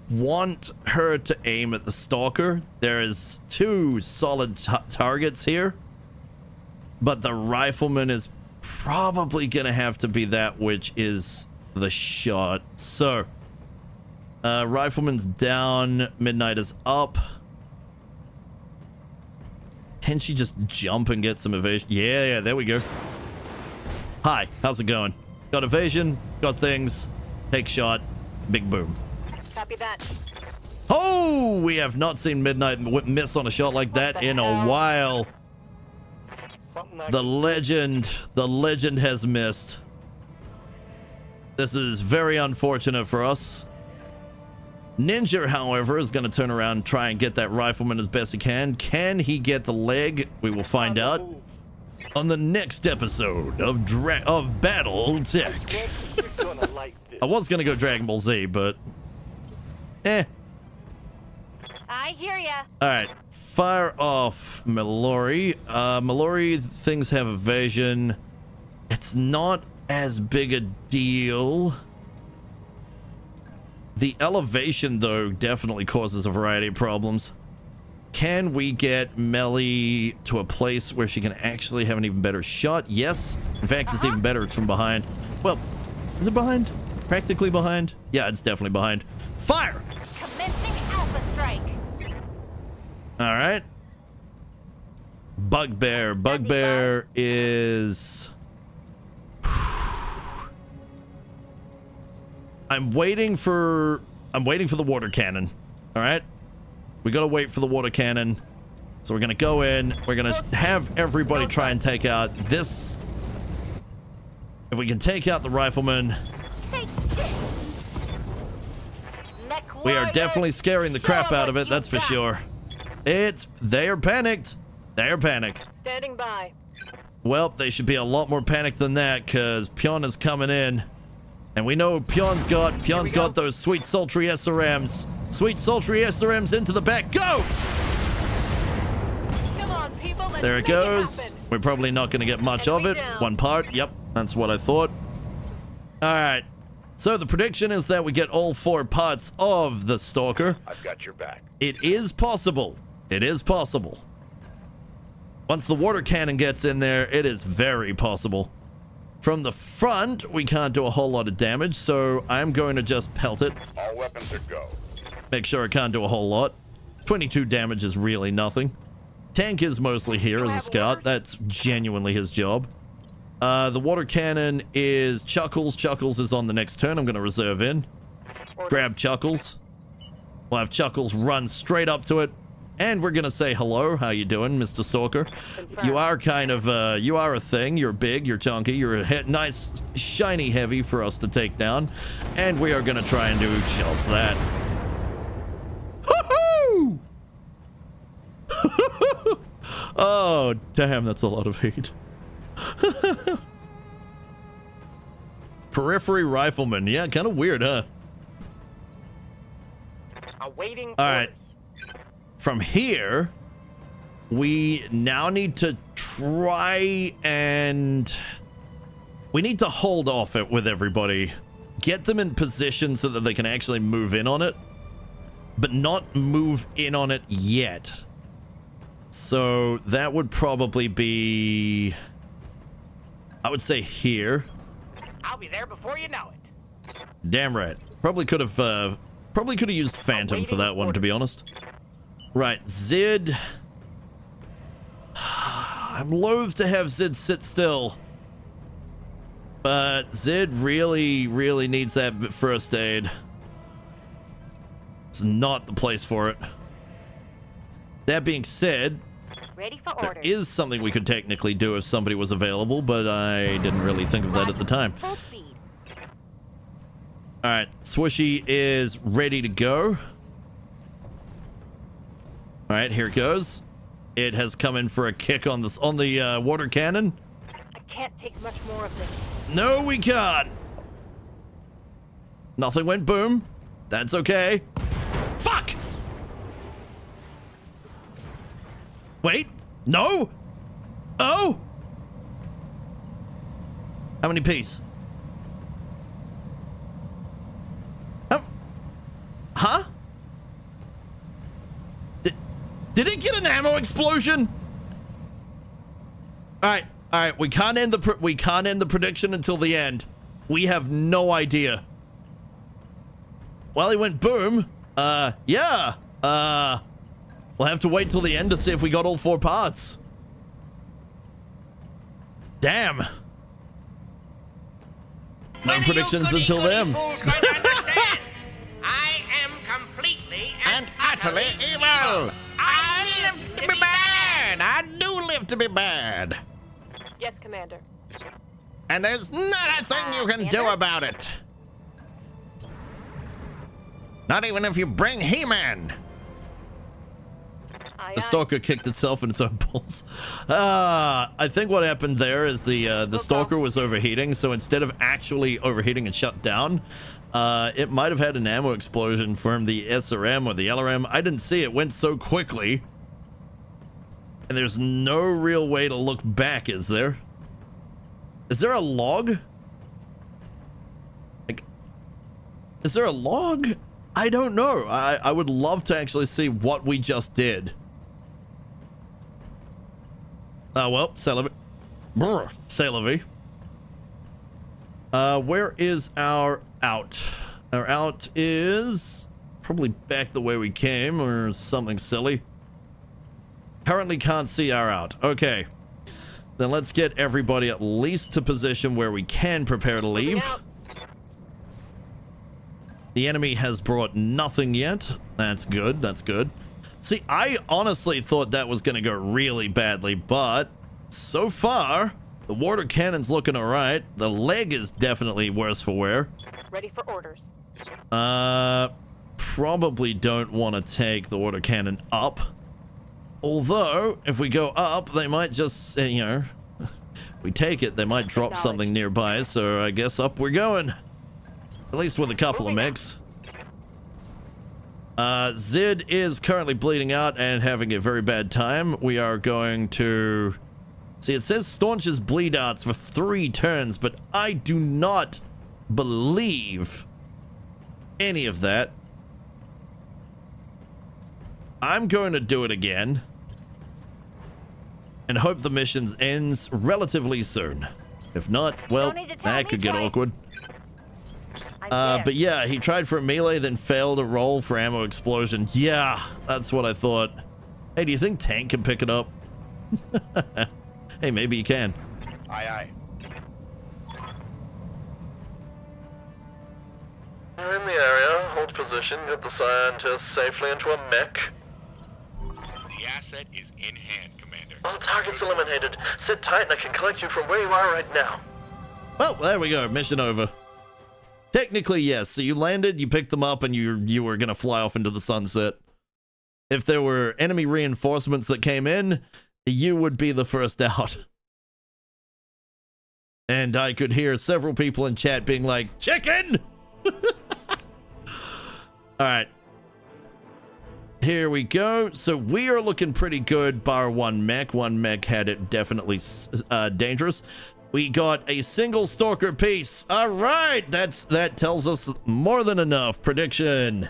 want her to aim at the Stalker. There is 2 solid targets here, but the rifleman is probably gonna have to be that which is the shot. So rifleman's down, Midnight is up. Can she just jump and get some evasion? Yeah, there we go. Hi, how's it going? Got evasion, got things, take shot, big boom. Copy that. Oh, we have not seen Midnight miss on a shot like that in a while. The legend has missed. This is very unfortunate for us. Ninja, however, is going to turn around and try and get that rifleman as best he can. Can he get the leg? We will find out on the next episode of BattleTech. I was going to go Dragon Ball Z, but I hear ya. All right, fire off Mallory. Mallory, things have evasion. It's not as big a deal. The elevation, though, definitely causes a variety of problems. Can we get Melly to a place where she can actually have an even better shot? Yes. In fact, it's even better. It's from behind. Well, is it behind? Practically behind? Yeah, it's definitely behind. Fire! Commencing Alpha Strike. All right. Bugbear. Bugbear is... I'm waiting for the water cannon. All right. We got to wait for the water cannon. So we're going to go in. We're going to have everybody try and take out this. If we can take out the rifleman. We are definitely scaring the crap out of it. That's for sure. They are panicked. They are panicked. Standing by. Well, they should be a lot more panicked than that, because Pion is coming in. And we know Pion's got those sweet sultry SRMs. Sweet sultry SRMs into the back. Go! Come on, people. Let's There it make goes. happen. We're probably not going to get much of it. Down. One part. Yep, that's what I thought. All right. So the prediction is that we get all 4 parts of the Stalker. I've got your back. It is possible. It is possible. Once the water cannon gets in there, it is very possible. From the front, we can't do a whole lot of damage, so I'm going to just pelt it. All weapons are go. Make sure it can't do a whole lot. 22 damage is really nothing. Tank is mostly here as a scout. That's genuinely his job. The water cannon is Chuckles. Chuckles is on the next turn. I'm going to reserve in. Grab Chuckles. We'll have Chuckles run straight up to it. And we're going to say hello. How you doing, Mr. Stalker? You are kind of, you are a thing. You're big, you're chunky, you're a nice, shiny heavy for us to take down. And we are going to try and do just that. Woohoo! Oh, damn, that's a lot of heat. Periphery rifleman. Yeah, kind of weird, huh? Awaiting All right. orders. From here, we now need to try and... We need to hold off it with everybody. Get them in position so that they can actually move in on it. But not move in on it yet. So that would probably be... I would say here. I'll be there before you know it. Damn right. Probably could have used Phantom for that one, to be honest. Right, Zid. I'm loath to have Zid sit still. But Zid really, really needs that first aid. It's not the place for it. That being said, Ready for there orders. is something we could technically do if somebody was available, but I didn't really think of that at the time. Full speed. All right, Swooshy is ready to go. All right, here it goes. It has come in for a kick on this the water cannon. I can't take much more of this. No, we can't. Nothing went boom. That's okay. Fuck! Wait. No. Oh. How many P's? Huh? Did it get an ammo explosion? All right. We can't end the prediction until the end. We have no idea. Well, he went boom. Yeah. We'll have to wait till the end to see if we got all 4 parts. Damn. No predictions until then. I am completely And utterly evil. I live to be bad. I do live to be bad. Yes, Commander. And there's not a thing you can do about it. Not even if you bring He-Man. The Stalker kicked itself in its own balls. I think what happened there is the Stalker was overheating, so instead of actually overheating and shut down, it might have had an ammo explosion from the SRM or the LRM. I didn't see it. Went so quickly. And there's no real way to look back, is there? Is there a log? Like, is there a log? I don't know. I would love to actually see what we just did. Oh, well, Celebi. Celebi. Where is our out? Our out is probably back the way we came or something silly. Currently can't see our out. Okay. Then let's get everybody at least to position where we can prepare to leave. The enemy has brought nothing yet. That's good. That's good. See, I honestly thought that was going to go really badly, but so far, the water cannon's looking all right. The leg is definitely worse for wear. Ready for orders. Probably don't want to take the water cannon up. Although, if we go up, they might just, you know, we take it, they might drop something nearby, so I guess up we're going. At least with a couple of mechs. Zid is currently bleeding out and having a very bad time. We are going to... See, it says staunches bleed outs for 3 turns, but I do not believe any of that. I'm going to do it again and hope the mission ends relatively soon. If not, well, that could get awkward. But yeah, he tried for a melee, then failed a roll for ammo explosion. Yeah, that's what I thought. Hey, do you think tank can pick it up? Hey, maybe you can. Aye, aye. You're in the area. Hold position. Get the scientist safely into a mech. The asset is in hand, Commander. All targets eliminated. Sit tight and I can collect you from where you are right now. Well, there we go. Mission over. Technically, yes. So you landed, you picked them up, and you were going to fly off into the sunset. If there were enemy reinforcements that came in, you would be the first out. And I could hear several people in chat being like, chicken! Alright. Here we go. So we are looking pretty good, bar one mech. One mech had it definitely dangerous. We got a single stalker piece. Alright! That tells us more than enough. Prediction.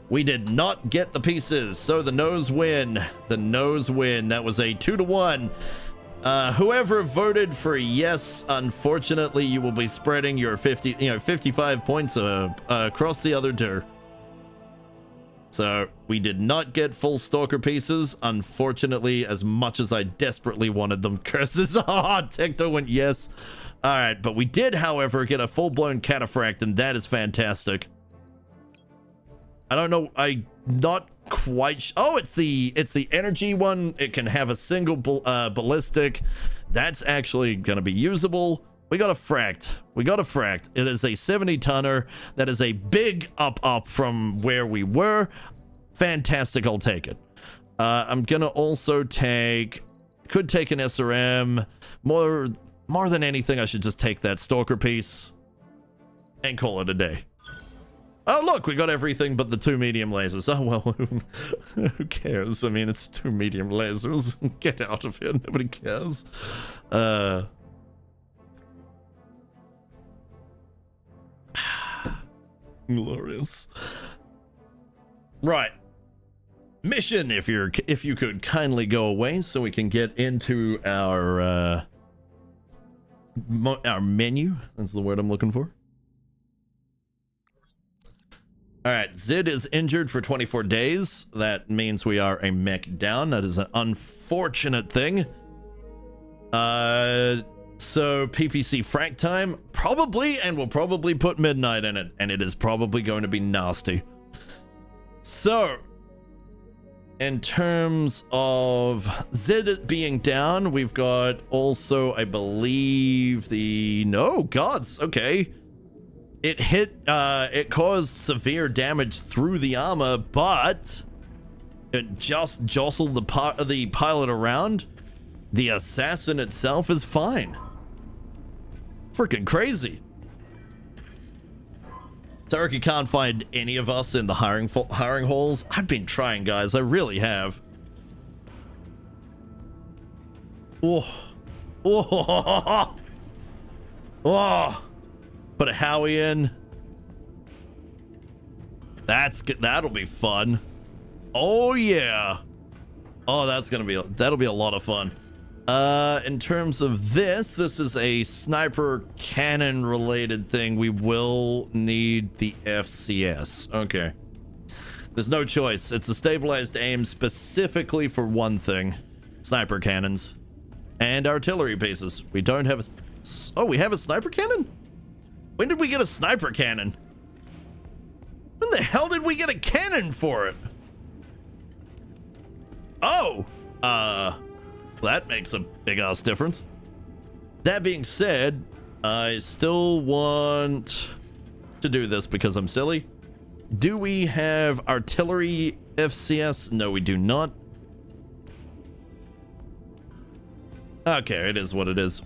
We did not get the pieces, so the no's win. The no's win. That was a 2-1. Whoever voted for yes, unfortunately, you will be spreading your 55 points across the other two. So we did not get full stalker pieces, unfortunately, as much as I desperately wanted them. Curses. Ah, Tecto went yes. All right, but we did, however, get a full-blown cataphract, and that is fantastic. I don't know. I'm not quite. Oh, it's the energy one. It can have a single ballistic. That's actually going to be usable. We got a fract. We got a fract. It is a 70-tonner. That is a big up from where we were. Fantastic. I'll take it. I'm gonna also could take an SRM. More than anything, I should just take that stalker piece and call it a day. Oh, look, we got everything but the 2 medium lasers. Oh, well, who cares? I mean, it's 2 medium lasers. Get out of here. Nobody cares. Glorious. Right. Mission, if you could kindly go away so we can get into our menu. That's the word I'm looking for. All right, Zid is injured for 24 days. That means we are a mech down. That is an unfortunate thing. So PPC frac time, probably, and we'll probably put midnight in it, and it is probably going to be nasty. So, in terms of Zid being down, we've got also, I believe, no gods, okay. It caused severe damage through the armor, but it just jostled the pilot around. The assassin itself is fine. Freaking crazy. Tyroki can't find any of us in the hiring holes. I've been trying, guys. I really have. Oh. Oh. Oh. Put a Howie in. That'll be fun. Oh yeah. Oh, that'll be a lot of fun. In terms of this is a sniper cannon related thing. We will need the FCS. Okay. There's no choice. It's a stabilized aim specifically for one thing. Sniper cannons. And artillery pieces. We don't have we have a sniper cannon? When did we get a sniper cannon? When the hell did we get a cannon for it? Oh, that makes a big ass difference. That being said, I still want to do this because I'm silly. Do we have artillery FCS? No, we do not. Okay, it is what it is.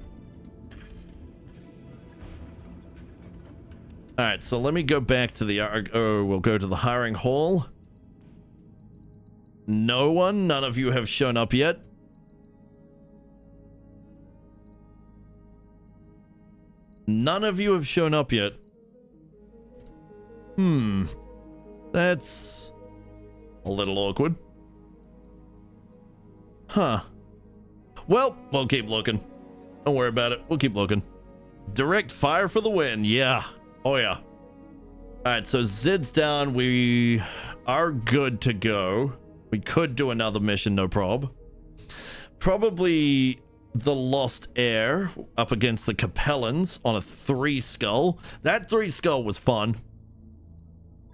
All right, so let me go back to the... we'll go to the hiring hall. None of you have shown up yet. None of you have shown up yet. That's a little awkward. Huh. Well, we'll keep looking. Don't worry about it. We'll keep looking. Direct fire for the win. Yeah. Oh, yeah. All right, so Zid's down. We are good to go. We could do another mission, no prob. Probably the Lost Heir up against the Capellans on a 3-skull. That 3-skull was fun.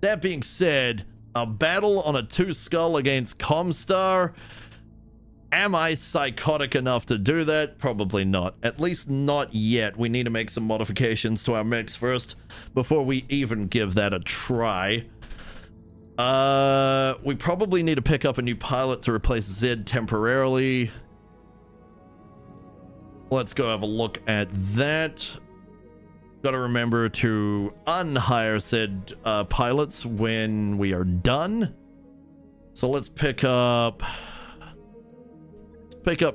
That being said, a battle on a 2-skull against Comstar. Am I psychotic enough to do that? Probably not. At least not yet. We need to make some modifications to our mechs first before we even give that a try. We probably need to pick up a new pilot to replace Zed temporarily. Let's go have a look at that. Got to remember to unhire said pilots when we are done. So let's pick up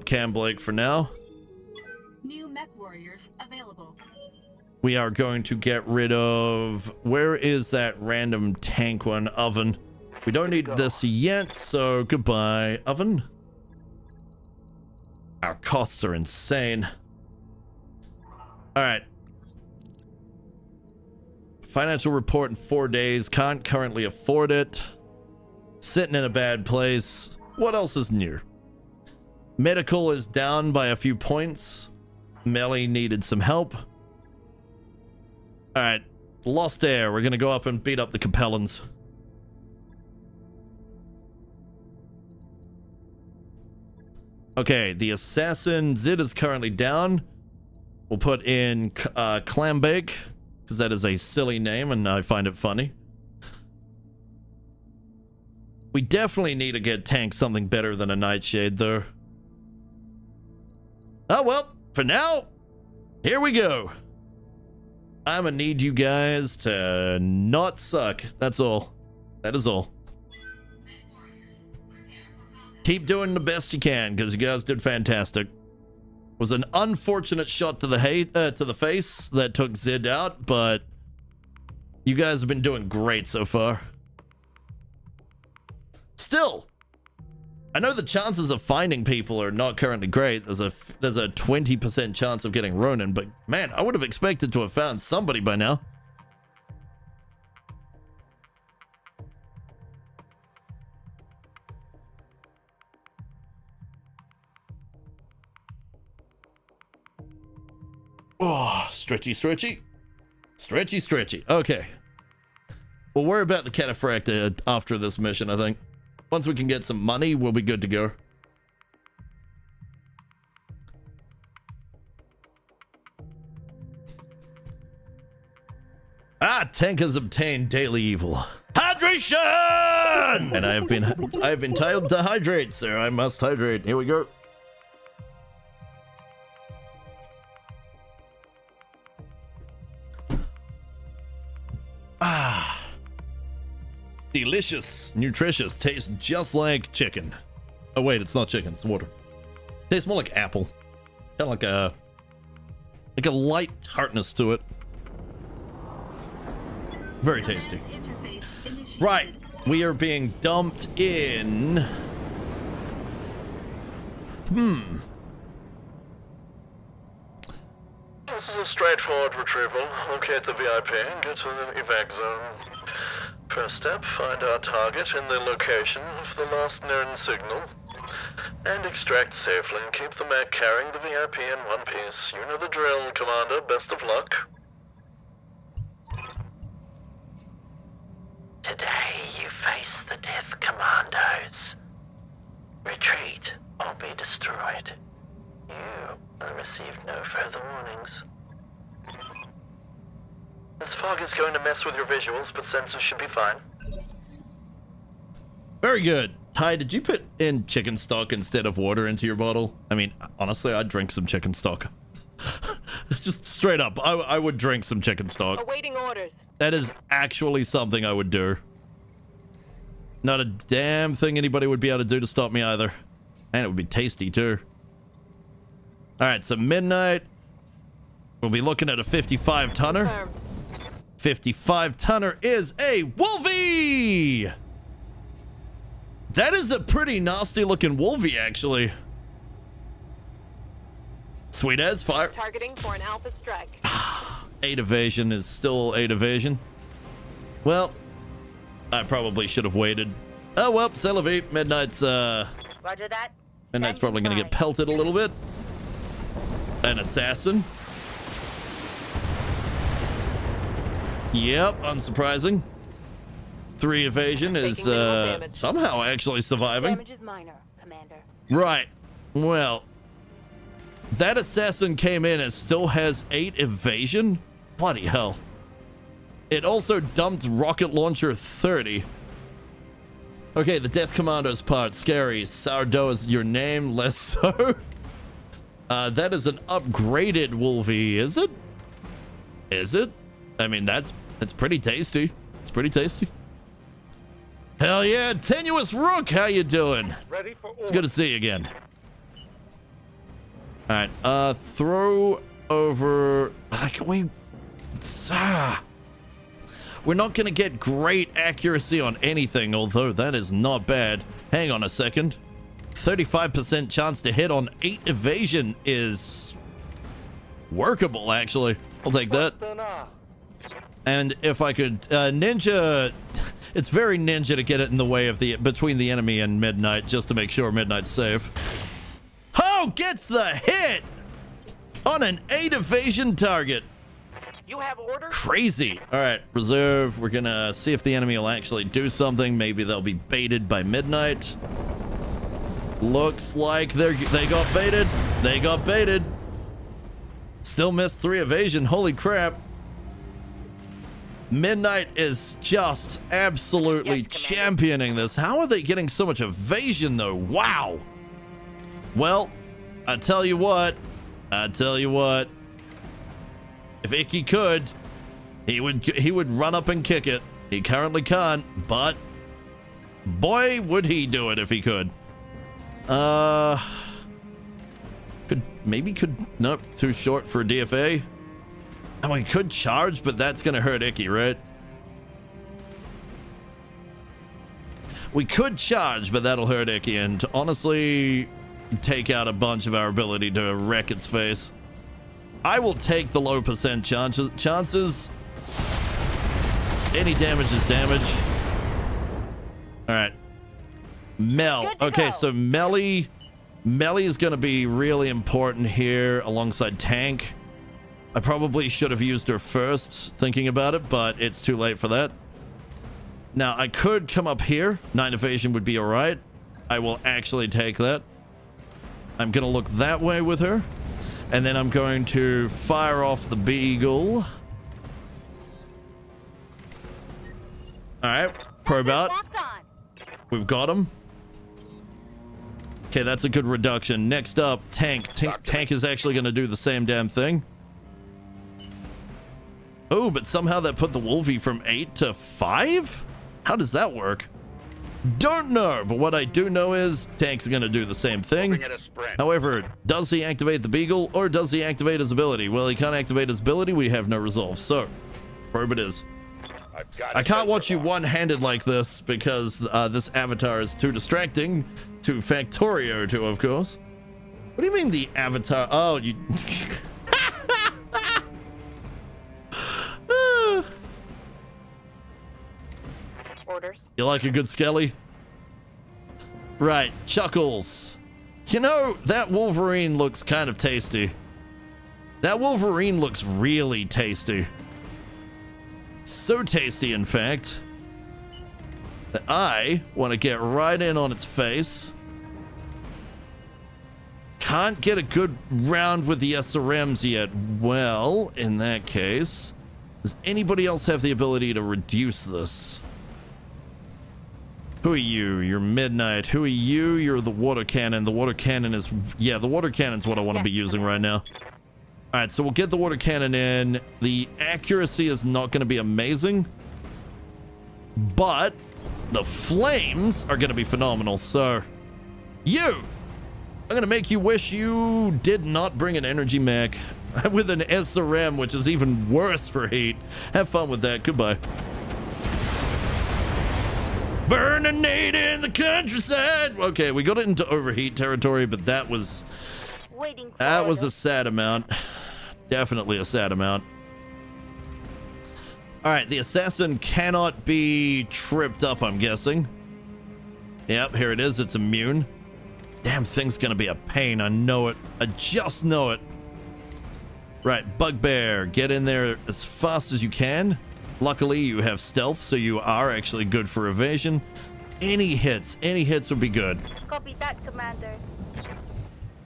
Cam Blake for now. New mech warriors available. We are going to get rid of... Where is that random tank one? Oven. We don't need this yet, so goodbye, Oven. Our costs are insane. Alright. Financial report in 4 days. Can't currently afford it. Sitting in a bad place. What else is new? Medical is down by a few points. Melly needed some help. Alright. Lost Heir. We're gonna go up and beat up the Capellans. Okay, the assassin Zid is currently down. We'll put in Clambake, because that is a silly name and I find it funny. We definitely need to get Tank something better than a Nightshade, though. Oh, well, for now, here we go. I'm gonna need you guys to not suck. That's all. That is all. Keep doing the best you can, because you guys did fantastic. Was an unfortunate shot to the face that took Zid out, but you guys have been doing great so far. Still, I know the chances of finding people are not currently great. There's a 20% chance of getting Ronin, but man, I would have expected to have found somebody by now. Oh, stretchy, stretchy. Stretchy, stretchy. Okay. We'll worry about the Cataphract after this mission, I think. Once we can get some money, we'll be good to go. Tank has obtained daily evil. Hydration! And I have been told to hydrate, sir. I must hydrate. Here we go. Delicious, nutritious, tastes just like chicken. Oh wait, it's not chicken, it's water. Tastes more like apple. Kind of like a light tartness to it. Very tasty. Right, we are being dumped in. This is a straightforward retrieval. Locate the VIP and get to the evac zone. First step, find our target in the location of the last known signal. And extract safely and keep the mech carrying the VIP in one piece. You know the drill, Commander. Best of luck. Today you face the Death Commandos. Retreat or be destroyed. You will receive no further warnings. This fog is going to mess with your visuals, but sensors should be fine. Very good. Ty, did you put in chicken stock instead of water into your bottle? I mean, honestly, I'd drink some chicken stock. Just straight up, I would drink some chicken stock. Awaiting orders. That is actually something I would do. Not a damn thing anybody would be able to do to stop me either. And it would be tasty too. Alright, so midnight. We'll be looking at a 55 tonner. Confirmed. 55 tonner is a Wolvie! That is a pretty nasty looking Wolvie, actually. Sweet as fire. Targeting for an alpha strike. 8 evasion is still 8 evasion. Well, I probably should have waited. Oh well, Celavite. Midnight's Roger that. Midnight's probably gonna get pelted a little bit. An assassin. Yep, unsurprising. 3 evasion is Taking minimal damage. somehow actually surviving. Damage is minor, Commander. Right. Well, that assassin came in and still has 8 evasion? Bloody hell. It also dumped rocket launcher 30. Okay, the Death Commando's part. Scary. Sourdough is your name, less so. That is an upgraded Wolvie, is it? Is it? I mean, it's pretty tasty. It's pretty tasty. Hell yeah, Tenuous Rook, how you doing? Ready for order. It's good to see you again. All right, throw over. Can we? We're not gonna get great accuracy on anything, although that is not bad. Hang on a second. 35% chance to hit on 8 evasion is workable, actually. I'll take that. And if I could, ninja. It's very ninja to get it in the way of between the enemy and Midnight, just to make sure Midnight's safe. Oh, gets the hit on an 8 evasion target. You have orders? Crazy. All right, reserve. We're gonna see if the enemy will actually do something. Maybe they'll be baited by Midnight. Looks like they got baited. They got baited. Still missed 3 evasion. Holy crap. Midnight is just absolutely championing this. How are they getting so much evasion, though? Wow. Well, I tell you what. If Icky could, he would run up and kick it. He currently can't, but boy, would he do it if he could. Nope, too short for DFA. And we could charge, but that's gonna hurt Icky, right? We could charge, but that'll hurt Icky, and honestly, take out a bunch of our ability to wreck its face. I will take the low percent chances. Any damage is damage. All right. Mel. Okay, so Melly is going to be really important here alongside Tank. I probably should have used her first, thinking about it, but it's too late for that. Now, I could come up here. 9 evasion would be all right. I will actually take that. I'm going to look that way with her. And then I'm going to fire off the Beagle. All right, probe out. We've got him. Okay, that's a good reduction. Next up, Tank. Tank is actually going to do the same damn thing. Oh, but somehow that put the Wolvie from 8 to 5? How does that work? Don't know, but what I do know is Tank's going to do the same thing. However, does he activate the Beagle or does he activate his ability? Well, he can't activate his ability. We have no resolve. So, probe it is. I can't watch you one-handed like this because this avatar is too distracting to Factorio to, of course. What do you mean the avatar? Oh, you... Orders. You like a good skelly? Right, Chuckles. You know, that Wolverine looks kind of tasty. That Wolverine looks really tasty. So tasty, in fact, that I want to get right in on its face. Can't get a good round with the SRMs yet. Well, in that case, does anybody else have the ability to reduce this? Who are you? You're Midnight. Who are you? You're the water cannon. The water cannon is... Yeah, the water cannon's what I want to be using right now. Alright, so we'll get the water cannon in. The accuracy is not going to be amazing. But the flames are going to be phenomenal. So, you! I'm going to make you wish you did not bring an energy mech with an SRM, which is even worse for heat. Have fun with that. Goodbye. Burn a nade in the countryside. Okay, we got it into overheat territory, but that was a sad amount. Definitely a sad amount. All right, the assassin cannot be tripped up, I'm guessing. Yep, here it is. It's immune. Damn thing's gonna be a pain. I know it. I just know it. Right, Bugbear, get in there as fast as you can. Luckily, you have stealth, so you are actually good for evasion. Any hits would be good. Copy that, Commander.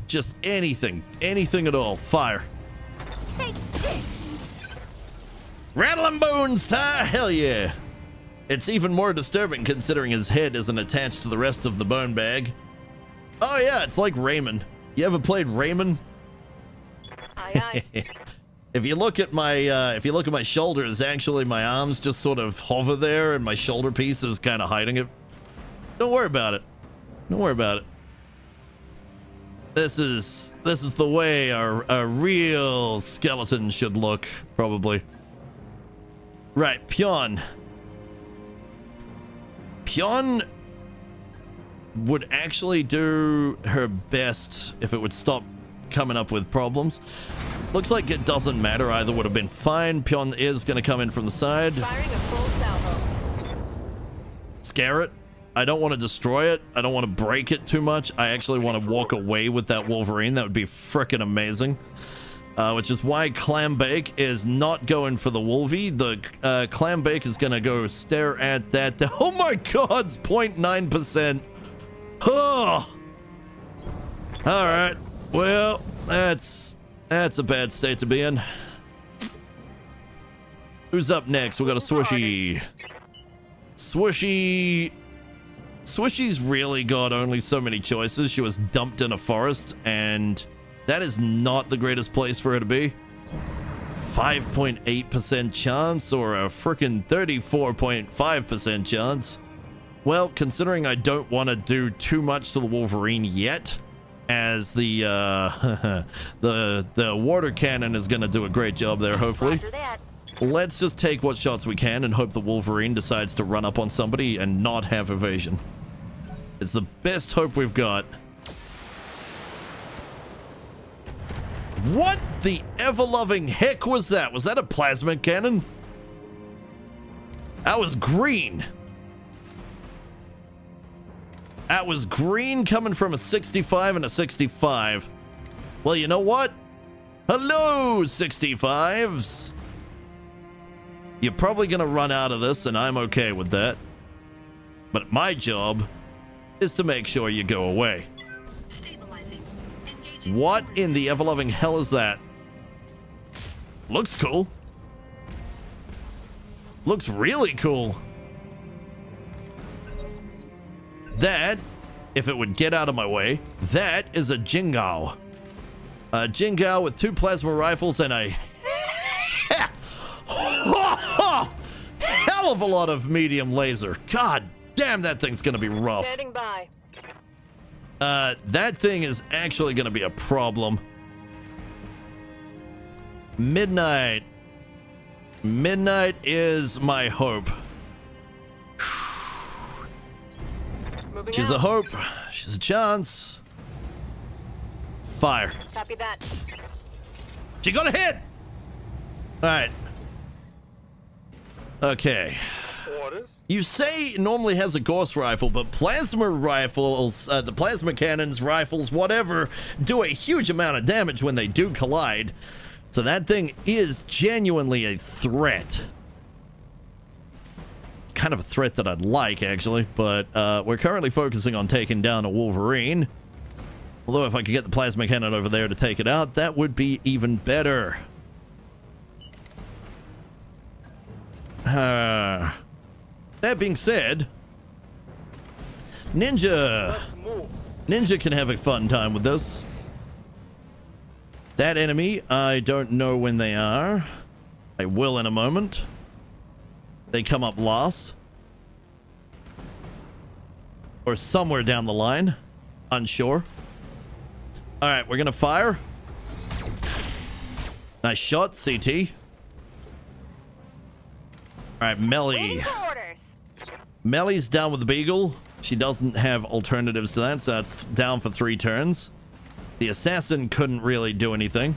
Just anything at all. Fire. Take this. Rattling bones, Ty. Hell yeah. It's even more disturbing considering his head isn't attached to the rest of the bone bag. Oh yeah, it's like Rayman. You ever played Rayman? Aye, aye. If you look at my shoulders, actually my arms just sort of hover there and my shoulder piece is kind of hiding it. Don't worry about it. Don't worry about it. This is the way a real skeleton should look, probably. Right, Pion. Pion would actually do her best if it would stop coming up with problems. Looks like it doesn't matter. Either would have been fine. Pion is going to come in from the side. Firing a full salvo. Scare it. I don't want to destroy it. I don't want to break it too much. I actually want to walk away with that Wolverine. That would be frickin' amazing. Which is why Clambake is not going for the Wolvie. The Clambake is going to go stare at that. Oh my god, it's 0.9%. Oh! Alright. Well, that's a bad state to be in. Who's up next? We got a Swishy. Swishy's really got only so many choices. She was dumped in a forest, and that is not the greatest place for her to be. 5.8% chance or a frickin' 34.5% chance. Well, considering I don't want to do too much to the Wolverine yet, as the the water cannon is going to do a great job there, hopefully. Let's just take what shots we can and hope the Wolverine decides to run up on somebody and not have evasion. It's the best hope we've got. What the ever-loving heck was that? Was that a plasma cannon? That was green. That was green coming from a 65 and a 65. Well, you know what? Hello, 65s. You're probably going to run out of this, and I'm okay with that. But my job is to make sure you go away. What in the ever-loving hell is that? Looks cool. Looks really cool. That, if it would get out of my way, that is a Jingao. A Jingao with 2 plasma rifles and a hell of a lot of medium laser. God damn, that thing's gonna be rough. Standing by. That thing is actually gonna be a problem. Midnight. Midnight is my hope. She's a hope. She's a chance. Fire. Copy that. She got a hit. All right. Okay. Orders. You say it normally has a ghost rifle, but plasma rifles, the plasma cannons, rifles, whatever, do a huge amount of damage when they do collide. So that thing is genuinely a threat. Kind of a threat that I'd like, actually, but we're currently focusing on taking down a Wolverine. Although if I could get the plasma cannon over there to take it out, that would be even better. That being said, Ninja. Ninja can have a fun time with this. That enemy, I don't know when they are. I will in a moment. They come up last. Or somewhere down the line. Unsure. Alright, we're gonna fire. Nice shot, CT. Alright, Melly. Melly's down with the Beagle. She doesn't have alternatives to that, so that's down for 3 turns. The assassin couldn't really do anything.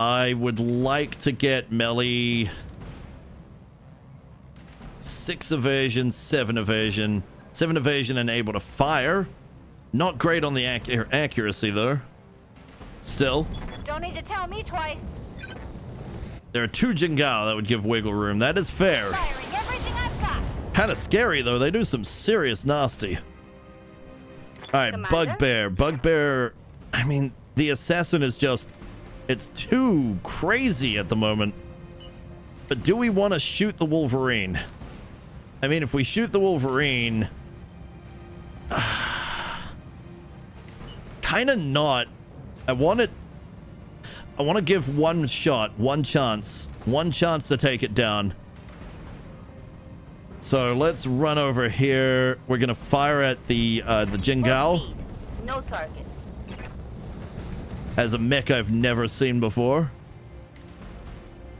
I would like to get Melly 6 evasion, 7 evasion. 7 evasion and able to fire. Not great on the accuracy, though. Still. Don't need to tell me twice. There are 2 Jingao that would give wiggle room. That is fair. Firing everything I've got. Kind of scary, though. They do some serious nasty. Alright, Bugbear. Bugbear, I mean, the assassin is just... It's too crazy at the moment. But do we want to shoot the Wolverine? I mean, if we shoot the Wolverine... kind of not. I want to give one shot, one chance to take it down. So let's run over here. We're gonna fire at the Jingao. No target. As a mech I've never seen before.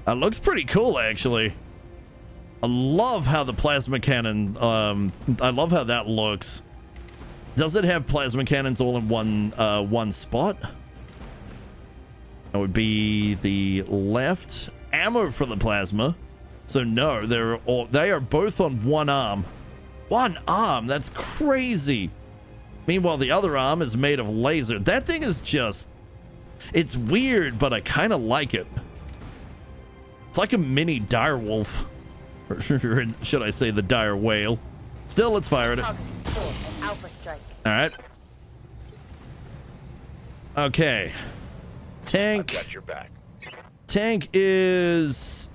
It looks pretty cool, actually. I love how the plasma cannon. I love how that looks. Does it have plasma cannons all in one spot? That would be the left. Ammo for the plasma. So no, they are both on one arm. One arm? That's crazy. Meanwhile, the other arm is made of laser. That thing is just... It's weird, but I kind of like it. It's like a mini dire wolf. Or should I say the dire whale? Still, let's fire at it. Alpha strike. All right. Okay. Tank. I've got your back. Tank is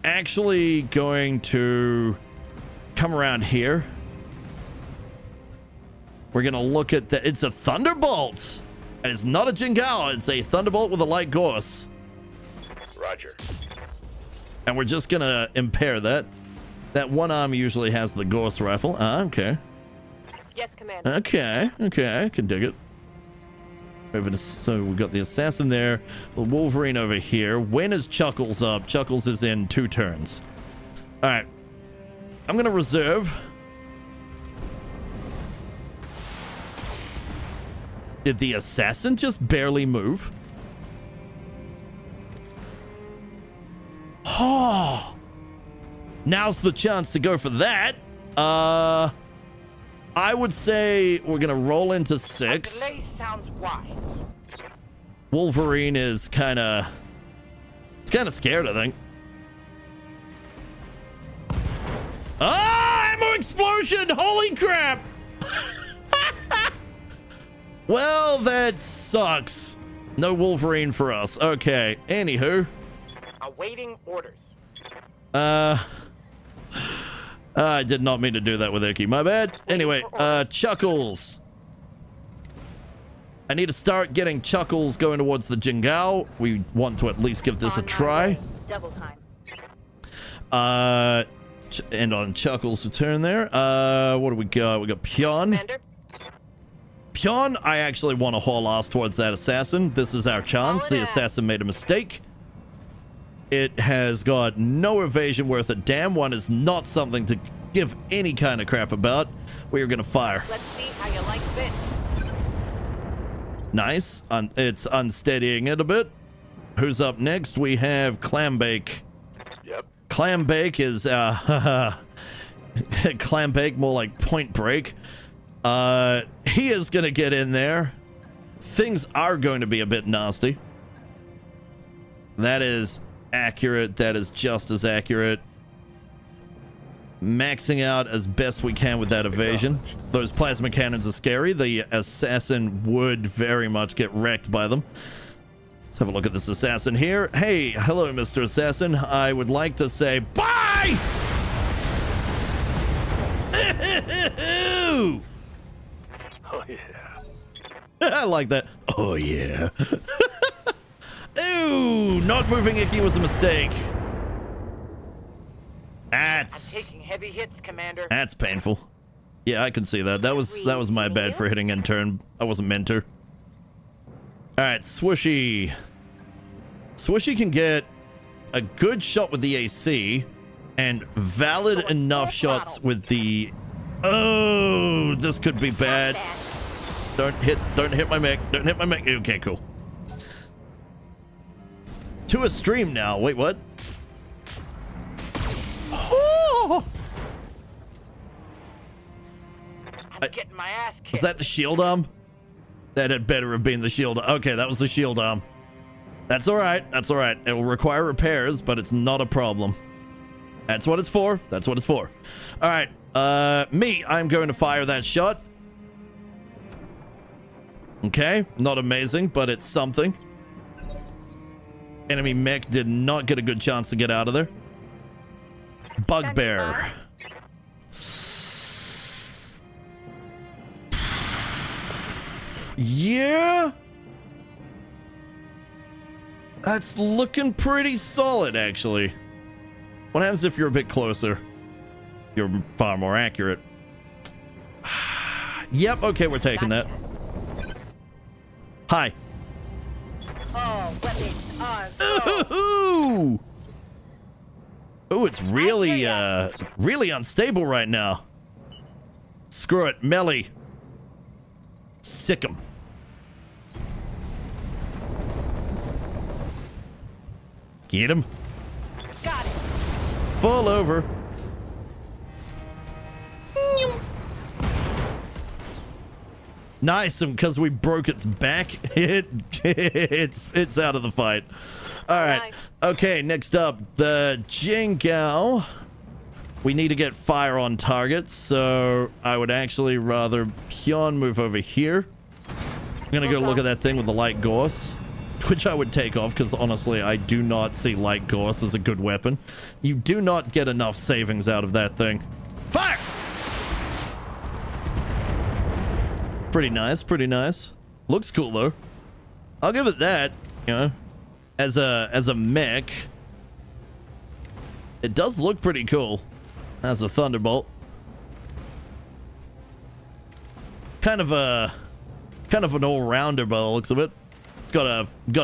actually going to come around here. We're going to look at the... It's a Thunderbolt. And it's not a Jingao. It's a Thunderbolt with a light Gorse. Roger. And we're just going to impair that. That one arm usually has the Gorse rifle. Okay. Yes, Commander. Okay. I can dig it. So we've got the assassin there, the Wolverine over here. When is Chuckles up? Chuckles is in 2 turns. All right. I'm going to reserve. Did the assassin just barely move? Oh. Now's the chance to go for that. I would say we're going to roll into 6. Delay sounds wise. Wolverine is kind of... It's kind of scared, I think. Ah! Ammo explosion! Holy crap! Well, that sucks. No Wolverine for us. Okay, anywho. Awaiting orders. I did not mean to do that with Icky. My bad. Anyway, Chuckles. I need to start getting Chuckles going towards the Jingao. We want to at least give this a try. Double time. And on Chuckles to turn there. What do we got? We got Pion. Commander. Pion, I actually want to haul ass towards that assassin. This is our chance. The assassin made a mistake. It has got no evasion worth a damn. One is not something to give any kind of crap about. We are going to fire. Let's see how you like this. Nice. It's unsteadying it a bit. Who's up next? We have Clambake. Yep. Clambake is Clambake, more like Point Break. He is gonna get in there. Things are going to be a bit nasty. That is accurate. That is just as accurate. Maxing out as best we can with that evasion. Those plasma cannons are scary. The assassin would very much get wrecked by them. Let's have a look at this assassin here. Hey, hello, Mr. Assassin. I would like to say bye! Ooh! Oh, yeah. I like that. Oh, yeah. Ooh! Not moving Icky was a mistake. I'm That's taking heavy hits, Commander. That's painful. Yeah, I can see that. That was my bad for hitting end turn. I wasn't meant to. Alright, Swooshy. Swooshy can get a good shot with the AC and valid enough shots with the... Oh, this could be bad. Don't hit my mech. Don't hit my mech. Okay, cool. To a stream now. Wait, what? Oh! I'm getting my ass kicked. Was that the shield arm? That had better have been the shield. Okay, that was the shield arm. That's all right. That's all right. It will require repairs, but it's not a problem. That's what it's for. That's what it's for. All right. I'm going to fire that shot. Okay. Not amazing, but it's something. Enemy mech did not get a good chance to get out of there. Bugbear. Yeah. That's looking pretty solid, actually. What happens if you're a bit closer? You're far more accurate. Yep, okay, we're taking that. Hi. Oh, weapons are Ooh! Ooh, it's really, really unstable right now. Screw it, melee. Sick 'em. Get him. got it. Fall over. Nice, and because we broke its back, it's out of the fight. All right. Okay, next up, the Jingao. We need to get fire on target, so I would actually rather Pion move over here. I'm gonna go look at that thing with the light gorse, which I would take off because honestly, I do not see light gorse as a good weapon. You do not get enough savings out of that thing. Fire! Pretty nice, pretty nice. Looks cool though. I'll give it that, you know, as a mech. It does look pretty cool. As a thunderbolt. Kind of an all-rounder by the looks of it. It's got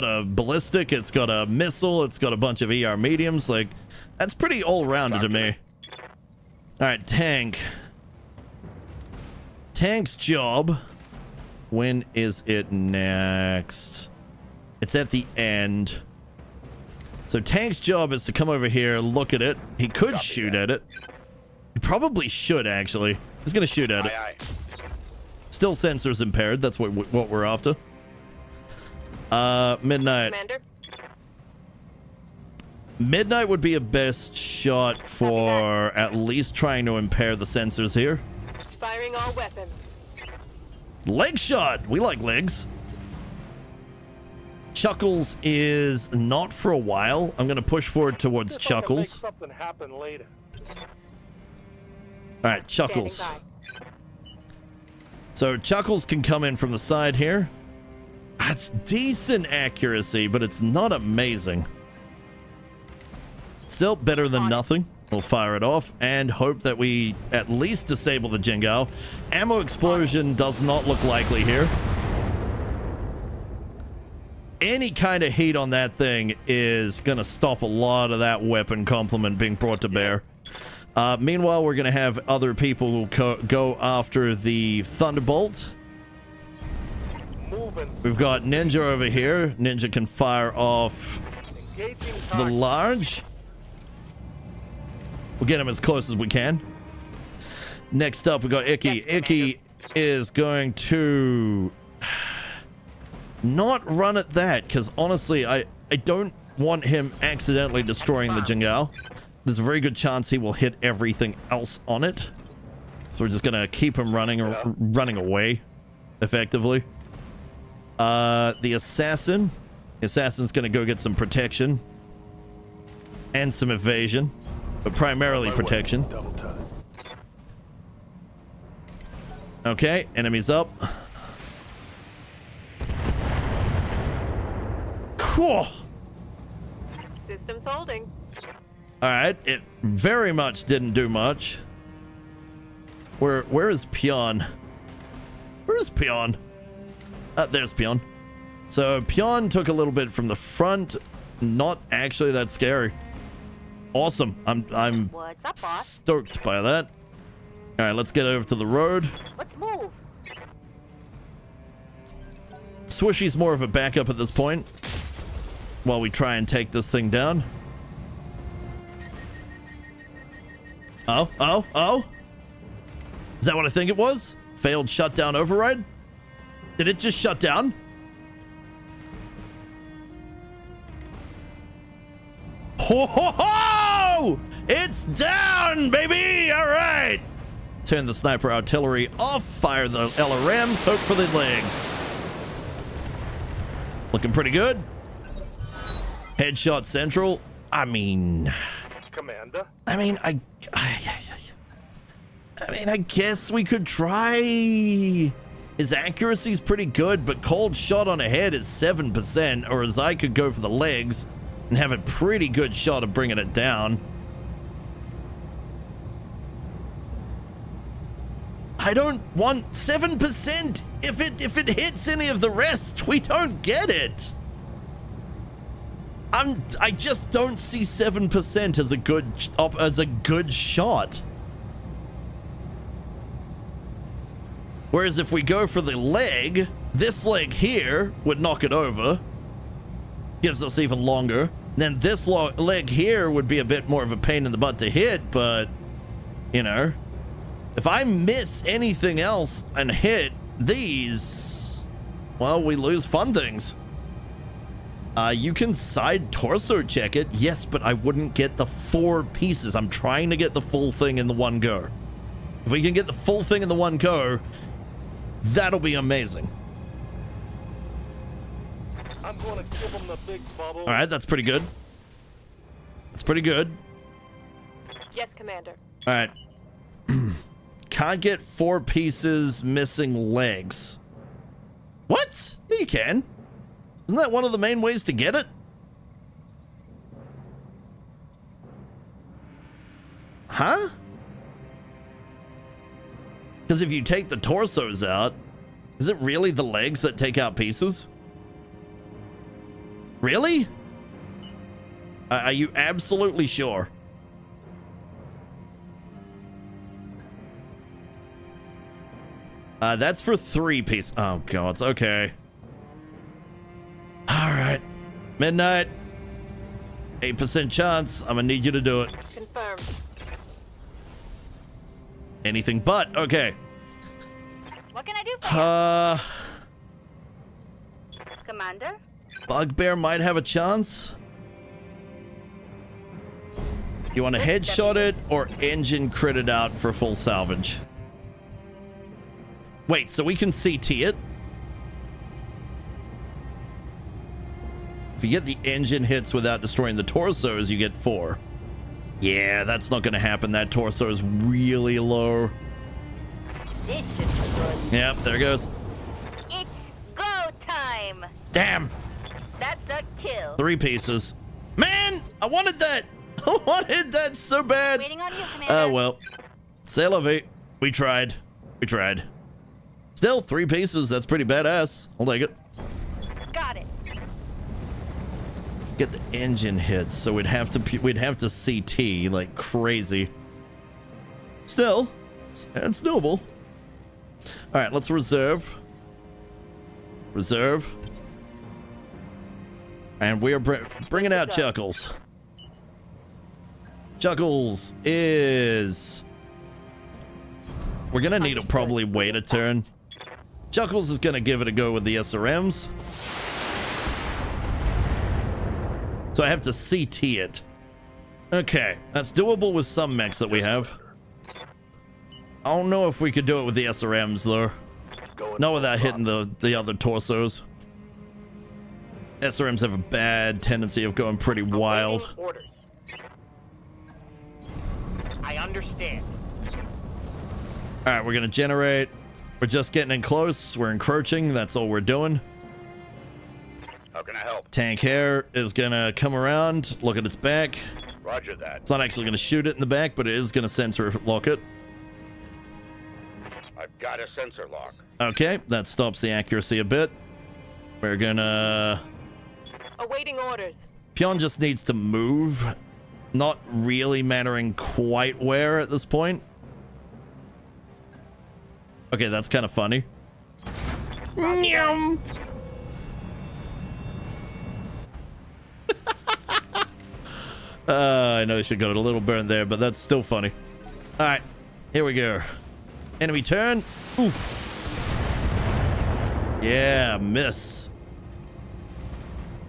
a ballistic, it's got a missile, it's got a bunch of ER mediums. Like, that's pretty all-rounded to me. Alright, tank. Tank's job. When is it next? It's at the end. So Tank's job is to come over here, look at it. He could shoot at it. He probably should, actually. He's gonna shoot at it. Still sensors impaired. That's what we're after. Midnight. Commander? Midnight would be a best shot for at least trying to impair the sensors here. Firing all weapons. Leg shot. We like legs. Chuckles is not for a while. I'm gonna push forward towards Chuckles. Make something happen later. All right, Chuckles. So Chuckles can come in from the side here. That's decent accuracy, but it's not amazing. Still better than nothing. We'll fire it off and hope that we at least disable the Jingao. Ammo explosion does not look likely here. Any kind of heat on that thing is going to stop a lot of that weapon complement being brought to bear. Meanwhile, we're going to have other people who go after the Thunderbolt. We've got Ninja over here. Ninja can fire off the large. We'll get him as close as we can. Next up, we got Icky. Icky is going to not run at that because honestly, I don't want him accidentally destroying the Jingao. There's a very good chance he will hit everything else on it. So we're just gonna keep him running away, effectively. The assassin. The assassin's gonna go get some protection and some evasion, but primarily protection. Okay, enemies up. Cool. System's holding. All right, it very much didn't do much. Where is Pion? Where is Pion? There's Pion. So Pion took a little bit from the front. Not actually that scary. Awesome. I'm What's up, boss? stoked by that. All right, let's get over to the road. Let's move. Swishy's more of a backup at this point while we try and take this thing down. Oh. Is that what I think it was? Failed shutdown override? Did it just shut down? Ho ho ho! It's down, baby! All right. Turn the sniper artillery off. Fire the LRMs. Hope for the legs. Looking pretty good. Headshot central. I mean, I guess we could try. His accuracy's pretty good, but cold shot on a head is 7%, or as I could go for the legs and have a pretty good shot of bringing it down. I don't want 7%. If it hits any of the rest, we don't get it. I just don't see 7% as a good shot. Whereas if we go for the leg, this leg here would knock it over. Gives us even longer. Then this leg here would be a bit more of a pain in the butt to hit, but, you know, if I miss anything else and hit these, well, we lose fun things. You can side torso check it. Yes, but I wouldn't get the 4 pieces. I'm trying to get the full thing in the one go. If we can get the full thing in the one go, that'll be amazing. I'm gonna give him the big bubble. All right, that's pretty good. That's pretty good. Yes, Commander. All right. Can't get 4 pieces, missing legs. What? Yeah, you can. Isn't that one of the main ways to get it? Huh? Because if you take the torsos out, is it really the legs that take out pieces? Really? Are you absolutely sure? That's for 3 pieces. Oh, God. Okay. All right. Midnight. 8% chance. I'm going to need you to do it. Confirmed. Anything but. Okay. What can I do for you? Commander? Bugbear might have a chance. You want to headshot it or engine crit it out for full salvage? Wait, so we can CT it? If you get the engine hits without destroying the torsos, you get 4. Yeah, that's not going to happen. That torso is really low. This should be good. Yep, there it goes. It's go time. Damn. That's a kill. 3 pieces. Man, I wanted that. I wanted that so bad. Waiting on you, Commander. Oh, well. C'est la vie. We tried. We tried. Still, 3 pieces. That's pretty badass. I'll take it. Got it. Get the engine hits, so we'd have to CT like crazy. Still, it's doable. All right, let's reserve. Reserve. And we are bringing out Chuckles. Chuckles is... We're going to need to probably wait a turn. Chuckles is going to give it a go with the SRMs. So I have to CT it. Okay, that's doable with some mechs that we have. I don't know if we could do it with the SRMs, though. Not without hitting the other torsos. SRMs have a bad tendency of going pretty wild. Orders. I understand. All right, we're going to generate We're just getting in close. We're encroaching. That's all we're doing. How can I help? Tank hair is gonna come around, look at its back. Roger that. It's not actually gonna shoot it in the back, but it is gonna sensor lock it. I've got a sensor lock. Okay, that stops the accuracy a bit. We're gonna... Awaiting orders. Pion just needs to move. Not really mattering quite where at this point. Okay, that's kind of funny. I know I should got a little burn there, but that's still funny. All right, here we go. Enemy turn. Oof. Yeah, miss.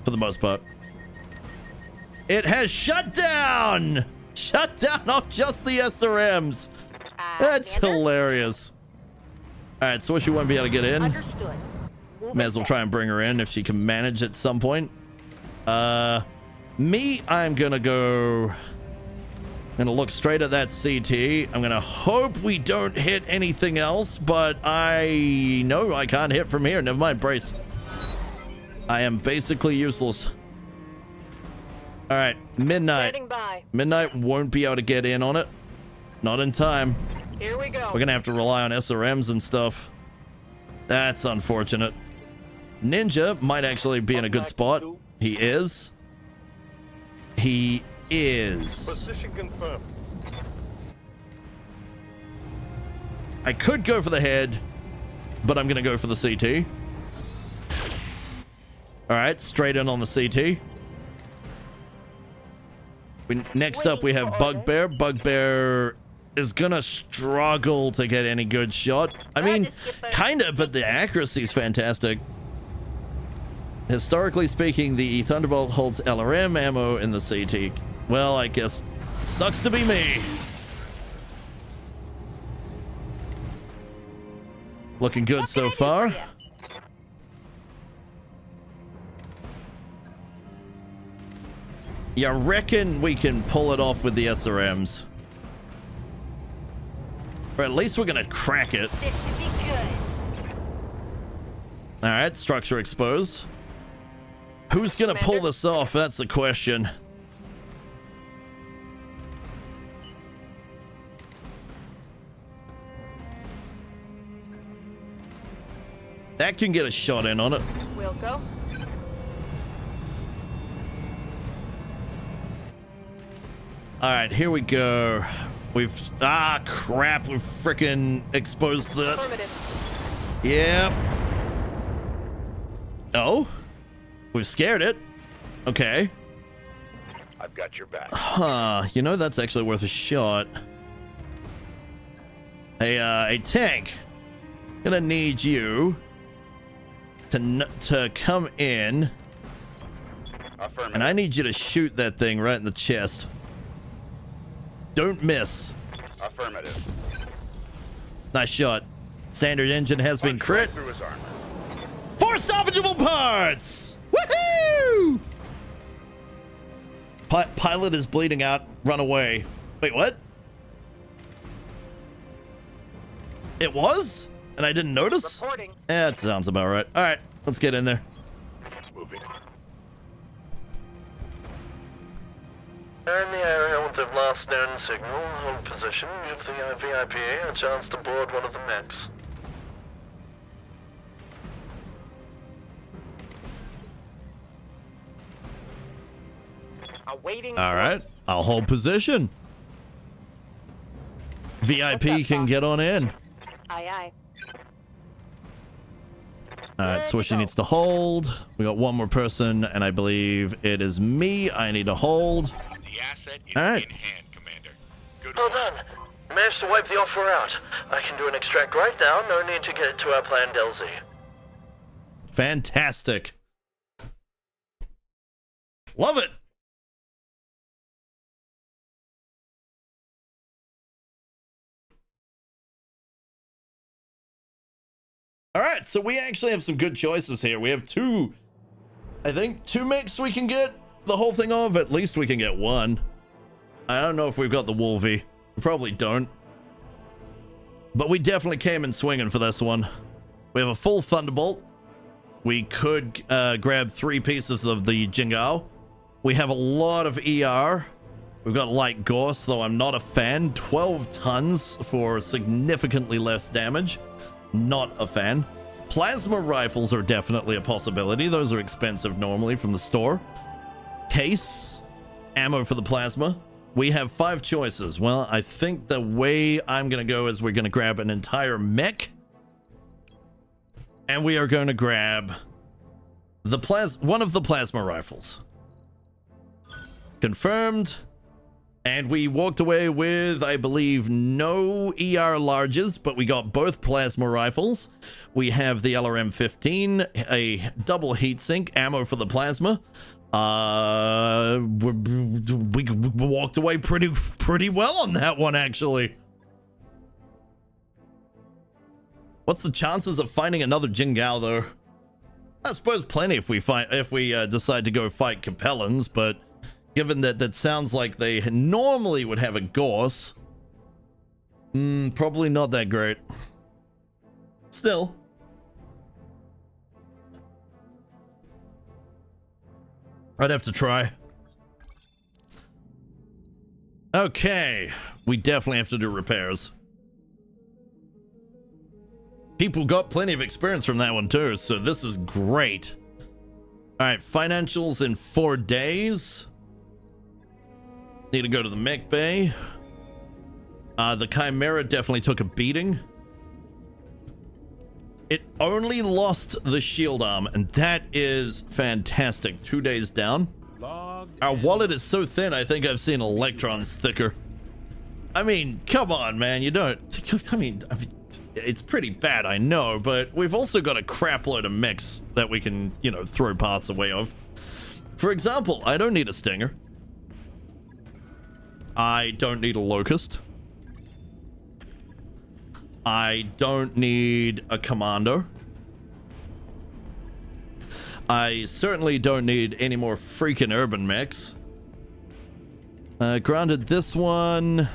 For the most part. It has shut down! Shut down off just the SRMs. That's hilarious. All right, so she won't be able to get in. Understood. May as well try and bring her in if she can manage at some point. Me, I'm gonna look straight at that CT. I'm gonna hope we don't hit anything else, but I know I can't hit from here. Never mind, brace. I am basically useless. All right, Midnight. Standing by. Midnight won't be able to get in on it. Not in time. Here we go. We're gonna have to rely on SRMs and stuff. That's unfortunate. Ninja might actually be in a good spot. He is. He is. Position confirmed. I could go for the head, but I'm gonna go for the CT. All right, straight in on the CT. Next up, we have Bugbear. Bugbear is gonna struggle to get any good shot. I mean, kinda, but the accuracy is fantastic. Historically speaking, the Thunderbolt holds LRM ammo in the CT. Well, I guess sucks to be me. Looking good so far. You reckon we can pull it off with the SRMs? Or at least we're gonna crack it. This should be good. All right, structure exposed. Who's gonna pull this off? That's the question. That can get a shot in on it. We'll go. All right, here we go. We've crap, we've freaking exposed the. Affirmative. Yep. Oh, we've scared it. Okay. I've got your back. Huh? You know, that's actually worth a shot. A tank. Gonna need you to come in, Affirmative. and I need you to shoot that thing right in the chest. Don't miss. Affirmative. Nice shot. Standard engine has been crit. Through his armor. 4 salvageable parts! Woohoo! Pilot is bleeding out. Run away. Wait, what? It was? And I didn't notice? Reporting. Yeah, that sounds about right. All right, let's get in there. Moving. They're in the area with their last known signal. Hold position. Give the VIP a chance to board one of the mechs. Awaiting. All right, I'll hold position. VIP can get on in. Aye, aye. All right, Swishy needs to hold. We got one more person, and I believe it is me. I need to hold. The asset is All right. in hand, Commander. Good Well work. done. Managed to wipe the offer out. I can do an extract right now. No need to get it to our planned LZ. Fantastic. Love it. All right, so we actually have some good choices here. We have two mechs we can get the whole thing of. At least we can get one. I don't know if we've got the Wolvie. We probably don't. But we definitely came in swinging for this one. We have a full Thunderbolt. We could grab 3 pieces of the Jingao. We have a lot of ER. We've got Light Gauss, though I'm not a fan. 12 tons for significantly less damage. Not a fan. Plasma rifles are definitely a possibility. Those are expensive normally from the store. Case. Ammo for the plasma. We have 5 choices. Well, I think the way I'm going to go is we're going to grab an entire mech. And we are going to grab the one of the plasma rifles. Confirmed. And we walked away with, I believe, no ER larges, but we got both plasma rifles. We have the LRM-15, a double heatsink, ammo for the plasma. We walked away pretty well on that one, actually. What's the chances of finding another Jingao, though? I suppose plenty if we decide to go fight Capellans, but given that sounds like they normally would have a Gauss, probably not that great. Still. I'd have to try. Okay. We definitely have to do repairs. People got plenty of experience from that one too, so this is great. Alright, financials in 4 days. Need to go to the mech bay. The Chimera definitely took a beating. It only lost the shield arm, and that is fantastic. 2 days down. Our wallet is so thin, I think I've seen electrons thicker. I mean, come on, man. You don't... I mean, it's pretty bad, I know, but we've also got a crap load of mechs that we can, you know, throw parts away of. For example, I don't need a Stinger. I don't need a Locust. I don't need a Commando. I certainly don't need any more freaking urban mechs. Granted, this one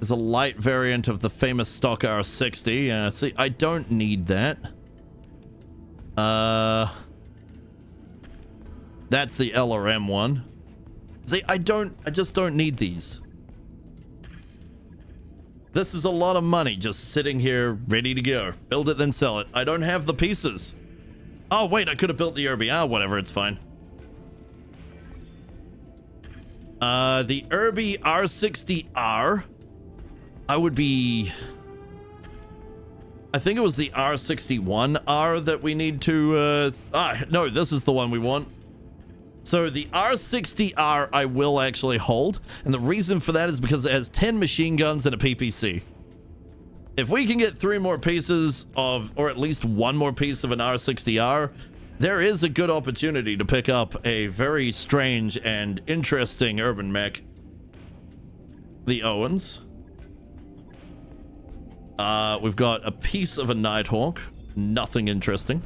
is a light variant of the famous stock R60. See, I don't need that. That's the LRM one. See, I just don't need these. This is a lot of money just sitting here ready to go. Build it, then sell it. I don't have the pieces. Oh, wait, I could have built the Irby. Ah, whatever, it's fine. The Irby R60R. I would be... I think it was the R61R that we need to... no, this is the one we want. So the R60R I will actually hold, and the reason for that is because it has 10 machine guns and a PPC. If we can get 3 more pieces of, or at least 1 more piece of an R60R, there is a good opportunity to pick up a very strange and interesting urban mech. The Owens. We've got a piece of a Nighthawk. Nothing interesting.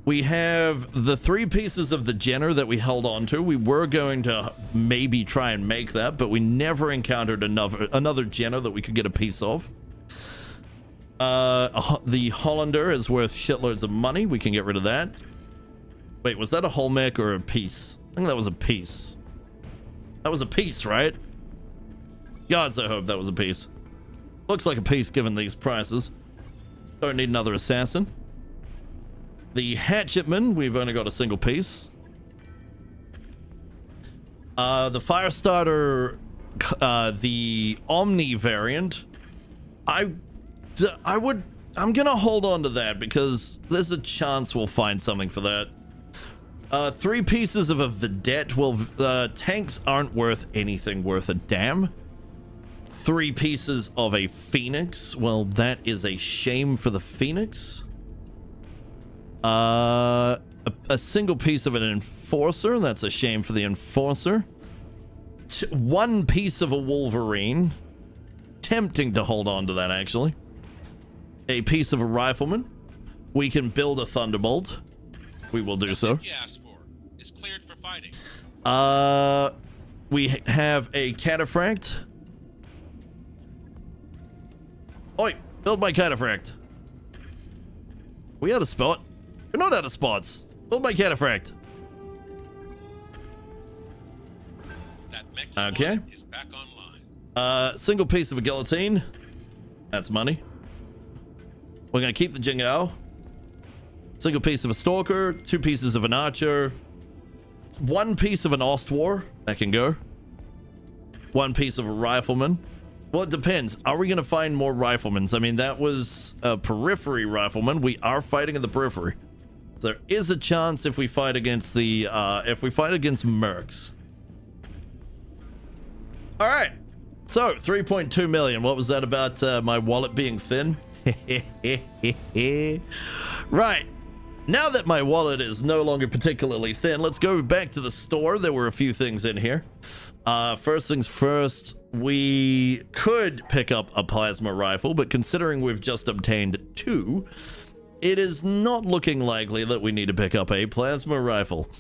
We have the 3 pieces of the Jenner that we held on to. We were going to maybe try and make that, but we never encountered another Jenner that we could get a piece of. The Hollander is worth shitloads of money. We can get rid of that. Wait, was that a whole mech or a piece? I think that was a piece. That was a piece, right? Gods, I hope that was a piece. Looks like a piece given these prices. Don't need another assassin. The Hatchetman, we've only got a single piece. The Firestarter, the Omni variant. I'm gonna hold on to that because there's a chance we'll find something for that. 3 pieces of a Vedette. Well, tanks aren't worth anything worth a damn. 3 pieces of a Phoenix. Well, that is a shame for the Phoenix. A single piece of an Enforcer. That's a shame for the Enforcer. 1 piece of a Wolverine. Tempting to hold on to that, actually. A piece of a Rifleman. We can build a Thunderbolt. We will do so. You asked for is cleared for fighting. We have a Cataphract. Oi, build my cataphract. We out of spot? We're not out of spots. Build my cataphract. That Mechs Okay. is back online. Single piece of a guillotine. That's money. We're gonna keep the Jingao. Single piece of a stalker. 2 pieces of an archer. 1 piece of an Ostwar. That can go. 1 piece of a rifleman. Well, it depends. Are we gonna find more riflemen? I mean, that was a periphery rifleman. We are fighting in the periphery. There is a chance if we fight against the Mechs. All right. So 3.2 million. What was that about my wallet being thin? Right. Now that my wallet is no longer particularly thin, let's go back to the store. There were a few things in here. First things first, we could pick up a plasma rifle, but considering we've just obtained 2, it is not looking likely that we need to pick up a plasma rifle.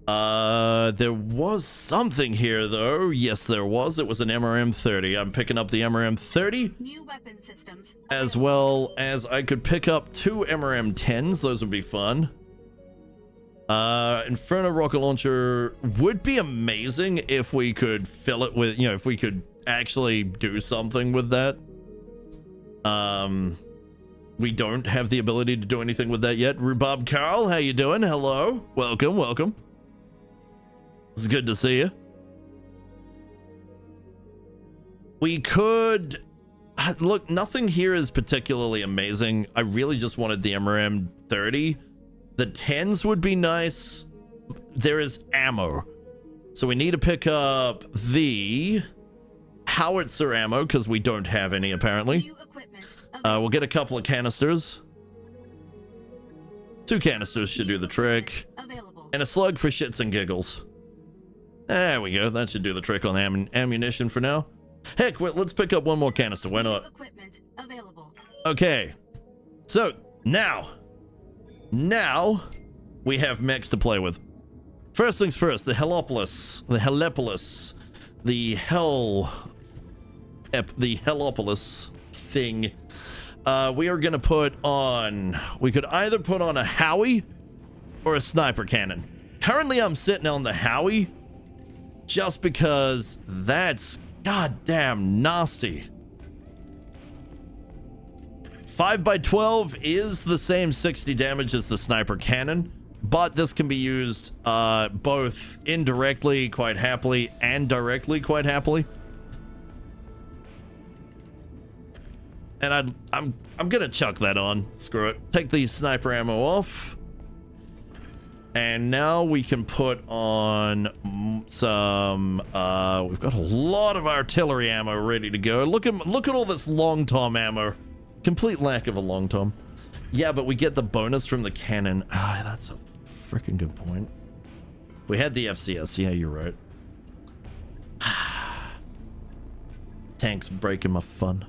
There was something here, though. Yes, there was. It was an MRM-30. I'm picking up the MRM-30. New weapon systems. As well as I could pick up 2 MRM-10s. Those would be fun. Inferno rocket launcher would be amazing if we could fill it with, you know, if we could actually do something with that. We don't have the ability to do anything with that yet. Rhubarb Carl, how you doing? Hello. Welcome, welcome. It's good to see you. We could... Look, nothing here is particularly amazing. I really just wanted the MRM-30. The 10s would be nice. There is ammo. So we need to pick up the howitzer ammo, because we don't have any, apparently. New equipment. We'll get a couple of canisters. 2 canisters should do the trick. Available. And a slug for shits and giggles. There we go. That should do the trick on ammunition for now. Heck, let's pick up 1 more canister. Why not? New equipment available. Okay. So, now we have mechs to play with. First things first, the Hellopolis. The Hellopolis thing. We are going to put on... We could either put on a Howie or a sniper cannon. Currently, I'm sitting on the Howie just because that's goddamn nasty. 5x12 is the same 60 damage as the sniper cannon, but this can be used both indirectly quite happily and directly quite happily. And I'm gonna chuck that on. Screw it. Take the sniper ammo off. And now we can put on some, we've got a lot of artillery ammo ready to go. Look at all this long tom ammo. Complete lack of a long tom. Yeah, but we get the bonus from the cannon. Ah, that's a freaking good point. We had the FCS. Yeah, you're right. Tanks breaking my fun.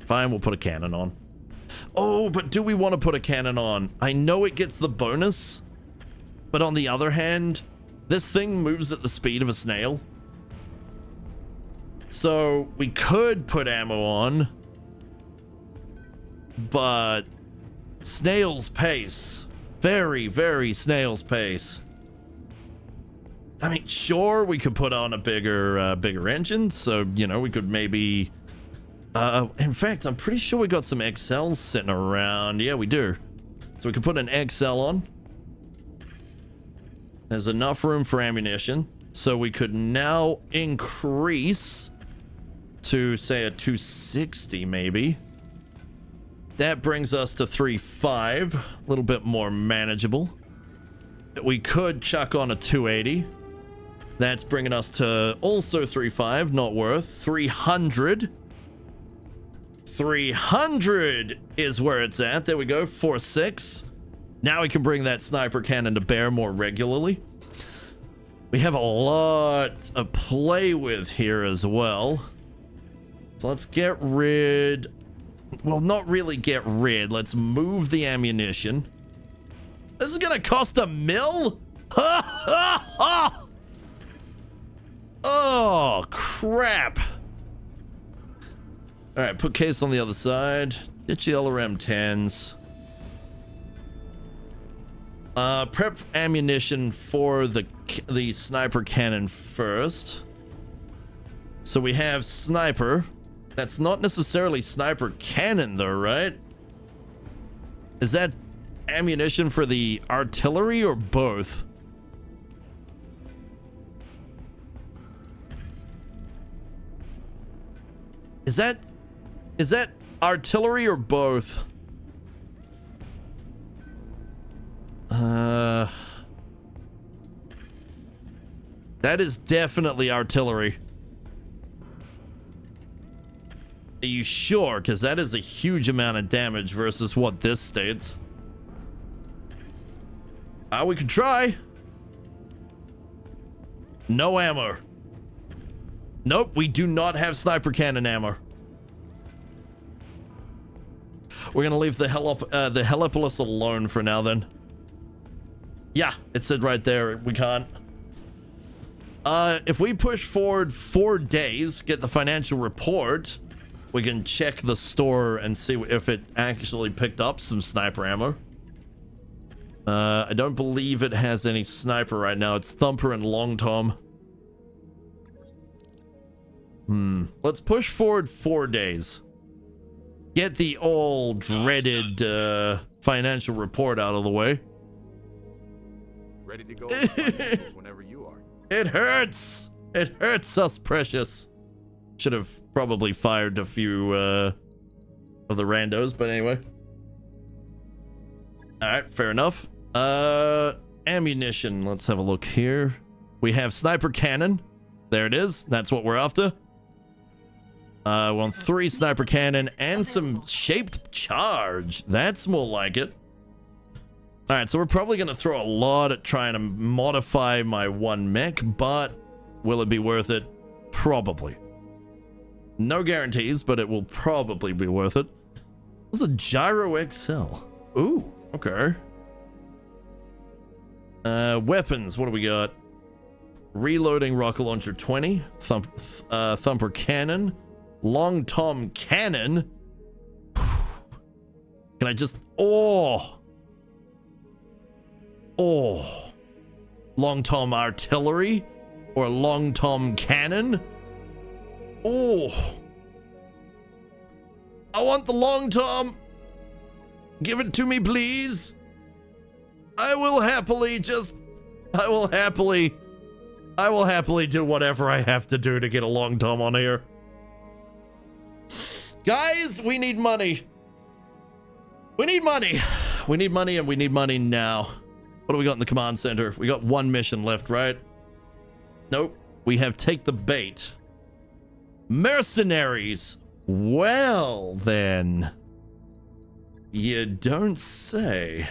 Fine, we'll put a cannon on. Oh, but do we want to put a cannon on? I know it gets the bonus, but on the other hand, this thing moves at the speed of a snail. So we could put ammo on, but snail's pace. Very, very snail's pace. I mean, sure, we could put on a bigger engine, so, you know, we could maybe... in fact, I'm pretty sure we got some XLs sitting around. Yeah, we do. So we could put an XL on. There's enough room for ammunition. So we could now increase to, say, a 260, maybe. That brings us to 3.5. A little bit more manageable. We could chuck on a 280. That's bringing us to also 3.5, not worth. 300. 300 is where it's at. There we go. 4.6. Now we can bring that sniper cannon to bear more regularly. We have a lot to play with here as well. So let's get rid... Well, not really get rid. Let's move the ammunition. This is gonna cost $1 mil? Oh, crap. All right, put case on the other side. Get your LRM 10s. Prep ammunition for the sniper cannon first. So we have sniper. That's not necessarily sniper cannon though, right? Is that ammunition for the artillery or both? Is that artillery or both? That is definitely artillery. Are you sure? Because that is a huge amount of damage versus what this states. We could try. No ammo. Nope, we do not have sniper cannon ammo. We're gonna leave the Helipolis alone for now then. Yeah, it said right there we can't. If we push forward 4 days, get the financial report, we can check the store and see if it actually picked up some sniper ammo. I don't believe it has any sniper right now. It's Thumper and Long Tom. Let's push forward 4 days. Get the all dreaded financial report out of the way. Ready to go whenever you are. It hurts. It hurts us, precious. Should have probably fired a few of the randos, but anyway. All right, fair enough. Ammunition. Let's have a look here. We have sniper cannon. There it is. That's what we're after. We want 3 sniper cannon and some shaped charge. That's more like it. All right, so we're probably going to throw a lot at trying to modify my 1 mech, but will it be worth it? Probably. No guarantees, but it will probably be worth it. What's a Gyro XL? Ooh, okay. Weapons, what do we got? Reloading rocket launcher 20, Thumper cannon, Long Tom cannon. Can I just... Oh! Long Tom artillery or Long Tom cannon? Oh! I want the Long Tom. Give it to me, please. I will happily do whatever I have to do to get a Long Tom on here. Guys, we need money. We need money. We need money, and we need money now. What do we got in the command center? We got 1 mission left, right? Nope. We have take the bait. Mercenaries. Well, then. You don't say.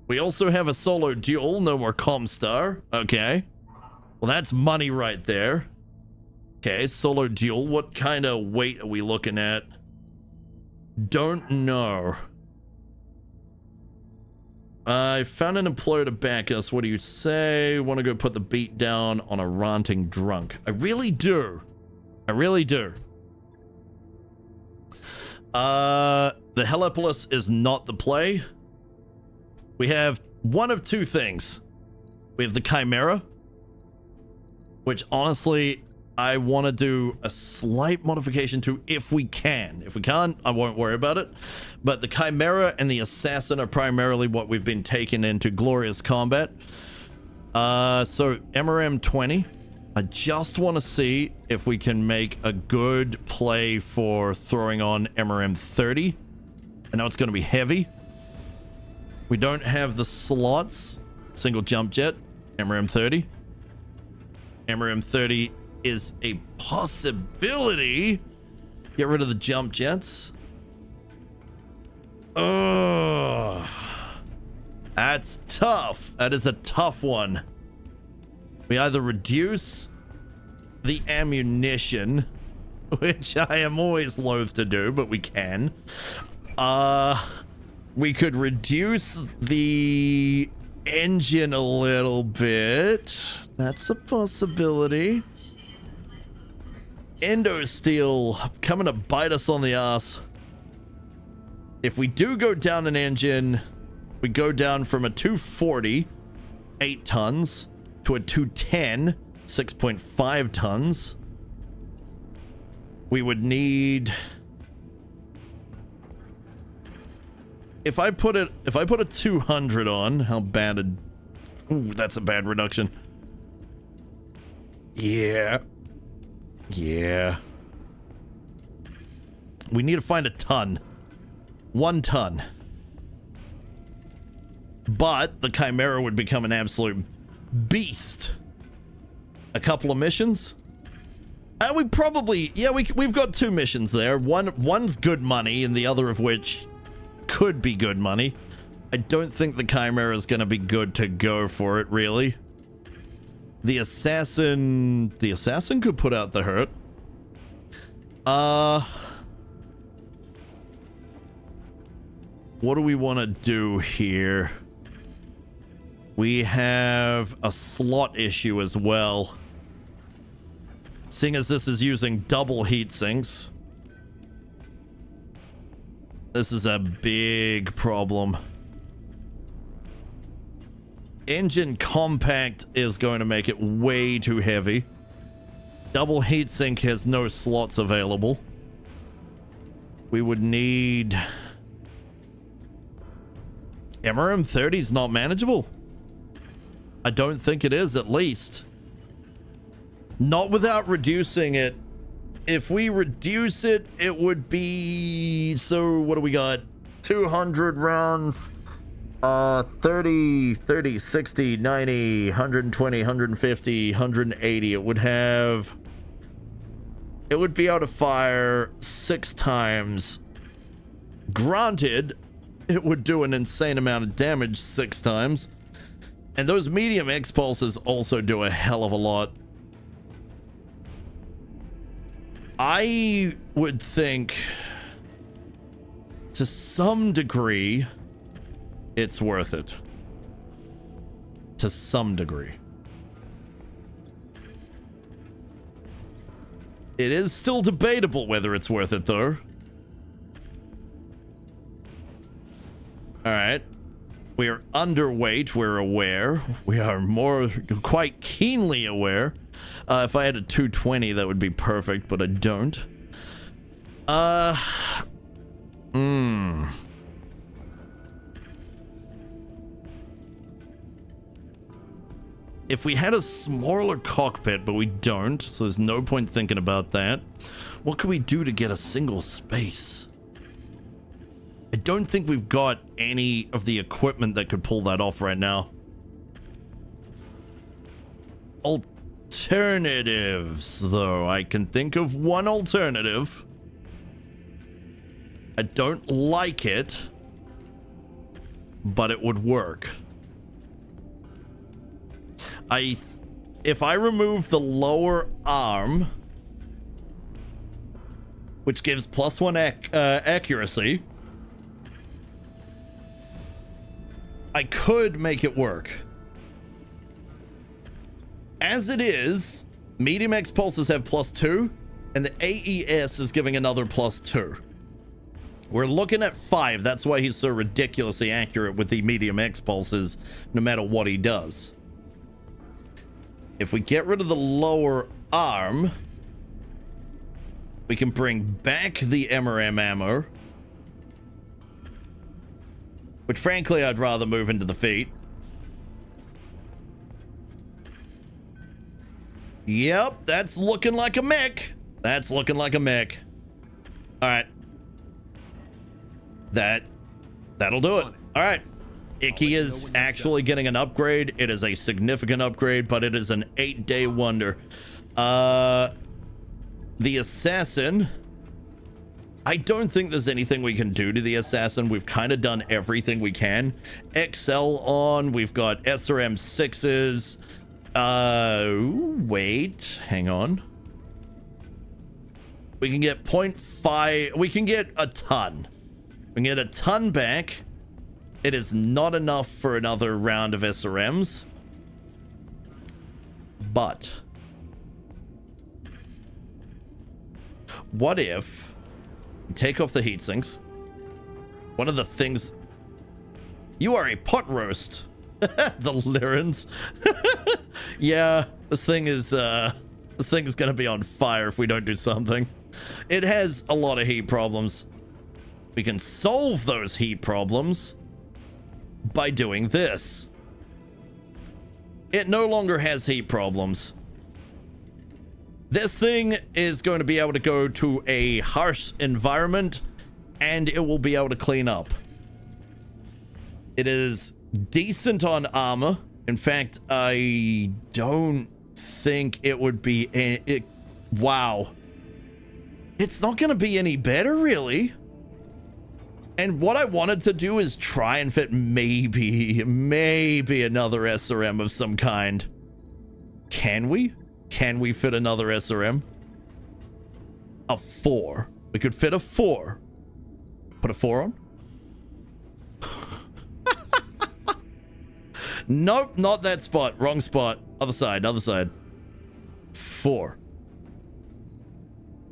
We also have a solo duel. No more Comstar. Okay. Well, that's money right there. Okay, solo duel. What kind of weight are we looking at? Don't know. I found an employer to back us. What do you say? Want to go put the beat down on a ranting drunk? I really do. I really do. The Helipolis is not the play. We have one of 2 things. We have the Chimera, which honestly, I want to do a slight modification to if we can. If we can't, I won't worry about it. But the Chimera and the Assassin are primarily what we've been taking into glorious combat. So MRM 20. I just want to see if we can make a good play for throwing on MRM 30. I know it's going to be heavy. We don't have the slots. Single jump jet. MRM 30. MRM 30 is a possibility. Get rid of the jump jets. Oh, that's tough. That is a tough one. We either reduce the ammunition, which I am always loath to do, but we can. We could reduce the engine a little bit. That's a possibility. Endo Steel coming to bite us on the ass. If we do go down an engine, we go down from a 240, 8 tons, to a 210, 6.5 tons. We would need... If I put a 200 on, how bad a... Ooh, that's a bad reduction. Yeah. Yeah. We need to find a ton. 1 ton. But the Chimera would become an absolute beast. A couple of missions? We probably... Yeah, we've got 2 missions there. One's good money, and the other of which could be good money. I don't think the Chimera is going to be good to go for it, really. The Assassin could put out the hurt. What do we want to do here? We have a slot issue as well. Seeing as this is using double heat sinks, this is a big problem. Engine compact is going to make it way too heavy. Double heatsink has no slots available. We would need... MRM 30 is not manageable. I don't think it is, at least. Not without reducing it. If we reduce it, it would be... So, what do we got? 200 rounds. 30, 60, 90, 120, 150, 180. It would have... It would be able to fire 6 times. Granted, it would do an insane amount of damage 6 times. And those medium X-pulses also do a hell of a lot. I would think, to some degree, it's worth it. To some degree. It is still debatable whether it's worth it, though. Alright. We are underweight, we're aware. We are quite keenly aware. If I had a 220, that would be perfect, but I don't. If we had a smaller cockpit, but we don't, so there's no point thinking about that. What could we do to get a single space? I don't think we've got any of the equipment that could pull that off right now. Alternatives, though. I can think of one alternative. I don't like it, but it would work. If I remove the lower arm, which gives +1 accuracy, I could make it work. As it is, medium X pulses have +2, and the AES is giving another +2. We're looking at 5. That's why he's so ridiculously accurate with the medium X pulses, no matter what he does. If we get rid of the lower arm, we can bring back the MRM ammo, which frankly I'd rather move into the feet. Yep, that's looking like a mech. That's looking like a mech. All right. That'll do it. All right. Icky is actually getting an upgrade. It is a significant upgrade, but it is an 8-day wonder. The Assassin. I don't think there's anything we can do to the Assassin. We've kind of done everything we can. XL on. We've got SRM 6s. Wait. Hang on. We can get 0.5. We can get a ton. We can get a ton back. It is not enough for another round of SRMs. But what if we take off the heat sinks? One of the things... You are a pot roast. The Lyrans. Yeah, this thing is gonna be on fire if we don't do something. It has a lot of heat problems. We can solve those heat problems by doing this. It no longer has heat problems. This thing is going to be able to go to a harsh environment and it will be able to clean up. It is decent on armor. In fact, I don't think it would be... wow. It's not going to be any better, really. And what I wanted to do is try and fit maybe another SRM of some kind. Can we? Can we fit another SRM? A 4. We could fit a 4. Put a 4 on? Nope, not that spot. Wrong spot. Other side, other side. 4.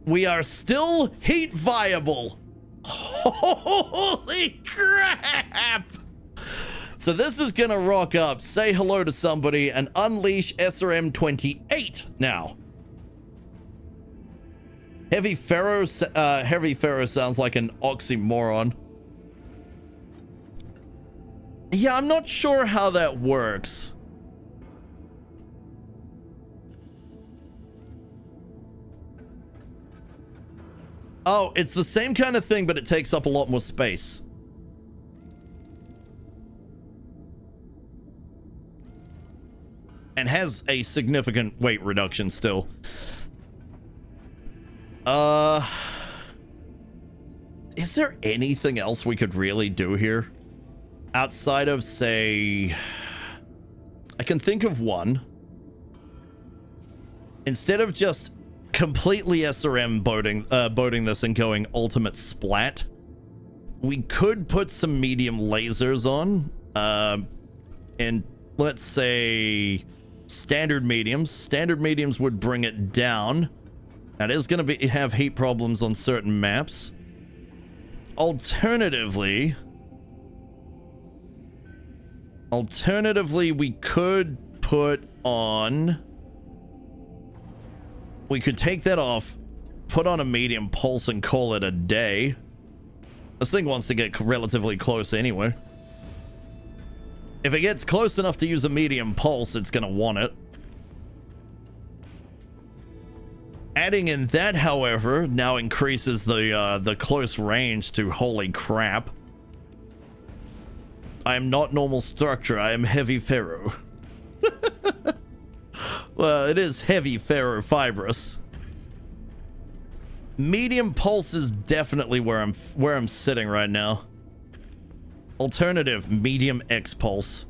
We are still heat viable. Holy crap! So this is gonna rock up, say hello to somebody, and unleash SRM 28 now. Heavy Ferro sounds like an oxymoron. Yeah, I'm not sure how that works. Oh, it's the same kind of thing, but it takes up a lot more space. And has a significant weight reduction still. Is there anything else we could really do here? Outside of, say... I can think of one. Instead of just completely SRM boating this and going ultimate splat, we could put some medium lasers on. And let's say standard mediums. Standard mediums would bring it down. That is going to have heat problems on certain maps. Alternatively, we could put on... We could take that off, put on a medium pulse, and call it a day. This thing wants to get relatively close anyway. If it gets close enough to use a medium pulse, it's going to want it. Adding in that, however, now increases the close range to holy crap. I am not normal structure, I am heavy ferro. Well, it is heavy ferrofibrous. Medium pulse is definitely where I'm sitting right now. Alternative, medium X pulse.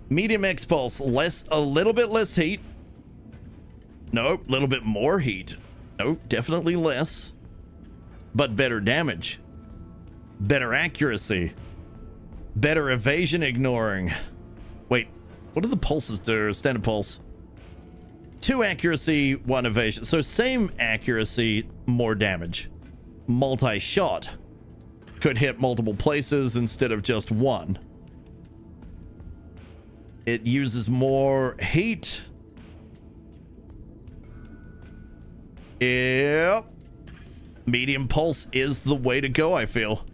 Medium X pulse, a little bit less heat. Nope, a little bit more heat. Nope, definitely less. But better damage. Better accuracy. Better evasion ignoring. Wait, what do the pulses do? Standard pulse. 2 accuracy, 1 evasion. So same accuracy, more damage. Multi-shot. Could hit multiple places instead of just one. It uses more heat. Yep. Medium pulse is the way to go, I feel.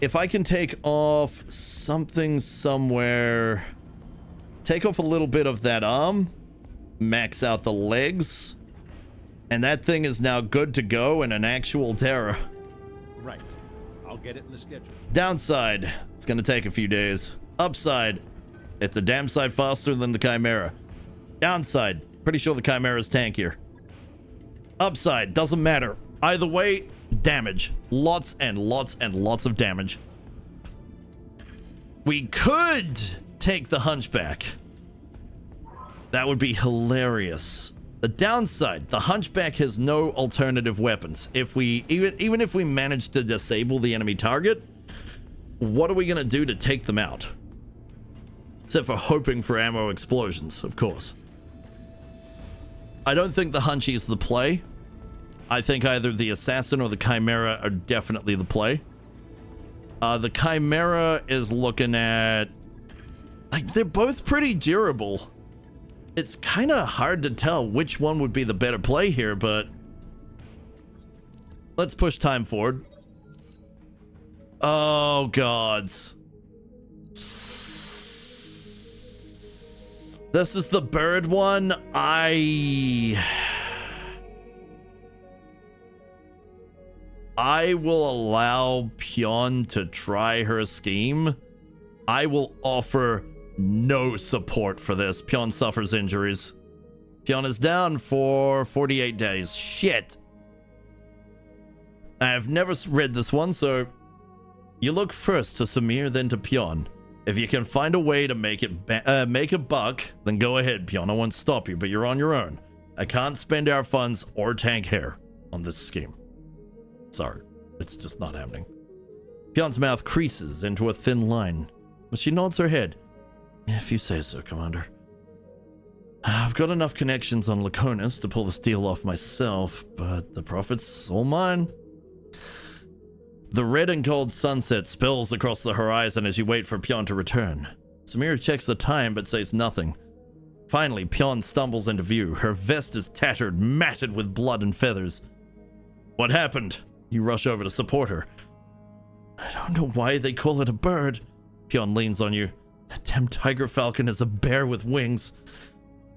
If I can take off something somewhere, take off a little bit of that arm, max out the legs, and that thing is now good to go in an actual Terror. Right. I'll get it in the schedule. Downside, it's going to take a few days. Upside, it's a damn sight faster than the Chimera. Downside, pretty sure the Chimera is tankier. Upside, doesn't matter. Either way, damage. Lots and lots and lots of damage. We could take the Hunchback. That would be hilarious. The downside, the Hunchback has no alternative weapons. If we even if we manage to disable the enemy target, what are we gonna do to take them out? Except for hoping for ammo explosions, of course. I don't think the Henchies is the play. I think either the Assassin or the Chimera are definitely the play. The Chimera is looking at... like, they're both pretty durable. It's kind of hard to tell which one would be the better play here, but... let's push time forward. Oh, gods. This is the bird one. I will allow Pion to try her scheme. I will offer no support for this. Pion suffers injuries. Pion is down for 48 days. Shit. I've never read this one, so you look first to Samir, then to Pion. If you can find a way to make a buck, then go ahead, Pion. I won't stop you, but you're on your own. I can't spend our funds or tank hair on this scheme. Sorry, it's just not happening. Pion's mouth creases into a thin line, but she nods her head. If you say so, Commander. I've got enough connections on Laconis to pull this deal off myself, but the profit's all mine. The red and gold sunset spills across the horizon as you wait for Pion to return. Samira checks the time but says nothing. Finally, Pion stumbles into view. Her vest is tattered, matted with blood and feathers. What happened? You rush over to support her. I don't know why they call it a bird. Pion leans on you. That damn tiger falcon is a bear with wings.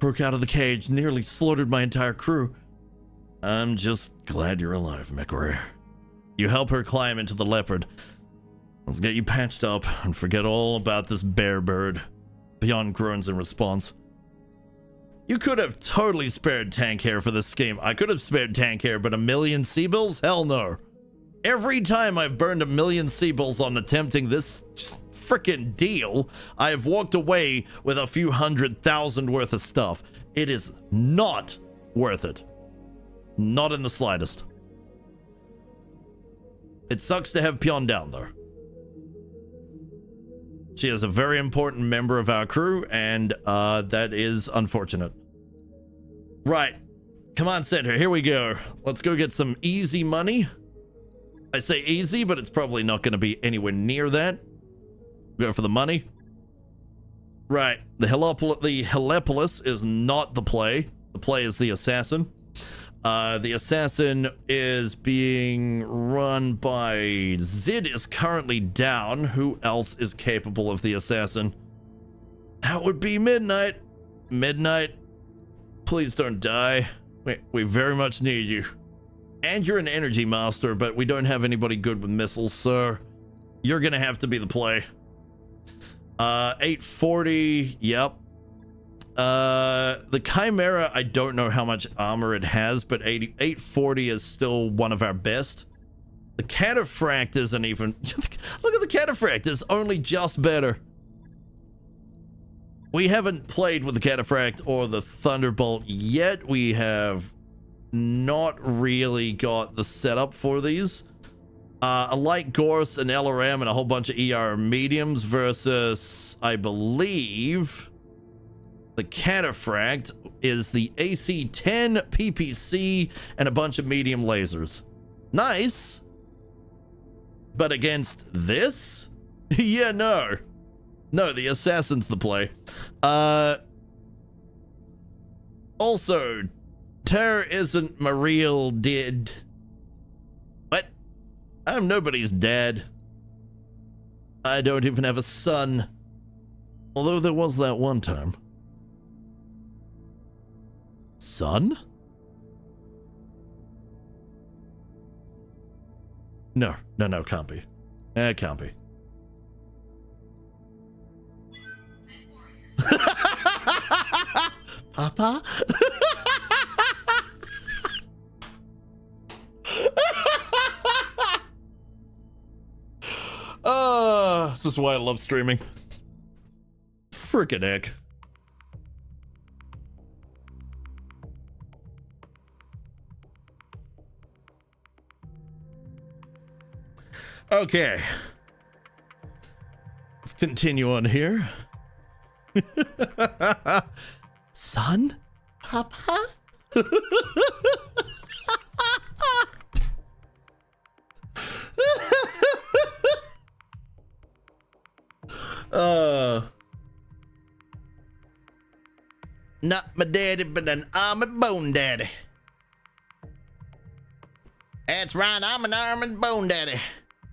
Broke out of the cage, nearly slaughtered my entire crew. I'm just glad you're alive, Mechs. You help her climb into the leopard. Let's get you patched up and forget all about this bear bird. Pion groans in response. You could have totally spared tank hair for this scheme. I could have spared tank hair, but 1,000,000 Seabills? Hell no. Every time I've burned 1,000,000 Seabills on attempting this frickin' deal, I have walked away with a few 100,000 worth of stuff. It is not worth it. Not in the slightest. It sucks to have Pion down, though. She is a very important member of our crew, and that is unfortunate. Right. Command Center, here we go. Let's go get some easy money. I say easy, but it's probably not going to be anywhere near that. Go for the money. Right. The Helepolis is not the play. The play is the Assassin. The Assassin is being run by... Zid is currently down. Who else is capable of the Assassin? That would be Midnight. Midnight, please don't die. We very much need you. And you're an energy master, but we don't have anybody good with missiles, so you're gonna have to be the play. 840, yep. The Chimera, I don't know how much armor it has, but 840 is still one of our best. The Cataphract isn't even... Look at the Cataphract, it's only just better. We haven't played with the Cataphract or the Thunderbolt yet. We have not really got the setup for these. A light Gorse, an LRM, and a whole bunch of ER mediums versus, I believe... The Cataphract is the AC-10 PPC and a bunch of medium lasers. Nice. But against this? Yeah, no. No, the Assassin's the play. Also, Terror isn't my real dad. What? I'm nobody's dad. I don't even have a son. Although there was that one time. Son? No, can't be. It can't be. Papa? This is why I love streaming. Frickin' heck. Okay. Let's continue on here. Son? Papa? Not my daddy, but an arm and bone daddy. That's right, I'm an arm and bone daddy.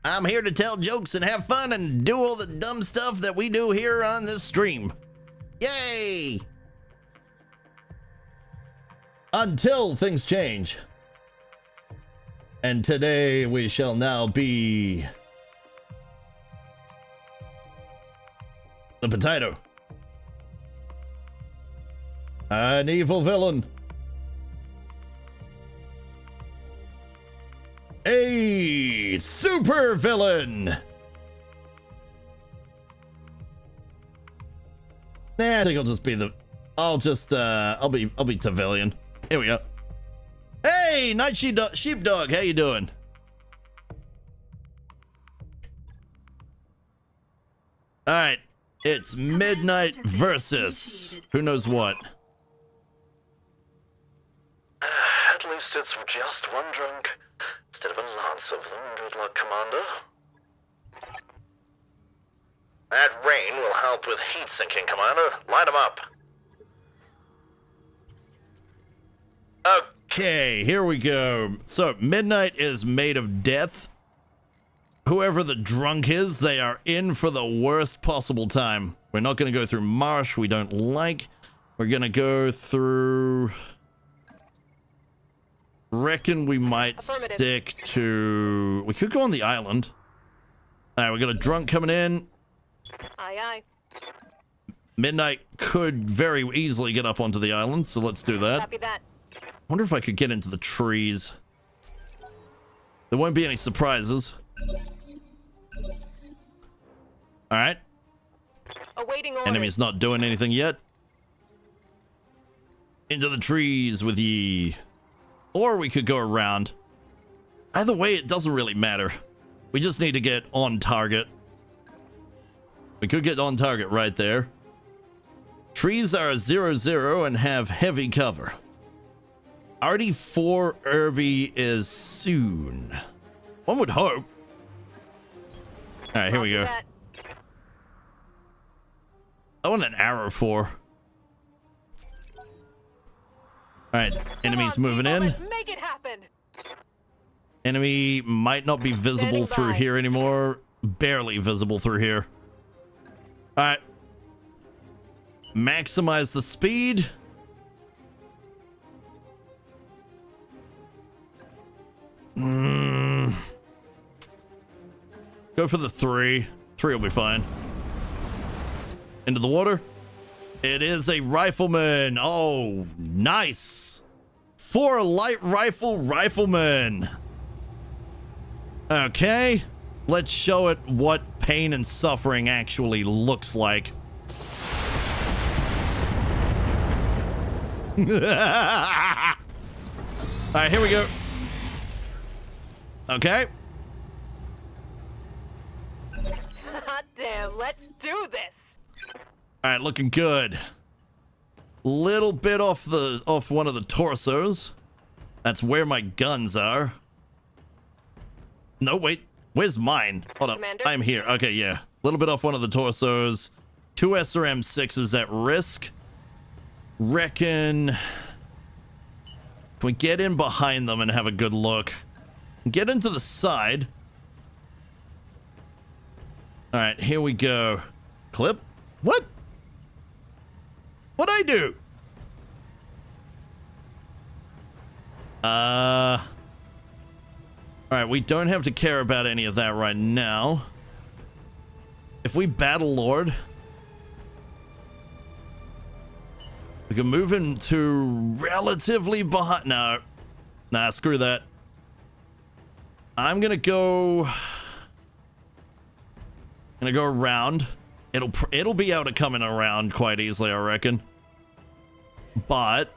I'm here to tell jokes and have fun and do all the dumb stuff that we do here on this stream. Yay! Until things change. And today we shall now be the potato. An evil villain. A super villain. I think I'll just be the I'll be Tavilion. Here we go. Hey, Night Sheepdog, how you doing? All right, it's midnight versus who knows what. At least it's just one drunk instead of a lots of them. Good luck, Commander. That rain will help with heat sinking, Commander. Light them up. Okay, here we go. So, midnight is made of death. Whoever the drunk is, they are in for the worst possible time. We're not going to go through marsh we don't like. We're going to go through... Reckon we might stick to... We could go on the island. Alright, we got a drunk coming in. Aye, aye. Midnight could very easily get up onto the island, so let's do that. Copy that. Wonder if I could get into the trees. There won't be any surprises. Alright. Awaiting orders. Enemy's not doing anything yet. Into the trees with ye. Or we could go around. Either way, it doesn't really matter. We just need to get on target. We could get on target right there. Trees are 0-0 and have heavy cover. RD4 Irby is soon. One would hope. Alright, here we go. I want an arrow 4. Alright, enemies moving in. Make it happen. Enemy might not be visible through here anymore. Barely visible through here. Alright. Maximize the speed. Go for the 3. 3 will be fine. Into the water. It is a rifleman. Oh, nice. 4 light riflemen. Okay. Let's show it what pain and suffering actually looks like. All right, here we go. Okay. Hot damn, let's do this. All right, looking good. Little bit off one of the torsos. That's where my guns are. No, wait. Where's mine? Hold up. Commander? I'm here. Okay, yeah. A little bit off one of the torsos. 2 SRM6s at risk. Reckon... Can we get in behind them and have a good look? Get into the side. All right, here we go. Clip? What? What'd I do? All right, we don't have to care about any of that right now. If we battle Lord, we can move into relatively behind. No, nah, screw that. I'm gonna go around. It'll be able to come in around quite easily, I reckon. But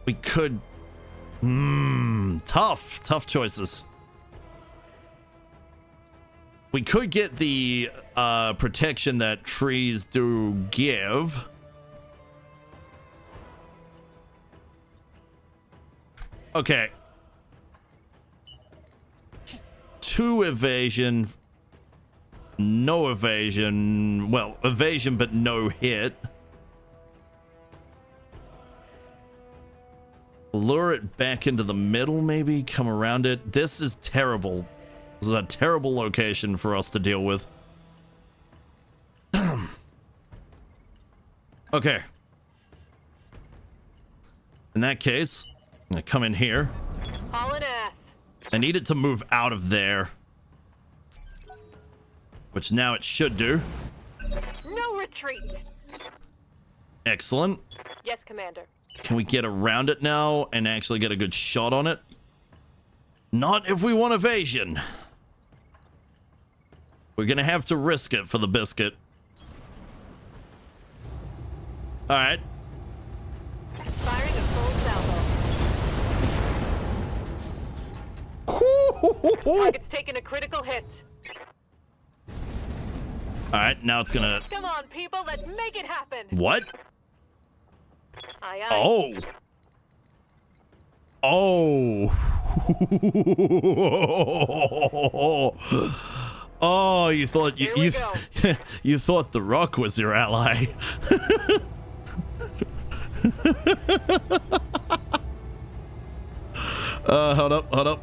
we could. Tough choices. We could get the protection that trees do give. Okay. 2 evasion. No evasion. Well, evasion, but no hit. Lure it back into the middle, maybe? Come around it. This is terrible. This is a terrible location for us to deal with. Okay. In that case, I'm gonna come in here. Hauling ass. I need it to move out of there. Which now it should do. No retreat. Excellent. Yes, Commander. Can we get around it now and actually get a good shot on it? Not if we want evasion. We're gonna have to risk it for the biscuit. All right. Firing a full salvo. Target's taking a critical hit. All right, now it's gonna... Come on, people, let's make it happen. What? Aye, aye. Oh. Oh. Oh, you thought you thought the Rock was your ally. Hold up.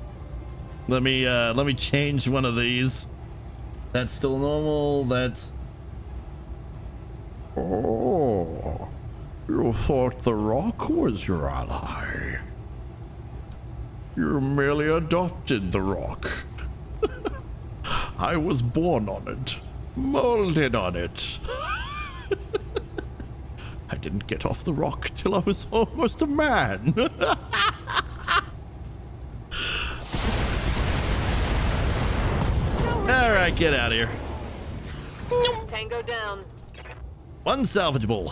Let me change one of these. That's still normal. That's... Oh, you thought the Rock was your ally. You merely adopted the Rock. I was born on it, molded on it. I didn't get off the Rock till I was almost a man. All right, get out of here. Tango down. Unsalvageable.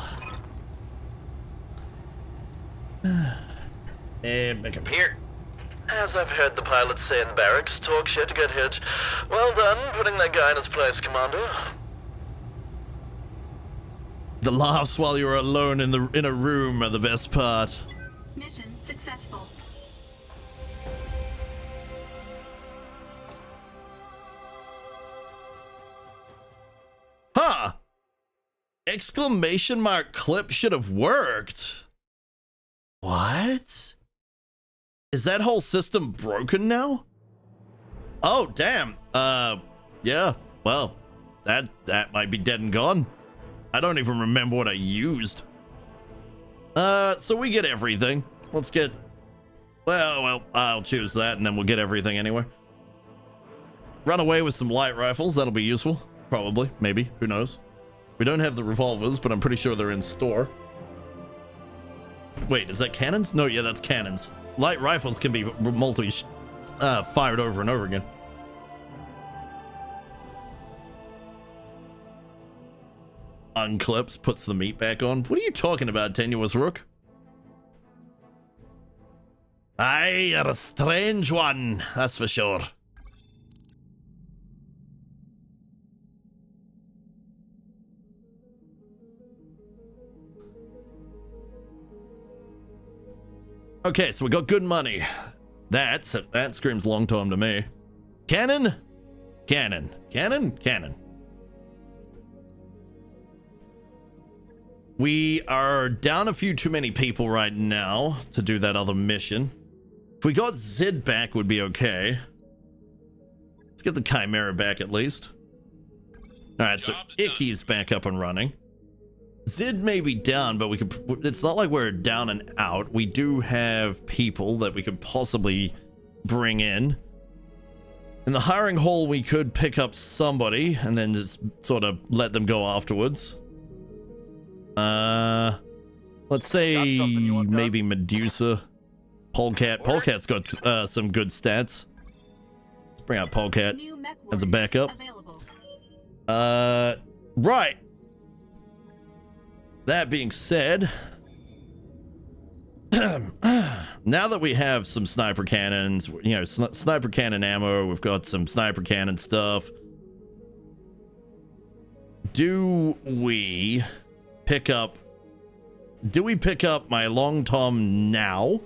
And back up here. As I've heard the pilots say in the barracks, talk shit to get hit. Well done, putting that guy in his place, Commander. The laughs while you're alone in a room are the best part. Mission successful. Huh. Exclamation mark clip should have worked. What? Is that whole system broken now? Oh, damn. Yeah. Well, that might be dead and gone. I don't even remember what I used. So we get everything. Let's get... Well, I'll choose that and then we'll get everything anyway. Run away with some light rifles. That'll be useful. Probably. Maybe. Who knows? We don't have the revolvers, but I'm pretty sure they're in store. Wait, is that cannons? No, yeah, that's cannons. Light rifles can be fired over and over again. Unclips, puts the meat back on. What are you talking about, Tenuous Rook? Aye, you're a strange one, that's for sure. Okay, so we got good money. That screams long time to me. Cannon? Cannon. Cannon? Cannon. We are down a few too many people right now to do that other mission. If we got Zid back, would be okay. Let's get the Chimera back at least. Alright, so Icky's back up and running. Zid may be down, but we could... It's not like we're down and out. We do have people that we could possibly bring in. In the hiring hall, we could pick up somebody and then just sort of let them go afterwards. Let's say maybe Medusa. Polecat. Polecat's got some good stats. Let's bring out Polecat as a backup. Right. That being said, now that we have some sniper cannons, you know, sniper cannon ammo, we've got some sniper cannon stuff. do we pick up my Long Tom now,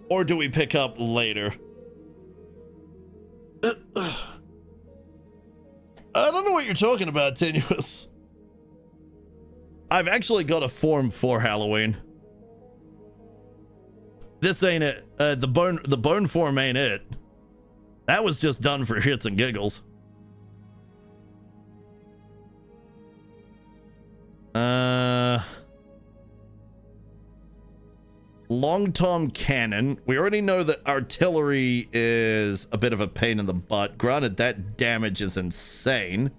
or do we pick up later? I don't know what you're talking about, Tenuous. I've actually got a form for Halloween. This ain't it. The bone form ain't it. That was just done for shits and giggles. Long Tom cannon. We already know that artillery is a bit of a pain in the butt. Granted, that damage is insane.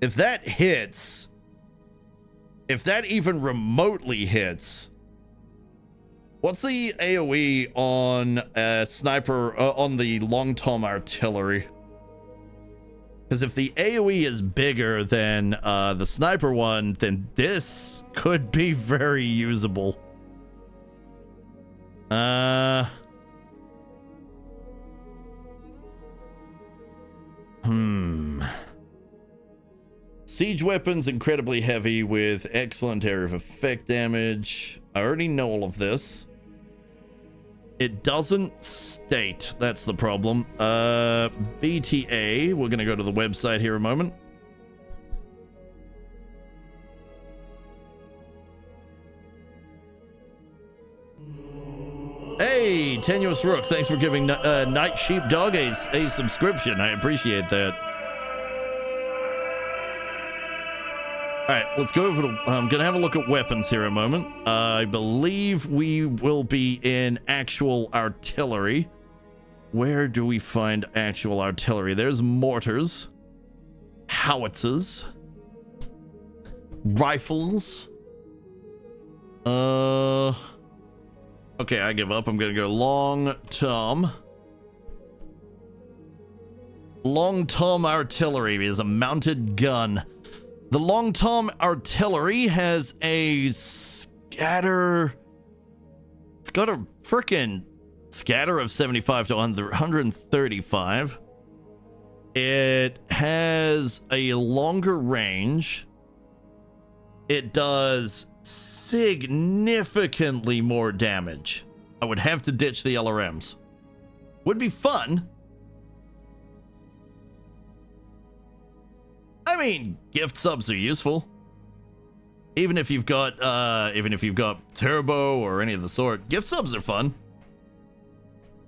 If that hits, if that even remotely hits, what's the AoE on sniper on the Long Tom artillery? Because if the AoE is bigger than the sniper one, then this could be very usable. Siege weapons incredibly heavy with excellent area of effect damage. I already know all of this. It doesn't state. That's the problem. BTA. We're going to go to the website here a moment. Hey, Tenuous Rook. Thanks for giving Night Sheepdog a subscription. I appreciate that. All right, let's go over to... I'm going to have a look at weapons here a moment. I believe we will be in actual artillery. Where do we find actual artillery? There's mortars, howitzers, rifles. Okay, I give up. I'm going to go Long Tom. Long Tom artillery is a mounted gun. The Long Tom artillery has a scatter. It's got a frickin' scatter of 75 to 135. It has a longer range. It does significantly more damage. I would have to ditch the LRMs. Would be fun. I mean, gift subs are useful. Even if you've got turbo or any of the sort, gift subs are fun.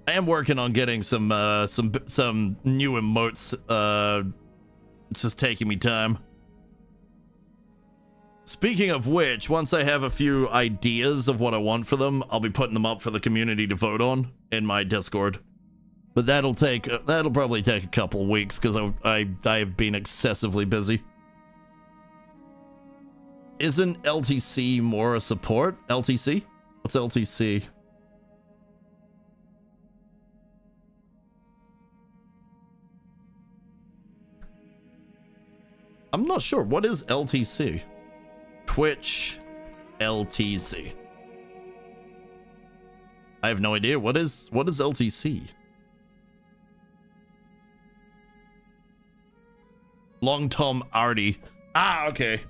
I am working on getting some new emotes. It's just taking me time. Speaking of which, once I have a few ideas of what I want for them, I'll be putting them up for the community to vote on in my Discord. But that'll probably take a couple of weeks because I have been excessively busy. Isn't LTC more a support? LTC? What's LTC? I'm not sure. What is LTC? Twitch LTC. I have no idea. What is LTC? Long Tom Arty. Ah, okay.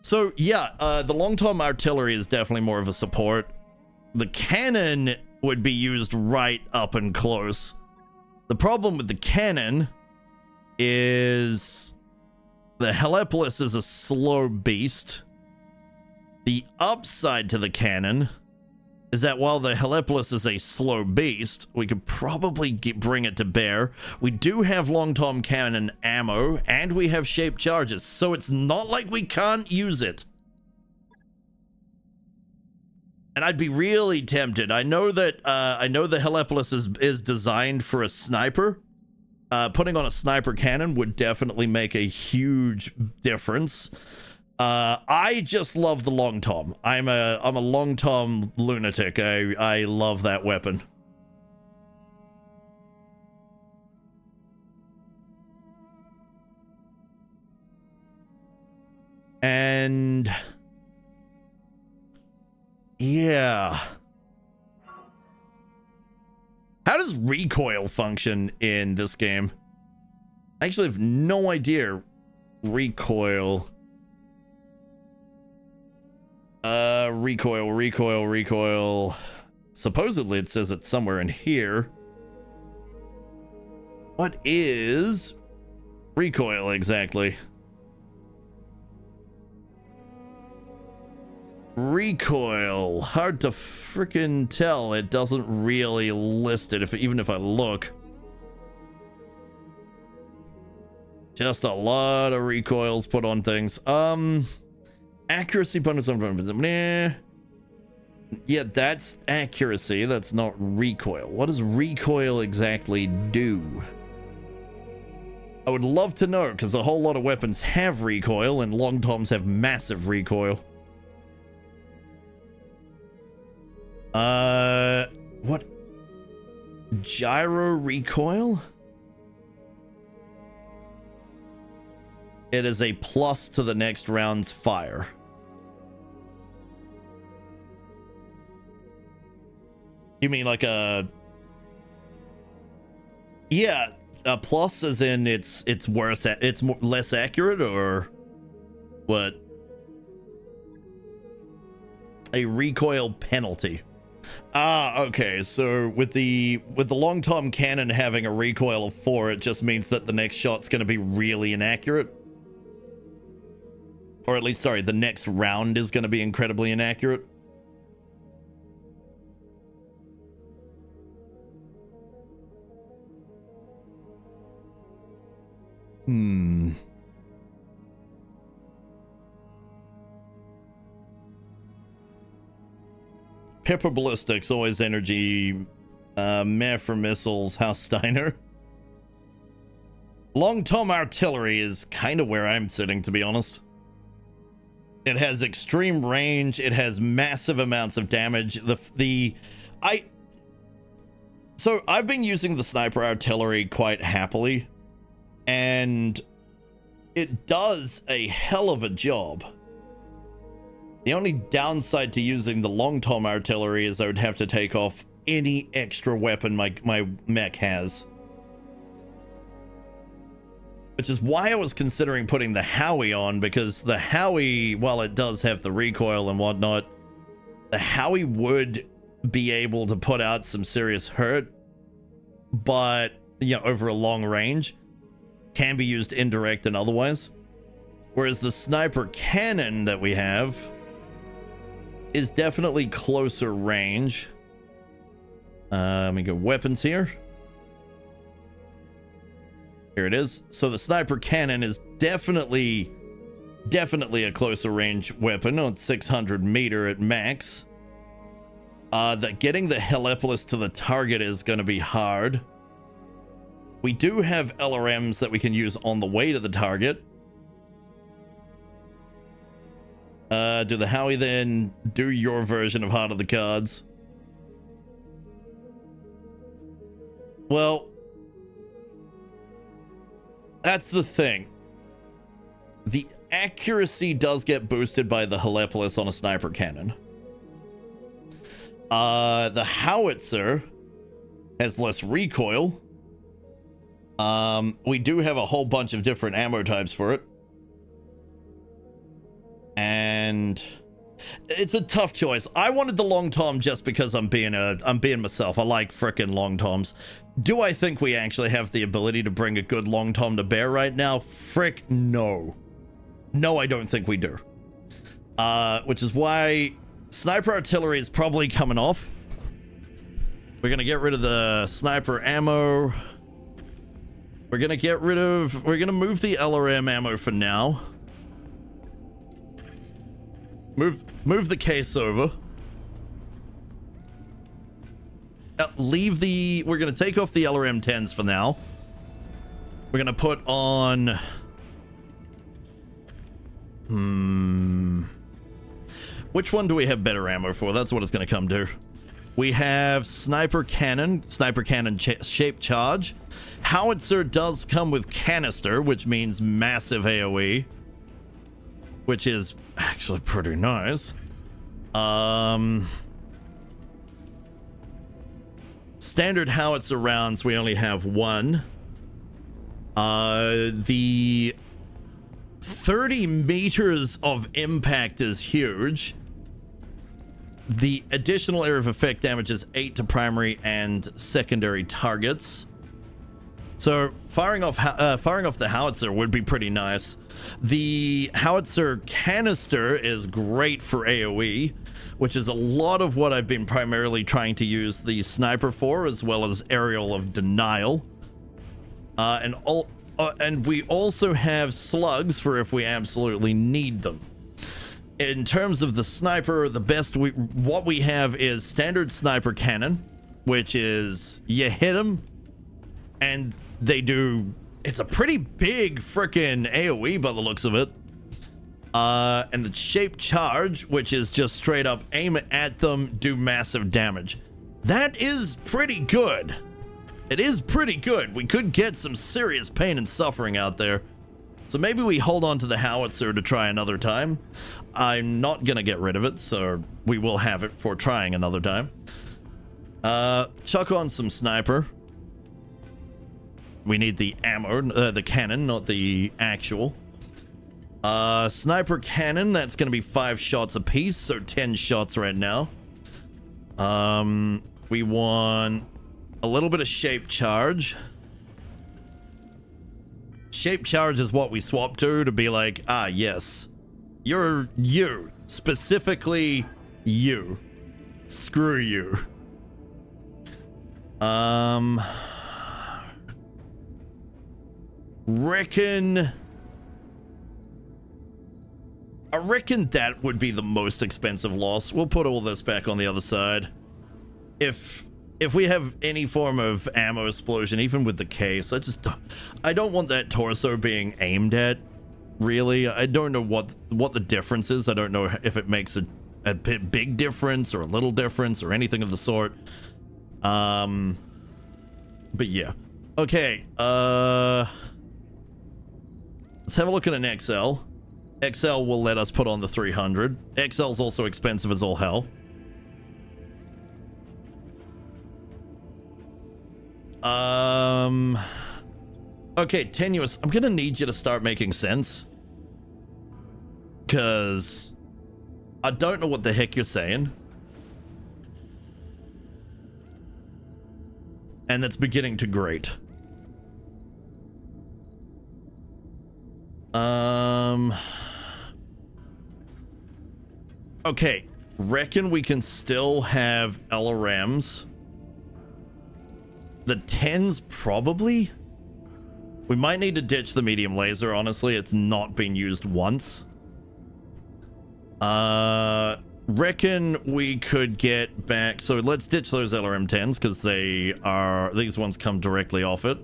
So yeah, the Long Tom artillery is definitely more of a support. The cannon would be used right up and close. The problem with the cannon is the Helepolis is a slow beast. The upside to the cannon is that while the Helepolis is a slow beast, we could probably bring it to bear. We do have Long Tom cannon ammo, and we have shaped charges, so it's not like we can't use it. And I'd be really tempted. I know that the Helepolis is designed for a sniper. Putting on a sniper cannon would definitely make a huge difference. I just love the Long Tom. I'm a Long Tom lunatic. I love that weapon. And yeah. How does recoil function in this game? I actually have no idea. Recoil. Recoil. Supposedly it says it's somewhere in here. What is recoil exactly? Recoil. Hard to freaking tell. It doesn't really list it even if I look. Just a lot of recoils put on things. Accuracy bonus on. Nah. Yeah, that's accuracy. That's not recoil. What does recoil exactly do? I would love to know, because a whole lot of weapons have recoil, and long toms have massive recoil. What? Gyro recoil? It is a plus to the next round's fire. You mean like a... Yeah, a plus as in it's worse, it's less accurate, or what? A recoil penalty. Ah, okay. So with the long tom cannon having a recoil of 4, it just means that the next shot's going to be really inaccurate. Or at least, sorry, the next round is going to be incredibly inaccurate. Pepper ballistics, always energy. Mafra missiles, House Steiner. Long tom artillery is kind of where I'm sitting, to be honest. It has extreme range. It has massive amounts of damage. So I've been using the sniper artillery quite happily, and it does a hell of a job. The only downside to using the long tom artillery is I would have to take off any extra weapon my mech has. Which is why I was considering putting the Howie on, because the Howie, while it does have the recoil and whatnot, the Howie would be able to put out some serious hurt, but, you know, over a long range, can be used indirect and otherwise. Whereas the sniper cannon that we have is definitely closer range. Let me go weapons here. Here it is. So the sniper cannon is definitely a closer range weapon on 600 meter at max. That getting the Helepolis to the target is going to be hard. We do have LRMs that we can use on the way to the target. Do the Howie then do your version of Heart of the Cards? Well, that's the thing. The accuracy does get boosted by the Helepolis on a sniper cannon. The howitzer has less recoil. We do have a whole bunch of different ammo types for it. And it's a tough choice. I wanted the long tom just because I'm being myself. I like frickin' long toms. Do I think we actually have the ability to bring a good long tom to bear right now? Frick, no. No, I don't think we do. Which is why sniper artillery is probably coming off. We're gonna get rid of the sniper ammo. We're gonna move the LRM ammo for now. Move the case over. We're gonna take off the LRM 10s for now. We're gonna put on which one do we have better ammo for? That's what it's gonna come to. We have sniper cannon shape charge. Howitzer does come with canister, which means massive AoE, which is actually pretty nice. Standard howitzer rounds, we only have one. The 30 meters of impact is huge. The additional area of effect damage is 8 to primary and secondary targets. So firing off the howitzer would be pretty nice. The howitzer canister is great for AoE, which is a lot of what I've been primarily trying to use the sniper for, as well as aerial of denial. And we also have slugs for if we absolutely need them. In terms of the sniper, what we have is standard sniper cannon, which is you hit them and they do, it's a pretty big frickin' AoE by the looks of it. And the shape charge, which is just straight up aim at them, do massive damage. That is pretty good. It is pretty good. We could get some serious pain and suffering out there. So maybe we hold on to the howitzer to try another time. I'm not gonna get rid of it, so we will have it for trying another time. Chuck on some sniper. We need the ammo, the cannon, not the actual. Sniper cannon, that's gonna be 5 shots a piece, so 10 shots right now. We want a little bit of shape charge. Shape charge is what we swap to be like, ah, yes. You're you. Specifically, you. Screw you. I reckon that would be the most expensive loss. We'll put all this back on the other side. If we have any form of ammo explosion, even with the case, I don't want that torso being aimed at, really. I don't know what the difference is. I don't know if it makes a big difference or a little difference or anything of the sort. But yeah. Okay, let's have a look at an XL. XL will let us put on the 300. XL's also expensive as all hell. Okay, Tenuous, I'm gonna need you to start making sense. Because I don't know what the heck you're saying. And that's beginning to grate. Okay, reckon we can still have LRMs. The 10s probably. We might need to ditch the medium laser, honestly. It's not been used once. Reckon we could get back, so let's ditch those LRM 10s because these ones come directly off it.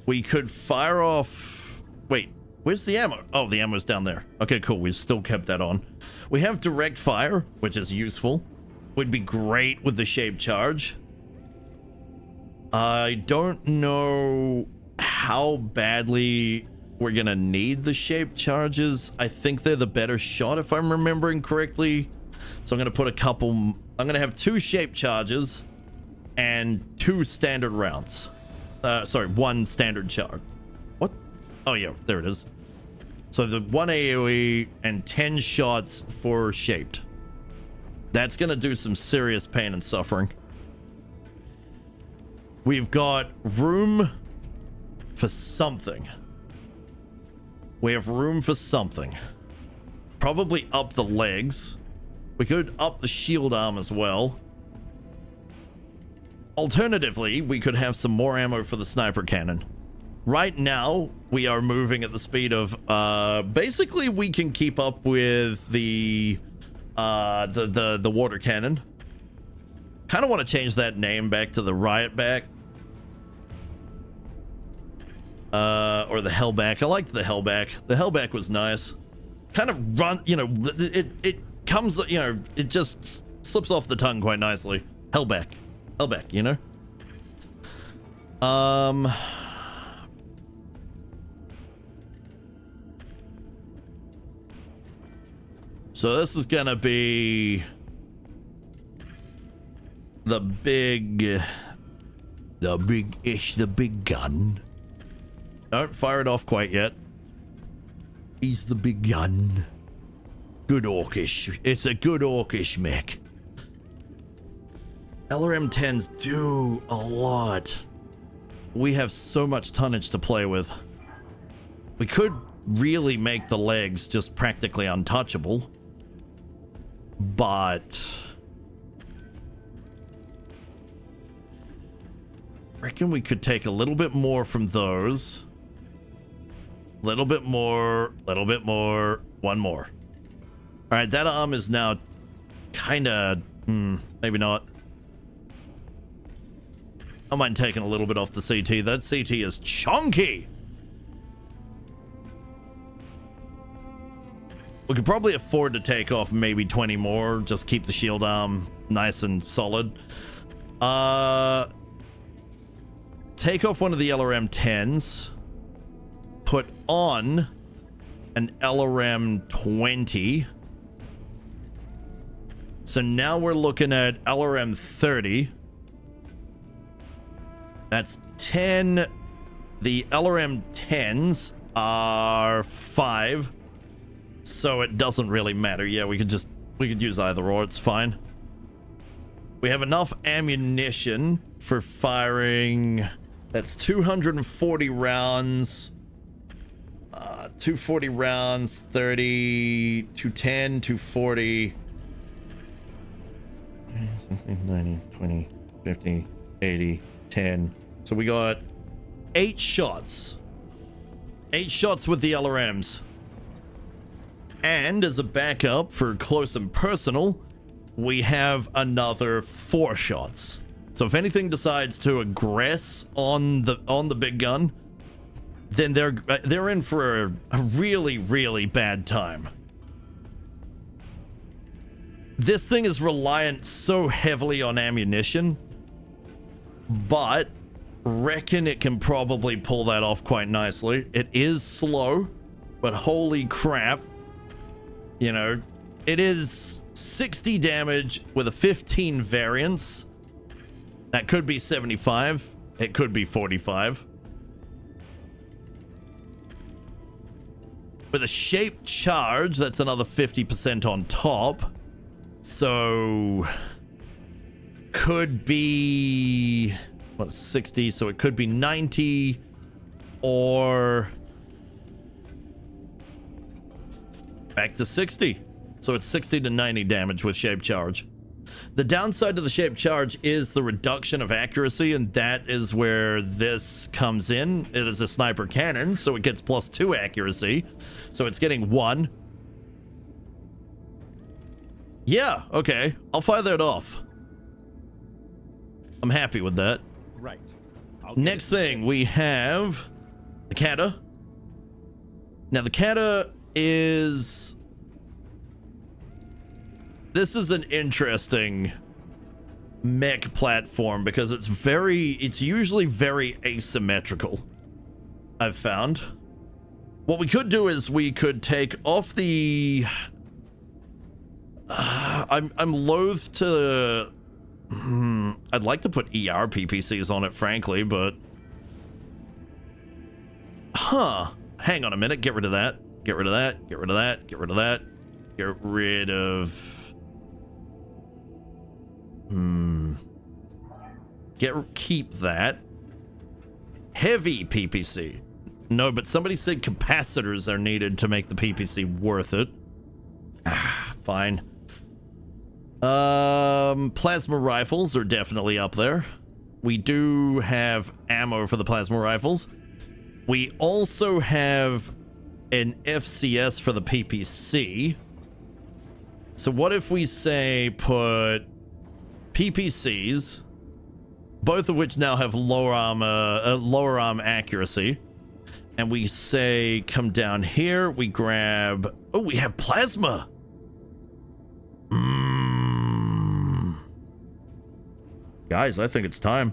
We could fire off, wait, where's the ammo? Oh, the ammo's down there. Okay, cool, we've still kept that on. We have direct fire, which is useful. Would be great with the shape charge. I don't know how badly we're gonna need the shape charges. I think they're the better shot if I'm remembering correctly. So I'm gonna put I'm gonna have 2 shape charges and 2 standard rounds. Sorry, 1 standard charge. What? Oh yeah, there it is. So the 1 AoE and 10 shots for shaped. That's gonna do some serious pain and suffering. We've got room for something. We have room for something. Probably up the legs. We could up the shield arm as well. Alternatively, we could have some more ammo for the sniper cannon. Right now, we are moving at the speed of, basically we can keep up with the water cannon. Kind of want to change that name back to the riot back. Or the hellback. I liked the hellback. The hellback was nice. Kind of it comes, it just slips off the tongue quite nicely. Hellback. Hellback, you know? So this is gonna be the big gun. Don't fire it off quite yet. He's the big gun. Good orcish. It's a good orcish mech. LRM-10s do a lot. We have so much tonnage to play with. We could really make the legs just practically untouchable. But I reckon we could take a little bit more from those. Little bit more, one more. All right, that arm is now kind of, maybe not. I mind taking a little bit off the CT. That CT is chunky. We could probably afford to take off maybe 20 more. Just keep the shield arm nice and solid. Take off one of the LRM-10s. Put on an LRM-20. So now we're looking at LRM-30. That's 10. The LRM-10s are 5. So it doesn't really matter. Yeah, we could use either or. It's fine. We have enough ammunition for firing. That's 240 rounds. 240 rounds, 30, 210, 240. 90, 20, 50, 80, 10. So we got 8 shots. 8 shots with the LRMs. And as a backup for close and personal, we have another 4 shots. So if anything decides to aggress on the big gun, then they're in for a really, really bad time. This thing is reliant so heavily on ammunition, but reckon it can probably pull that off quite nicely. It is slow, but holy crap. You know, it is 60 damage with a 15 variance. That could be 75. It could be 45. With a shaped charge, that's another 50% on top. So could be 60, so it could be 90 or back to 60. So it's 60 to 90 damage with shaped charge. The downside to the shaped charge is the reduction of accuracy, and that is where this comes in. It is a sniper cannon, so it gets +2 accuracy. So it's getting 1. Yeah, okay. I'll fire that off. I'm happy with that. Right. Next thing, we have the Kata. Now, the Kata is... This is an interesting mech platform because it's usually very asymmetrical, I've found. What we could do is we could take off the... I'm loath to... I'd like to put ER PPCs on it, frankly, but... Hang on a minute. Get rid of that. Get rid of that. Get rid of that. Get rid of that. Get rid of... Keep that. Heavy PPC. No, but somebody said capacitors are needed to make the PPC worth it. Fine. Plasma rifles are definitely up there. We do have ammo for the plasma rifles. We also have an FCS for the PPC. So what if we say put PPCs, both of which now have lower arm accuracy, and we say come down here, we grab... Oh, we have plasma! Guys, I think it's time.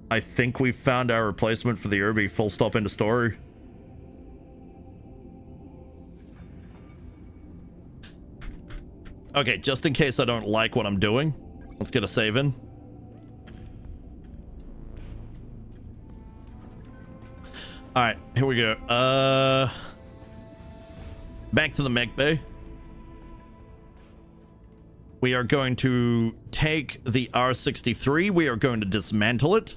I think we've found our replacement for the Irby. Full stop, into story. Okay, just in case I don't like what I'm doing, let's get a save in. All right, here we go. Back to the mech bay. We are going to take the R63. We are going to dismantle it.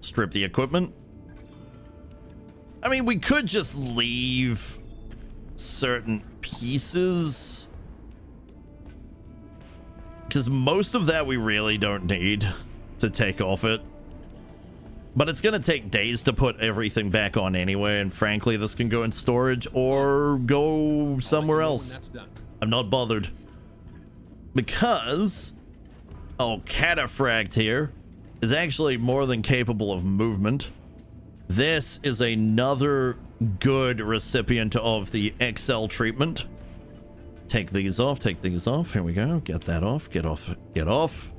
Strip the equipment. I mean, we could just leave certain pieces, because most of that we really don't need to take off it. But it's going to take days to put everything back on anyway, and frankly, this can go in storage or go somewhere else. I'm not bothered. Because Cataphract here is actually more than capable of movement. This is another good recipient of the XL treatment. Take these off, take these off. Here we go. Get that off, get off, get off.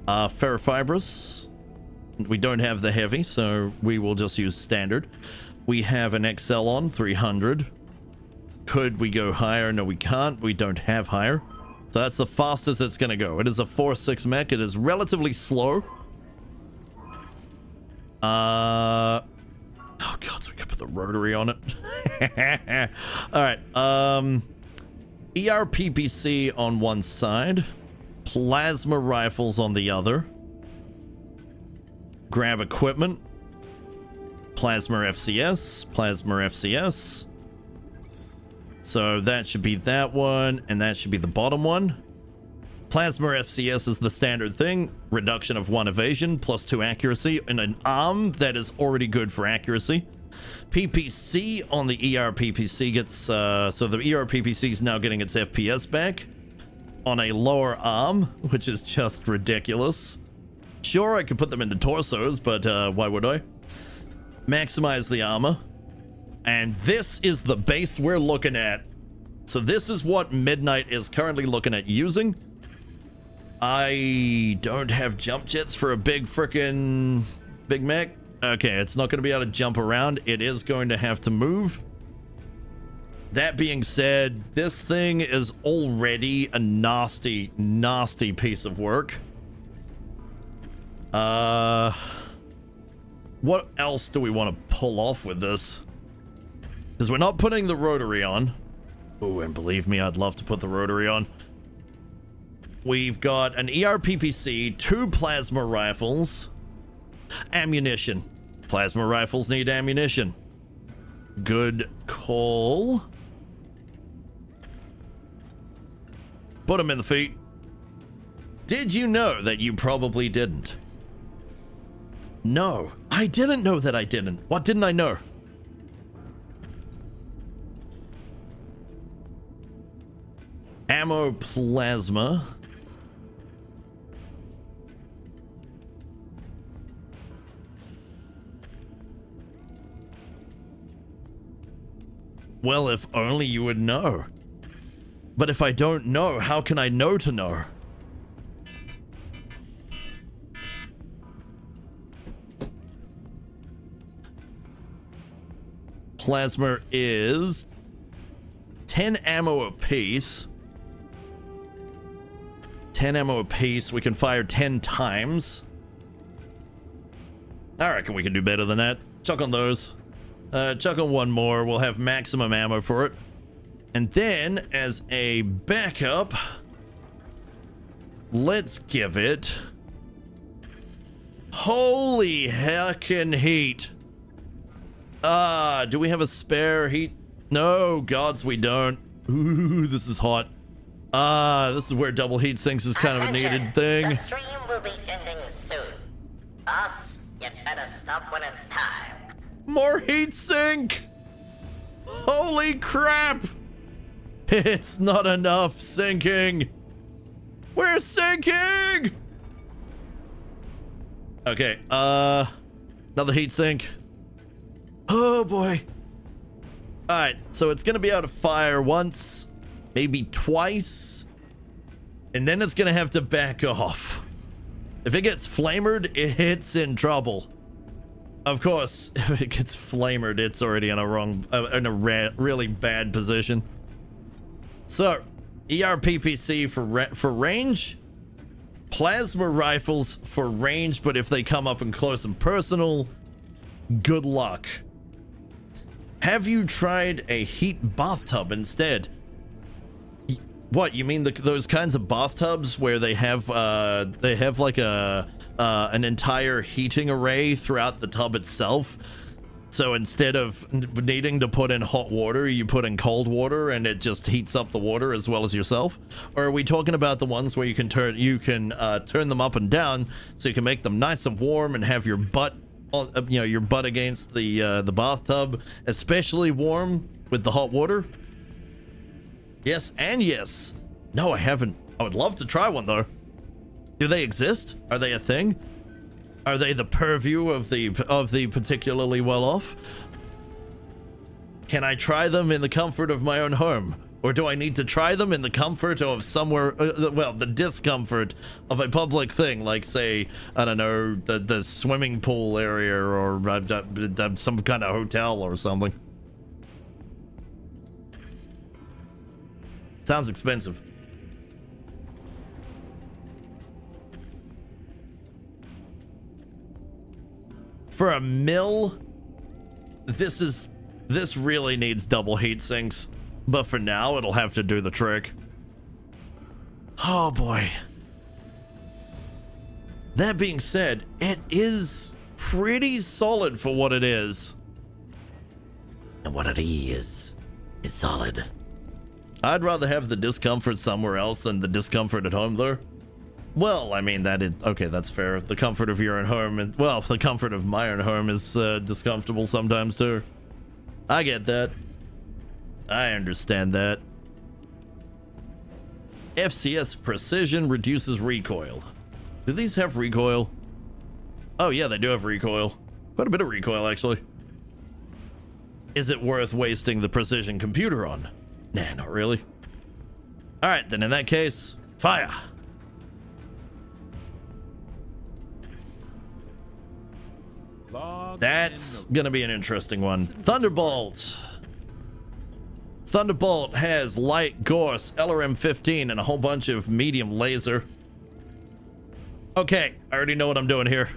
Ferrofibrous. We don't have the heavy, so we will just use standard. We have an XL on, 300. Could we go higher? No, we can't. We don't have higher. So that's the fastest it's going to go. It is a 4.6 mech. It is relatively slow. Oh god, so we could put the rotary on it. All right. ERPPC on one side, plasma rifles on the other. Grab equipment. Plasma FCS, plasma FCS. So that should be that one, and that should be the bottom one. Plasma FCS is the standard thing. Reduction of 1 evasion, plus 2 accuracy, and an arm that is already good for accuracy. PPC on the ERPPC gets... so the ERPPC is now getting its FPS back on a lower arm, which is just ridiculous. Sure, I could put them into torsos, but why would I? Maximize the armor. And this is the base we're looking at. So this is what Midnight is currently looking at using. I don't have jump jets for a big mech. Okay, it's not going to be able to jump around. It is going to have to move. That being said, this thing is already a nasty, nasty piece of work. What else do we want to pull off with this? Because we're not putting the rotary on. Oh, and believe me, I'd love to put the rotary on. We've got an ERPPC, 2 plasma rifles, ammunition. Plasma rifles need ammunition. Good call. Put them in the feet. Did you know that you probably didn't? No, I didn't know that I didn't. What didn't I know? Ammo plasma. Well, if only you would know. But if I don't know, how can I know to know? Plasma is 10 ammo apiece. 10 ammo apiece. We can fire 10 times. I reckon we can do better than that. Chuck on those. Chuck on one more. We'll have maximum ammo for it. And then, as a backup, let's give it... Holy heckin' heat. Do we have a spare heat? No, gods, we don't. Ooh, this is hot. This is where double heat sinks is kind of a needed thing. The stream will be ending soon. Boss, you'd better stop when it's time. More heat sink! Holy crap! It's not enough sinking. We're sinking! Okay, another heat sink. Oh boy. Alright, so it's gonna be able to fire once, maybe twice, and then it's gonna have to back off. If it gets flamered, it's in trouble. Of course, if it gets flamered, it's already in a really bad position. So, ERPPC for range, plasma rifles for range, but if they come up in close and personal, Good luck. Have you tried a heat bathtub instead? What, you mean those kinds of bathtubs where they have like an entire heating array throughout the tub itself? So instead of needing to put in hot water, you put in cold water and it just heats up the water as well as yourself? Or are we talking about the ones where you can turn them up and down so you can make them nice and warm and have your butt, your butt against the bathtub, especially warm with the hot water? Yes and yes. No, I haven't. I would love to try one though. Do they exist? Are they a thing? Are they the purview of the particularly well off? Can I try them in the comfort of my own home? Or do I need to try them in the comfort of somewhere, the discomfort of a public thing, like say, I don't know, the swimming pool area or some kind of hotel or something? Sounds expensive. For a mill, this really needs double heat sinks, but for now it'll have to do the trick. Oh boy. That being said, it is pretty solid for what it is. And what it is solid. I'd rather have the discomfort somewhere else than the discomfort at home though. Well, I mean, okay, that's fair. The comfort of your own home, and well, the comfort of my own home is discomfortable sometimes too. I get that. I understand that. FCS precision reduces recoil. Do these have recoil? Oh yeah, they do have recoil. Quite a bit of recoil, actually. Is it worth wasting the precision computer on? Nah, not really. All right, then in that case, fire. That's gonna be an interesting one. Thunderbolt. Thunderbolt has light Gorse, LRM-15, and a whole bunch of medium laser. Okay, I already know what I'm doing here.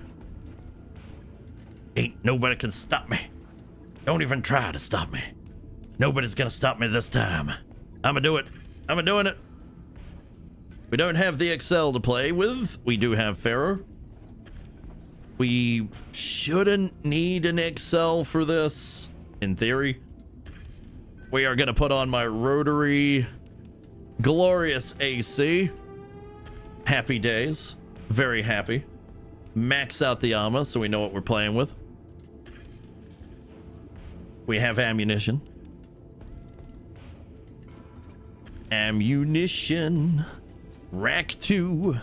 Ain't nobody can stop me. Don't even try to stop me. Nobody's gonna stop me this time. I'ma do it. I'm doing it. We don't have the XL to play with. We do have Pharaoh. We shouldn't need an XL for this, in theory. We are gonna put on my rotary glorious AC. Happy days. Very happy. Max out the armor so we know what we're playing with. We have ammunition. Ammunition. Rack 2.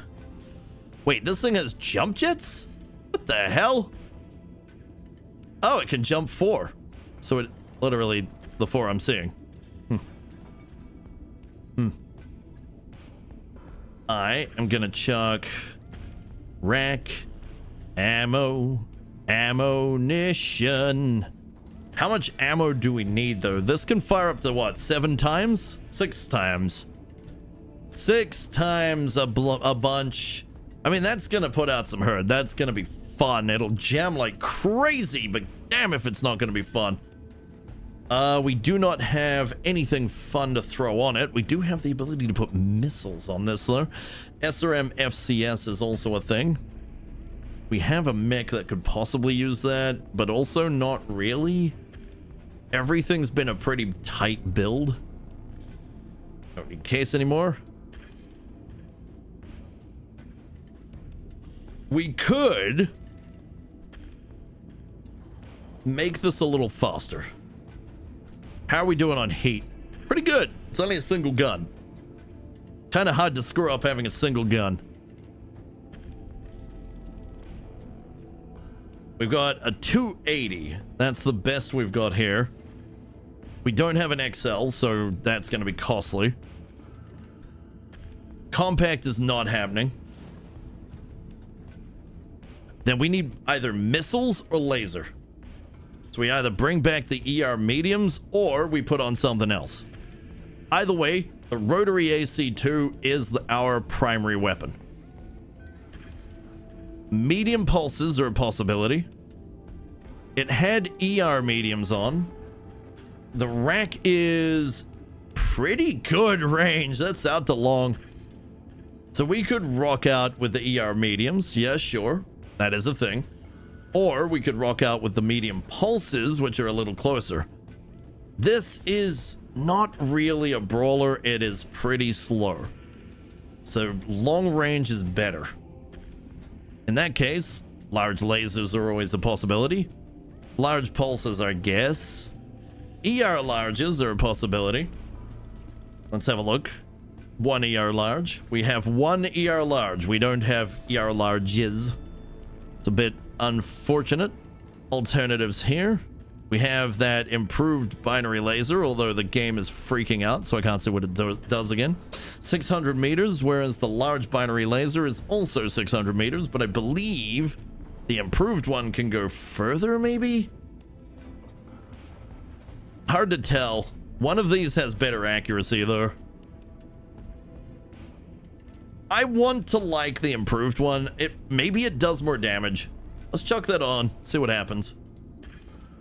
Wait, this thing has jump jets? What the hell? Oh, it can jump 4. So it literally the 4 I'm seeing. I am gonna chuck rack, ammo, ammunition. How much ammo do we need though? This can fire up to what, 7 times? 6 times. 6 times a bunch. I mean, that's gonna put out some hurt. That's gonna be fun. It'll jam like crazy, but damn if it's not gonna be fun. We do not have anything fun to throw on it. We do have the ability to put missiles on this though. SRM FCS is also a thing. We have a mech that could possibly use that, but also not really. Everything's been a pretty tight build. Don't need case anymore. We could make this a little faster. How are we doing on heat? Pretty good. It's only a single gun. Kind of hard to screw up having a single gun. We've got a 280. That's the best we've got here. We don't have an XL, so that's going to be costly. Compact is not happening. Then we need either missiles or laser. So we either bring back the ER mediums or we put on something else. Either way, the rotary AC2 is our primary weapon. Medium pulses are a possibility. It had ER mediums on. The rack is pretty good range. That's out to long. So we could rock out with the ER mediums. Yeah, sure. That is a thing. Or we could rock out with the medium pulses, which are a little closer. This is not really a brawler. It is pretty slow. So long range is better. In that case, large lasers are always a possibility. Large pulses, I guess. ER larges are a possibility. Let's have a look. One ER large. We have one ER large. We don't have ER larges. It's a bit unfortunate. Alternatives here. We have that improved binary laser, although the game is freaking out, so I can't see what it does again. 600 meters, whereas the large binary laser is also 600 meters, but I believe the improved one can go further, maybe? Hard to tell. One of these has better accuracy, though. I want to like the improved one. Maybe it does more damage. Let's chuck that on, see what happens.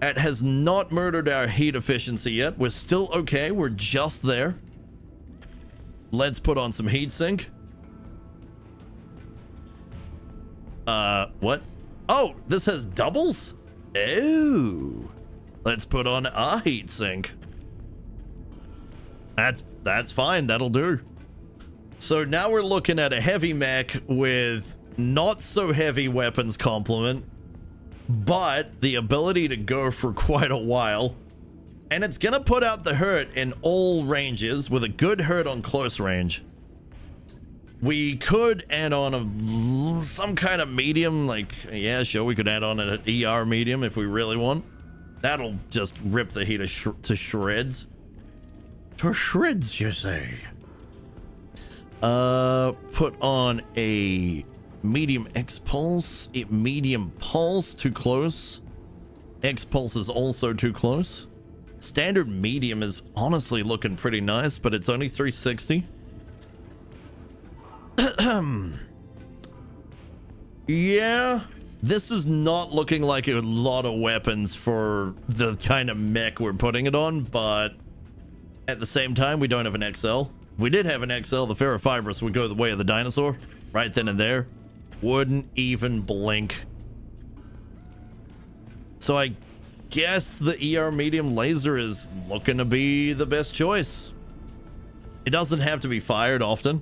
It has not murdered our heat efficiency yet. We're still okay. We're just there. Let's put on some heat sink. What? Oh, this has doubles? Oh. Let's put on a heat sink. That's fine. That'll do. So now we're looking at a heavy mech with not so heavy weapons complement, but the ability to go for quite a while. And it's gonna put out the hurt in all ranges with a good hurt on close range. We could add on some kind of medium, like, yeah, sure, we could add on an ER medium if we really want. That'll just rip the heat to shreds. To shreds, you say? Put on a medium X pulse. Medium pulse, too close. X pulse is also too close. Standard medium is honestly looking pretty nice, but it's only 360. Yeah, this is not looking like a lot of weapons for the kind of mech we're putting it on, but at the same time, we don't have an XL. If we did have an XL, the ferrofibrous would go the way of the dinosaur right then and there. Wouldn't even blink. So I guess the ER medium laser is looking to be the best choice. It doesn't have to be fired often.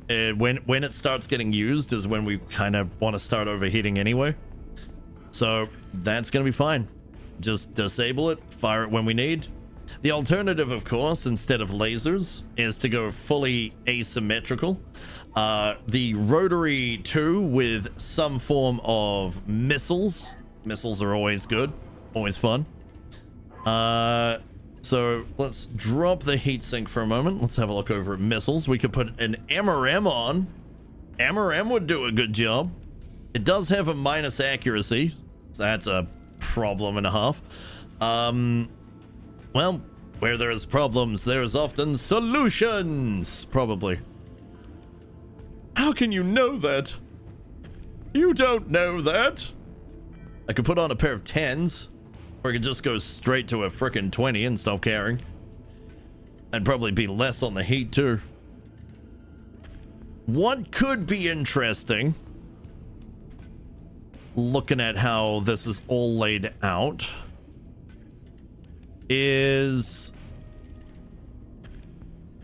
When it starts getting used is when we kind of want to start overheating anyway. So that's going to be fine. Just disable it, fire it when we need. The alternative, of course, instead of lasers, is to go fully asymmetrical. The rotary 2 with some form of missiles. Missiles are always good, always fun. So let's drop the heatsink for a moment. Let's have a look over at missiles. We could put an MRM on. MRM would do a good job. It does have a minus accuracy. So that's a problem and a half. Well, where there's problems, there's often solutions. Probably. How can you know that? You don't know that. I could put on a pair of 10s. Or I could just go straight to a frickin' 20 and stop caring. I'd probably be less on the heat too. What could be interesting, looking at how this is all laid out, is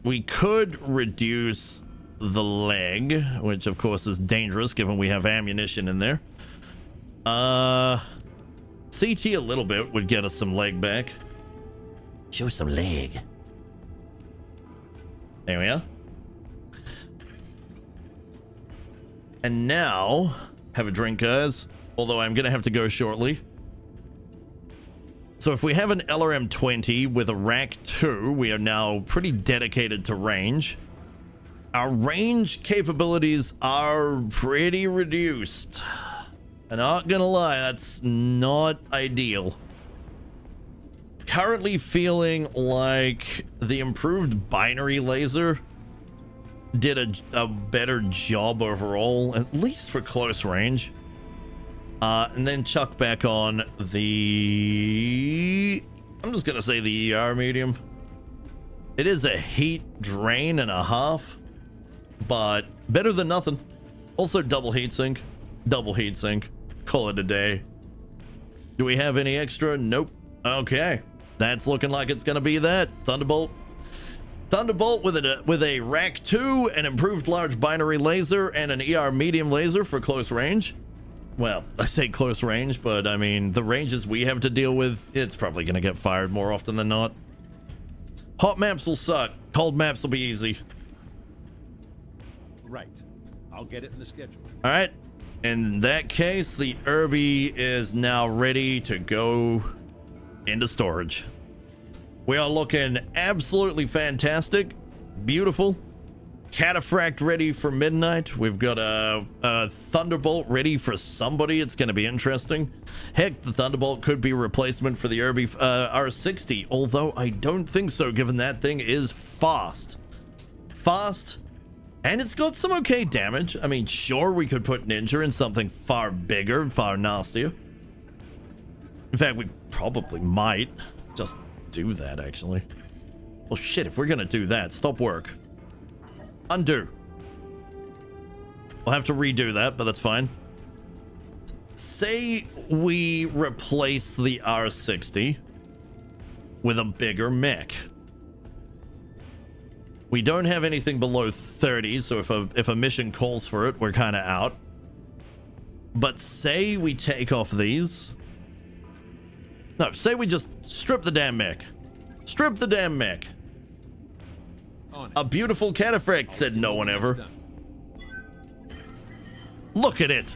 we could reduce the leg, which of course is dangerous given we have ammunition in there. CT a little bit would get us some leg back. Show some leg. There we are. And now, have a drink, guys. Although I'm going to have to go shortly. So if we have an LRM-20 with a Rack 2, we are now pretty dedicated to range. Our range capabilities are pretty reduced. I'm not gonna lie, that's not ideal. Currently feeling like the improved binary laser did a better job overall, at least for close range. And then chuck back on the... I'm just going to say the ER medium. It is a heat drain and a half, but better than nothing. Also double heatsink. Double heatsink. Call it a day. Do we have any extra? Nope. Okay. That's looking like it's going to be that. Thunderbolt. Thunderbolt with a Rack 2, an improved large binary laser, and an ER medium laser for close range. Well, I say close range, but I mean, the ranges we have to deal with, it's probably going to get fired more often than not. Hot maps will suck. Cold maps will be easy. Right. I'll get it in the schedule. All right. In that case, the Irby is now ready to go into storage. We are looking absolutely fantastic. Beautiful. Cataphract ready for midnight. We've got a Thunderbolt ready for somebody. It's going to be interesting. Heck, the Thunderbolt could be a replacement for the Irby R60, although I don't think so, given that thing is fast. Fast, and it's got some okay damage. I mean, sure, we could put Ninja in something far bigger, far nastier. In fact, we probably might just do that, actually. Well, shit, if we're going to do that, stop work. Undo. We'll have to redo that, but that's fine. Say we replace the R60 with a bigger mech. We don't have anything below 30, so if a mission calls for it, we're kind of out. But say we take off these. No, say we just strip the damn mech. Strip the damn mech. A beautiful cataphract, said no one ever. Look at it.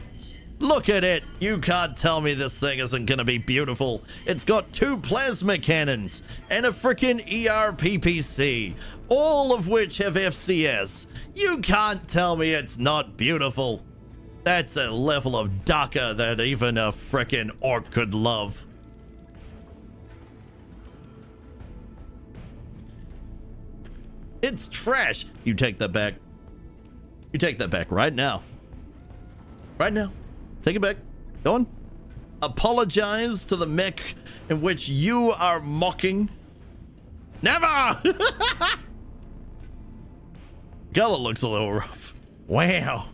Look at it. You can't tell me this thing isn't gonna be beautiful. It's got 2 plasma cannons and a frickin' ER PPC, all of which have FCS. You can't tell me it's not beautiful. That's a level of DACA that even a frickin' orc could love. It's trash. You take that back. You take that back right now. Right now. Take it back. Go on. Apologize to the mech in which you are mocking. Never! Color looks a little rough. Wow.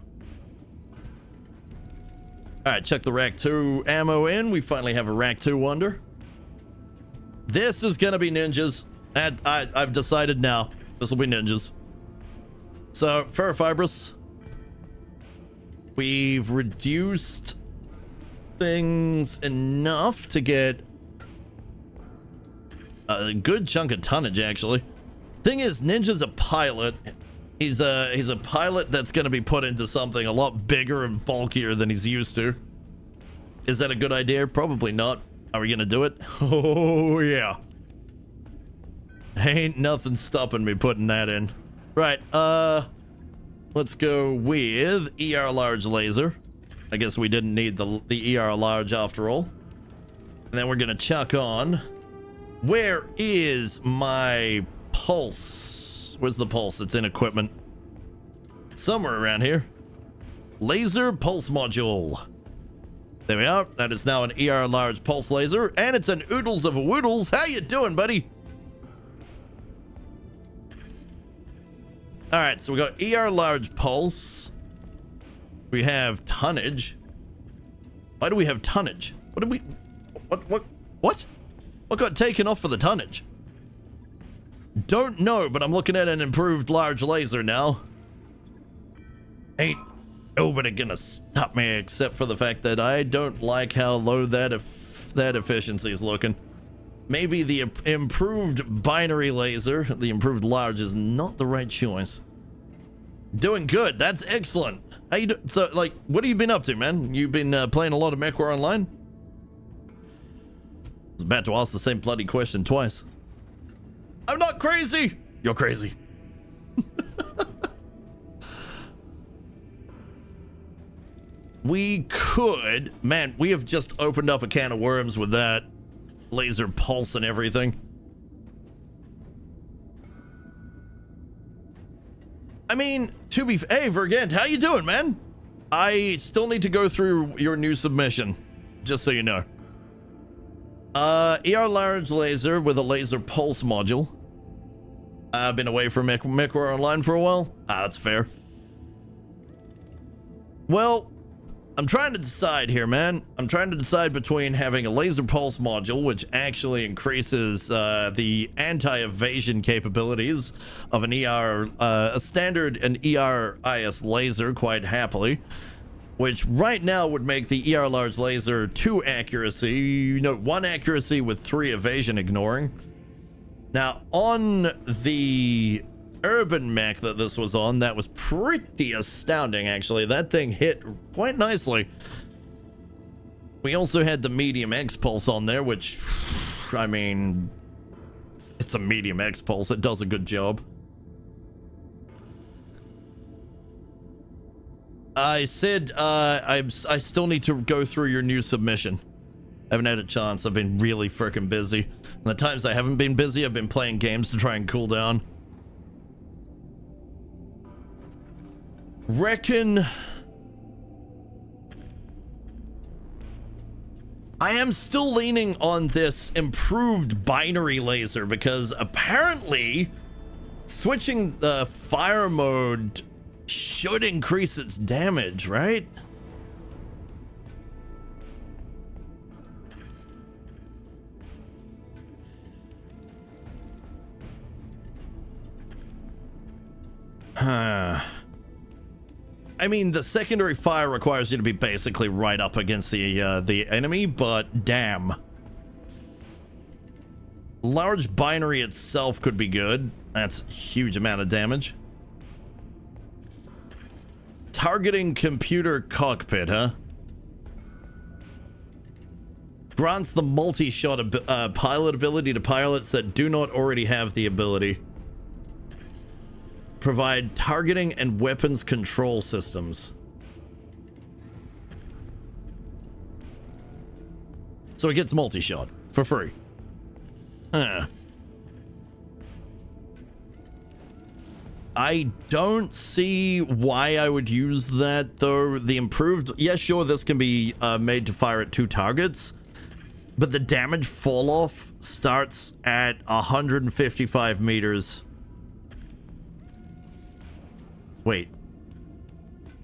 Alright, check the Rack 2 ammo in. We finally have a Rack 2 Wonder. This is gonna be ninjas. And I've decided now. This will be ninjas. So, ferrofibrous. We've reduced things enough to get a good chunk of tonnage, actually. Thing is, Ninja's a pilot. He's a pilot that's going to be put into something a lot bigger and bulkier than he's used to. Is that a good idea? Probably not. Are we going to do it? Oh, yeah. Ain't nothing stopping me putting that in. Right, let's go with ER large laser. I guess we didn't need the ER large after all. And then we're gonna chuck on. Where is my pulse? Where's the pulse? It's in equipment. Somewhere around here. Laser pulse module. There we are. That is now an ER large pulse laser, and it's an oodles of a woodles. How you doing, buddy? All right, so we got ER large pulse. We have tonnage. Why do we have tonnage? What did we? What got taken off for the tonnage? Don't know, but I'm looking at an improved large laser now. Ain't nobody gonna stop me except for the fact that I don't like how low that efficiency is looking. Maybe the improved binary laser, the improved large, is not the right choice. Doing good. That's excellent. How you so, like, what have you been up to, man? You've been playing a lot of MechWar Online? I was about to ask the same bloody question twice. I'm not crazy. You're crazy. We could, man, we have just opened up a can of worms with that laser pulse and everything. I mean, to be hey Vergent, how you doing, man? I still need to go through your new submission, just so you know. ER large laser with a laser pulse module. I've been away from Mechwar Online for a while. That's fair. Well, I'm trying to decide here, man. I'm trying to decide between having a laser pulse module, which actually increases the anti-evasion capabilities of an ER, a standard an ER-IS laser quite happily, which right now would make the ER large laser 2 accuracy, you know, 1 accuracy with 3 evasion ignoring. Now, on the urban mech that this was on, that was pretty astounding, actually. That thing hit quite nicely. We also had the medium X pulse on there, which, I mean, it's a medium X pulse. It does a good job. I said I still need to go through your new submission. I haven't had a chance. I've been really freaking busy. And the times I haven't been busy, I've been playing games to try and cool down. Reckon I am still leaning on this improved binary laser because apparently switching the fire mode should increase its damage, right? I mean, the secondary fire requires you to be basically right up against the enemy, but damn. Large binary itself could be good. That's a huge amount of damage. Targeting computer cockpit, huh? Grants the multi-shot pilot ability to pilots that do not already have the ability. Provide targeting and weapons control systems. So it gets multi-shot for free. Huh. I don't see why I would use that, though. The improved... Yeah, sure, this can be made to fire at 2 targets. But the damage fall-off starts at 155 meters. Wait.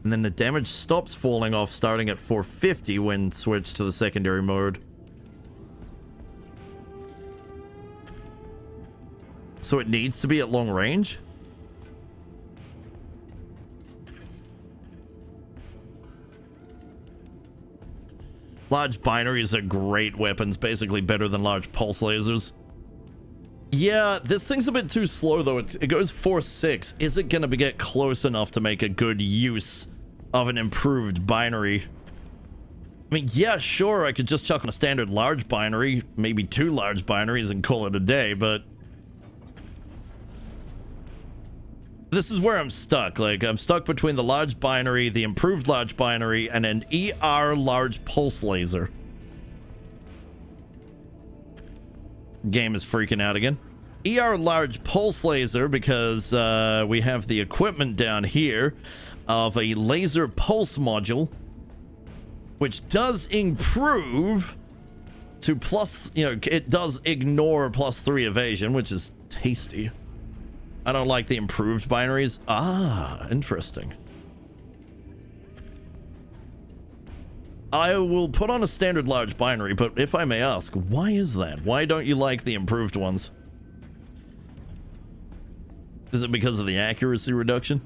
And then the damage stops falling off starting at 450 when switched to the secondary mode. So it needs to be at long range? Large binaries are great weapons, basically better than large pulse lasers. Yeah, this thing's a bit too slow, though. It goes 4.6. Is it going to get close enough to make a good use of an improved binary? I mean, yeah, sure, I could just chuck on a standard large binary, maybe 2 large binaries and call it a day, but... this is where I'm stuck. Like, I'm stuck between the large binary, the improved large binary, and an ER large pulse laser. Game is freaking out again. ER large pulse laser, because we have the equipment down here of a laser pulse module, which does improve to plus, you know, it does ignore +3 evasion, which is tasty. I don't like the improved binaries. Ah, interesting. I will put on a standard large binary, but if I may ask, why is that? Why don't you like the improved ones? Is it because of the accuracy reduction?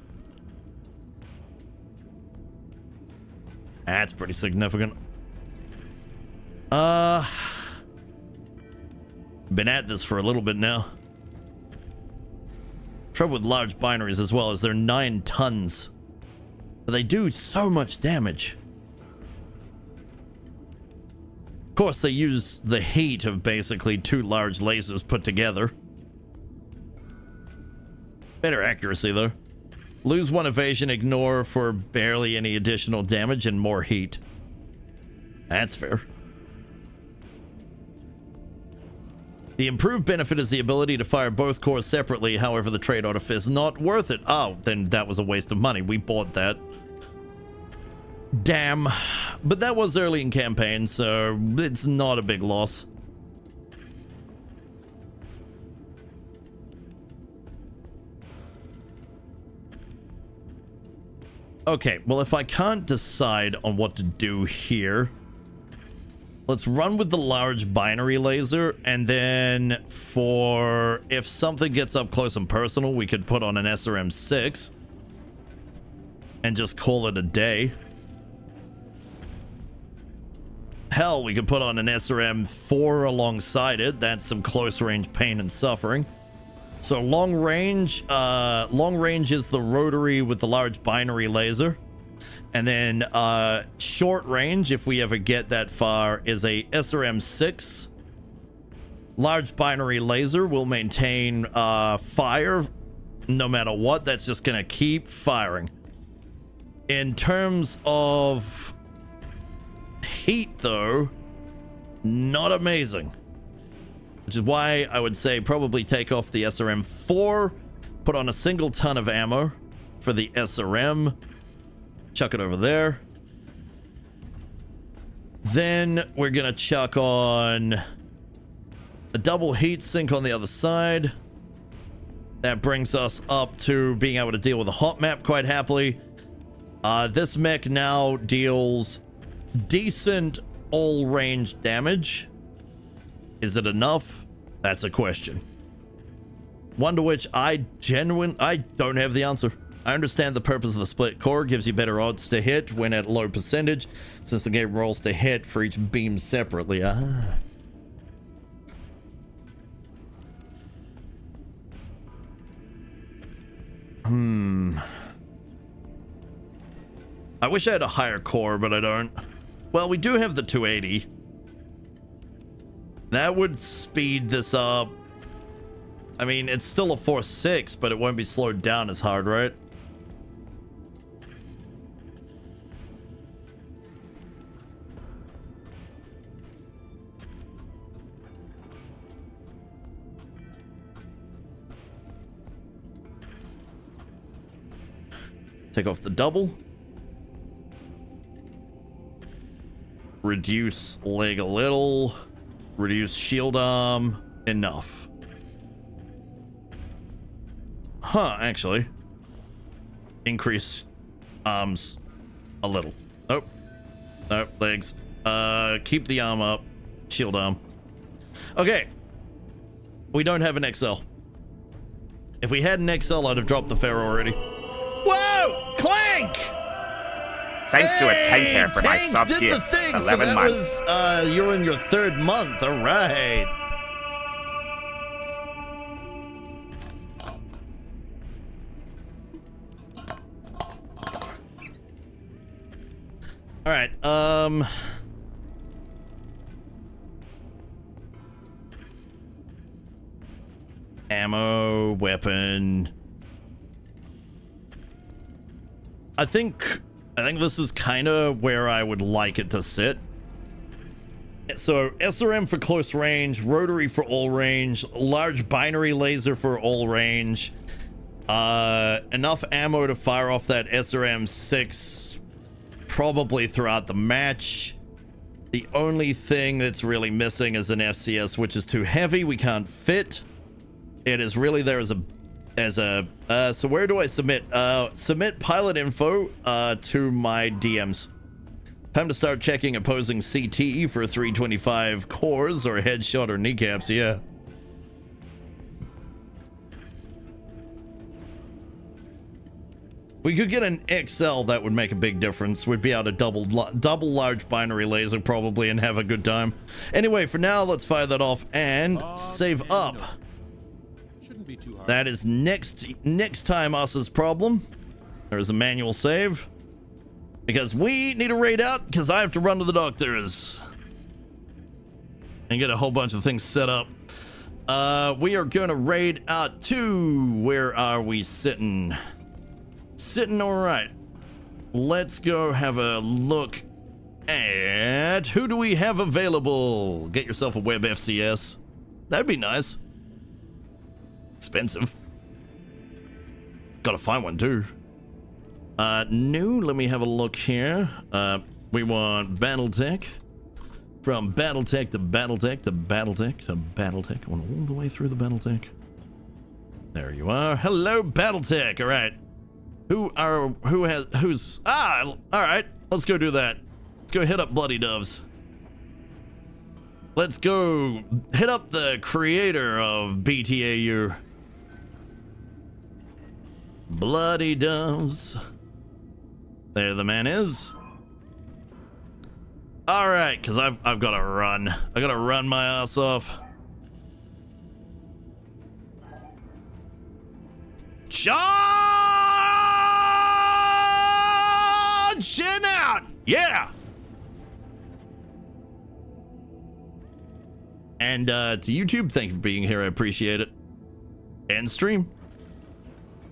That's pretty significant. Been at this for a little bit now. Trouble with large binaries as well is they're 9 tons. But they do so much damage. Of course, they use the heat of basically 2 large lasers put together. Better accuracy, though. Lose 1 evasion, ignore for barely any additional damage, and more heat. That's fair. The improved benefit is the ability to fire both cores separately, however the trade-off is not worth it. Oh, then that was a waste of money. We bought that. Damn. But that was early in campaign, so it's not a big loss. Okay, well, if I can't decide on what to do here, let's run with the large binary laser, and then for if something gets up close and personal, we could put on an SRM-6 and just call it a day. Hell, we could put on an SRM-4 alongside it. That's some close range pain and suffering. So long range is the rotary with the large binary laser. And then short range, if we ever get that far, is a SRM-6. Large binary laser will maintain fire no matter what. That's just going to keep firing. In terms of heat, though, not amazing. Which is why I would say probably take off the SRM-4, put on a single ton of ammo for the SRM, chuck it over there. Then we're going to chuck on a double heat sink on the other side. That brings us up to being able to deal with a hot map quite happily. This mech now deals decent all-range damage. Is it enough? That's a question. One to which I don't have the answer. I understand the purpose of the split core gives you better odds to hit when at low percentage, since the game rolls to hit for each beam separately. I wish I had a higher core, but I don't. Well, we do have the 280. That would speed this up. I mean, it's still a 4.6, but it won't be slowed down as hard, right? Take off the double. Reduce leg a little. Reduce shield arm. Enough. Huh, actually. Increase arms a little. Nope. Nope, legs. Keep the arm up. Shield arm. Okay. We don't have an XL. If we had an XL, I'd have dropped the Pharaoh already. Whoa! Clank! Thanks to a tank here for my sub gift. 11 so that months. Was, you're in your 3rd month. All right. All right. Ammo, weapon. I think this is kind of where I would like it to sit. So SRM for close range, rotary for all range, large binary laser for all range, enough ammo to fire off that SRM-6 probably throughout the match. The only thing that's really missing is an FCS, which is too heavy. We can't fit. It is really there as a so where do I submit? Submit pilot info to my DMs. Time to start checking opposing CT for 325 cores or headshot or kneecaps. Yeah. We could get an XL, that would make a big difference. We'd be able to double large binary laser probably and have a good time. Anyway, for now, let's fire that off and save up. Shouldn't be too hard. That is next time us's problem. There's a manual save. Because we need to raid out, because I have to run to the doctors. And get a whole bunch of things set up. We are going to raid out to... Where are we sitting? Sitting all right. Let's go have a look at... Who do we have available? Get yourself a web FCS. That'd be nice. Expensive. Gotta find one too. New, let me have a look here. We want BattleTech. From BattleTech to BattleTech to BattleTech to BattleTech. I went all the way through the BattleTech. There you are. Hello, BattleTech. All right. Who's... all right. Let's go do that. Let's go hit up Bloody Doves. Let's go hit up the creator of BTAU. Bloody Doves. There the man is. All right, because I've got to run. I got to run my ass off. Charging out! Yeah! And to YouTube, thank you for being here. I appreciate it. End stream.